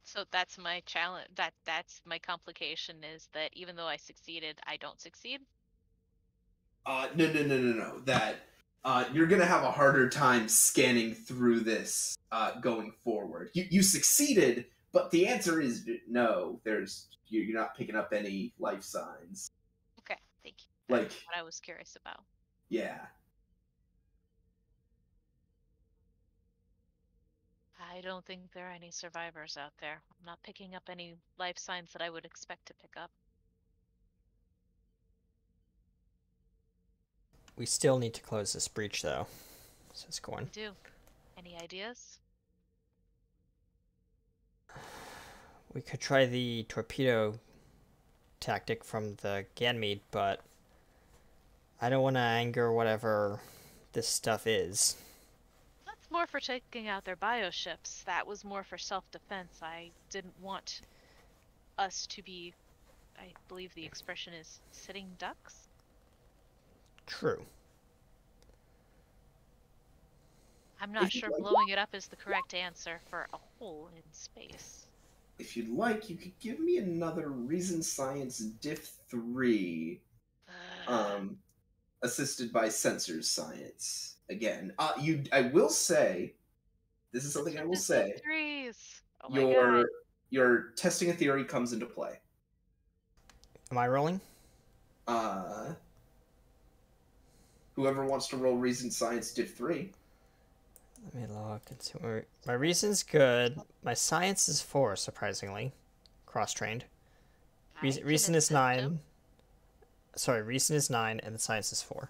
So that's my challenge. That's my complication is that even though I succeeded, I don't succeed. No. That you're gonna have a harder time scanning through this going forward. You succeeded, but the answer is no. You're not picking up any life signs. Okay, thank you. Like, That's what I was curious about. yeah. I don't think there are any survivors out there. I'm not picking up any life signs that I would expect to pick up. We still need to close this breach, though. So it's going. I do. Any ideas? We could try the torpedo tactic from the Ganymede, but I don't want to anger whatever this stuff is. That's more for taking out their bioships. That was more for self-defense. I didn't want us to be, I believe the expression is, sitting ducks? True. I'm not sure blowing it up is the correct answer for a hole in space. If you'd like, you could give me another reason science diff 3. Assisted by sensors science. Again. I will say, this is something I will say. Threes. Oh my god. Your testing a theory comes into play. Am I rolling? Whoever wants to roll reason science diff 3. Let me look and see where my reason's good. My science is 4, surprisingly. Cross-trained. Reason is 9. Sorry, reason is 9 and the science is 4.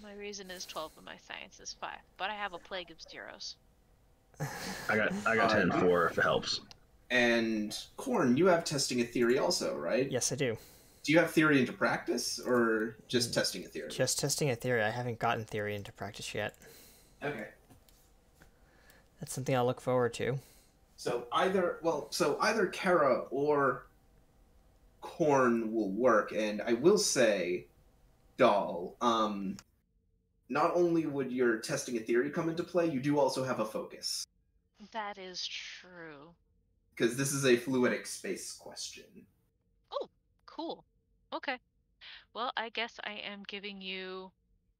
My reason is 12 and my science is 5. But I have a plague of zeros. I got 10 and 4 if it helps. And Corn, you have testing a theory also, right? Yes, I do. Do you have theory into practice, or just testing a theory? Just testing a theory. I haven't gotten theory into practice yet. Okay. That's something I'll look forward to. So either Kara or Corn will work, and I will say, Doll, not only would your testing a theory come into play, you do also have a focus. That is true. Because this is a fluidic space question. Oh, cool. Okay. Well, I guess I am giving you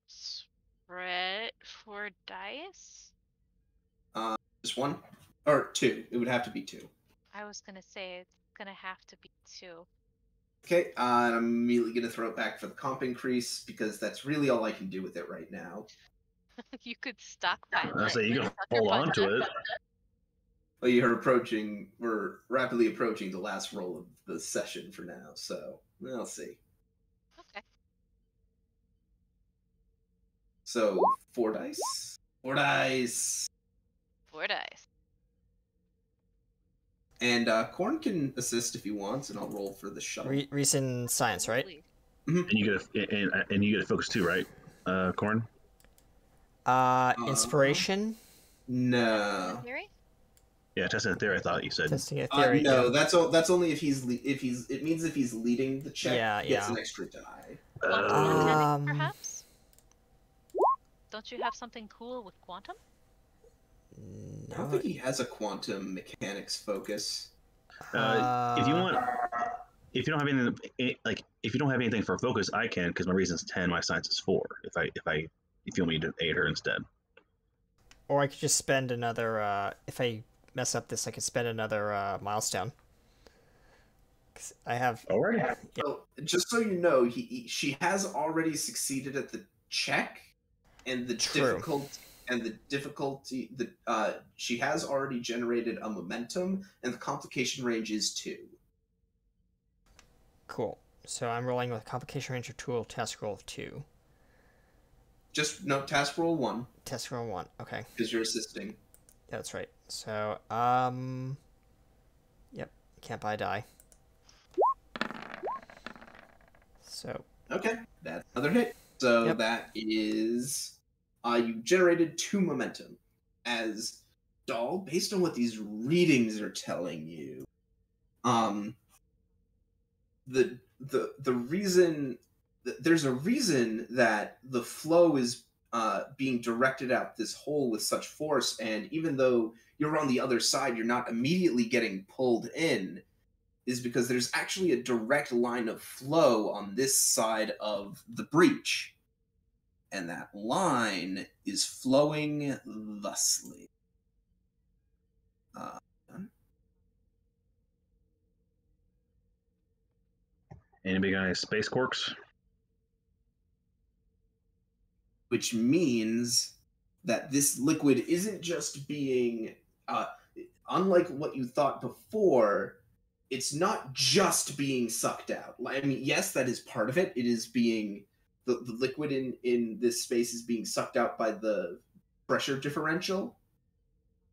spread 4 dice. Just 1? Or 2. It would have to be 2. I was gonna say it's gonna have to be 2. Okay, and I'm immediately going to throw it back for the comp increase, because that's really all I can do with it right now. You could stockpile I it. say you like can hold on to it. Well, we're rapidly approaching the last roll of the session for now, so we'll see. Okay. So, 4 dice? 4 dice! 4 dice. And Corn can assist if he wants, and I'll roll for the shuttle. Reason science, right? Absolutely. And you get a focus too, right, Corn? Inspiration. No. Theory? Yeah, testing a theory. I thought you said. Testing a theory. No, yeah. that's only if he's it means if he's leading the check, Yeah, he gets yeah. an extra die. Quantum mechanics, perhaps? Don't you have something cool with quantum? I don't think he has a quantum mechanics focus. If you want, if you don't have anything, if you don't have anything for focus, I can, because my reason's 10, my science is 4. If you want me to aid her instead. Or I could just spend another. If I mess up this, I could spend another milestone. 'Cause I have. Alrighty. Yeah. So, just so you know, she has already succeeded at the check, and the True. difficulty she has already generated a momentum, and the complication range is 2. Cool. So I'm rolling with complication range of tool task roll of 2. Just no task roll 1 Task roll 1. Okay. because you're assisting. Yeah, that's right. So yep. Can't buy a die. So. Okay, that's another hit. So Yep. that is you generated 2 momentum. As Doll, based on what these readings are telling you, the reason there's a reason that the flow is being directed out this hole with such force, and even though you're on the other side, you're not immediately getting pulled in, is because there's actually a direct line of flow on this side of the breach. And that line is flowing thusly. Anybody got any space corks? Which means that this liquid isn't just being, unlike what you thought before, it's not just being sucked out. I mean, yes, that is part of it. It is being, the liquid in this space is being sucked out by the pressure differential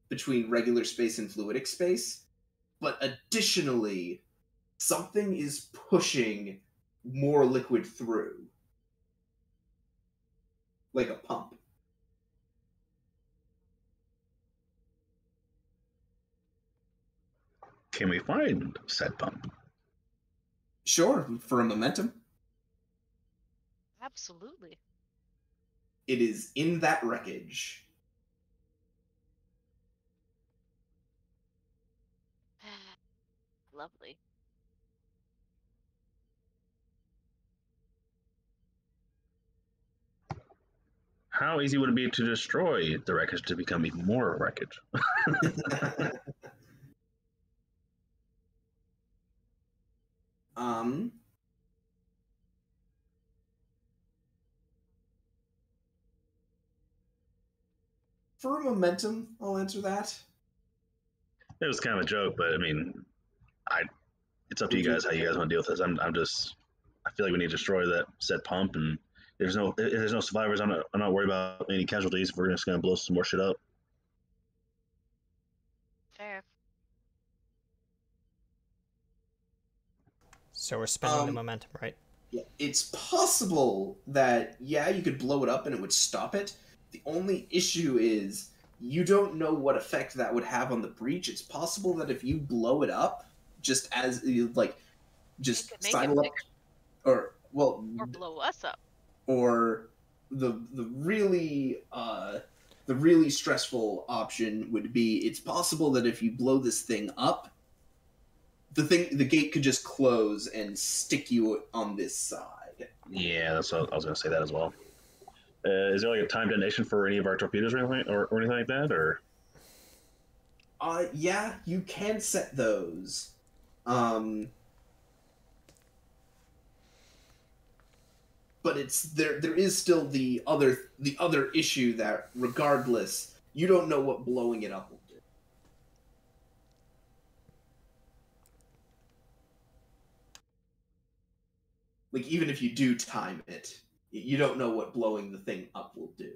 between regular space and fluidic space. But additionally, something is pushing more liquid through. Like a pump. Can we find said pump? Sure, for a momentum. Absolutely. It is in that wreckage. Lovely. How easy would it be to destroy the wreckage to become even more wreckage? For momentum, I'll answer that. It was kind of a joke, but I mean, it's up to you guys how you guys want to deal with this. I feel like we need to destroy that said pump, and if there's no survivors, I'm not worried about any casualties. If we're just gonna blow some more shit up. Fair. So we're spending the momentum, right? Yeah, it's possible that, you could blow it up and it would stop it. The only issue is you don't know what effect that would have on the breach. It's possible that if you blow it up, just as, just make sidle it up, or blow us up. Or the really stressful option would be, it's possible that if you blow this thing up, the gate could just close and stick you on this side. Yeah, that's what I was gonna say that as well. Is there like a time detonation for any of our torpedoes or anything like that, or? Yeah, you can set those. But there is still the other issue that, regardless, you don't know what blowing it up will do. Like, even if you do time it, you don't know what blowing the thing up will do.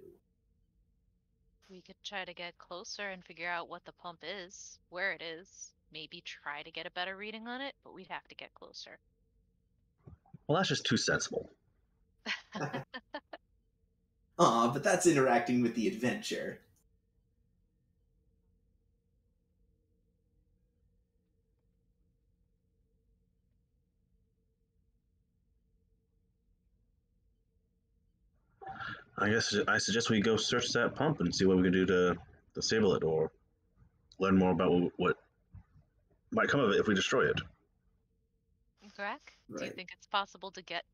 We could try to get closer and figure out what the pump is, where it is. Maybe try to get a better reading on it, but we'd have to get closer. Well, that's just too sensible. But that's interacting with the adventure. I guess I suggest we go search that pump and see what we can do to disable it, or learn more about what might come of it if we destroy it. Greg, Right. do you think it's possible to get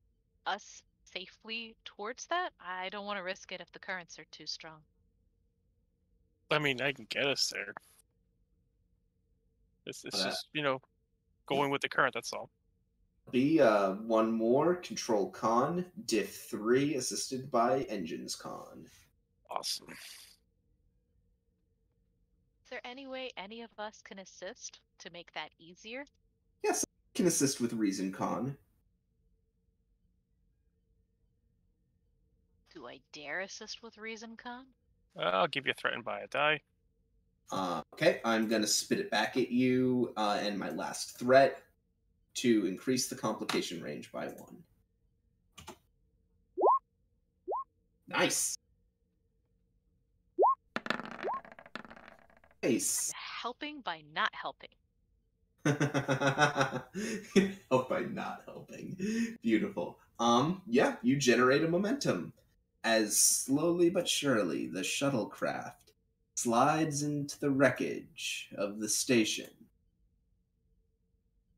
us safely towards that? I don't want to risk it if the currents are too strong. I mean, I can get us there. It's just, going with the current, that's all. Be one more, Control Con, Diff 3, assisted by Engines Con. Awesome. Is there any way any of us can assist to make that easier? Yes, I can assist with Reason Con. Do I dare assist with Reason Con? I'll give you threatened by a die. Okay, I'm going to spit it back at you, and my last threat to increase the complication range by 1. Nice! Nice! Helping by not helping. Help by not helping. Beautiful. Yeah, you generate a momentum. As slowly but surely the shuttlecraft slides into the wreckage of the station,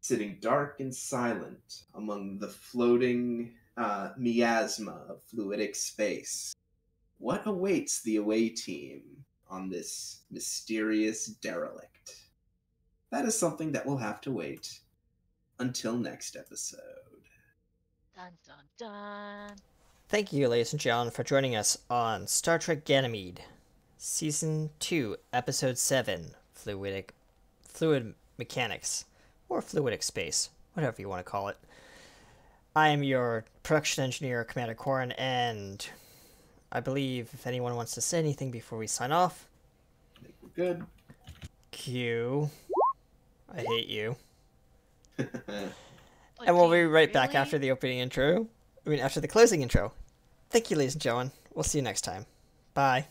sitting dark and silent among the floating miasma of fluidic space. What awaits the away team on this mysterious derelict? That is something that will have to wait until next episode. Dun dun dun. Thank you, ladies and gentlemen, for joining us on Star Trek Ganymede, Season 2, Episode 7, Fluid Mechanics, or Fluidic Space, whatever you want to call it. I am your production engineer, Commander Corin, and I believe if anyone wants to say anything before we sign off... I think we're good. Q. I hate you. But And we'll do be you right back really? after the opening intro. After the closing intro. Thank you, ladies and gentlemen. We'll see you next time. Bye.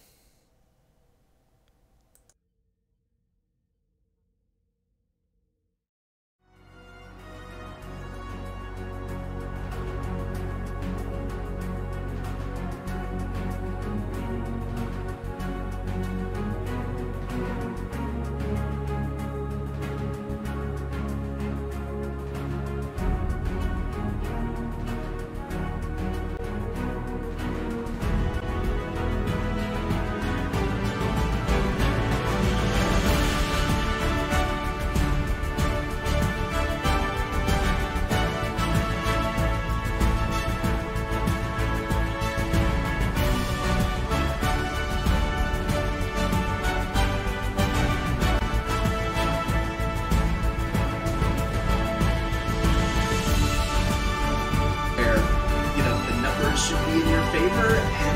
in your favor,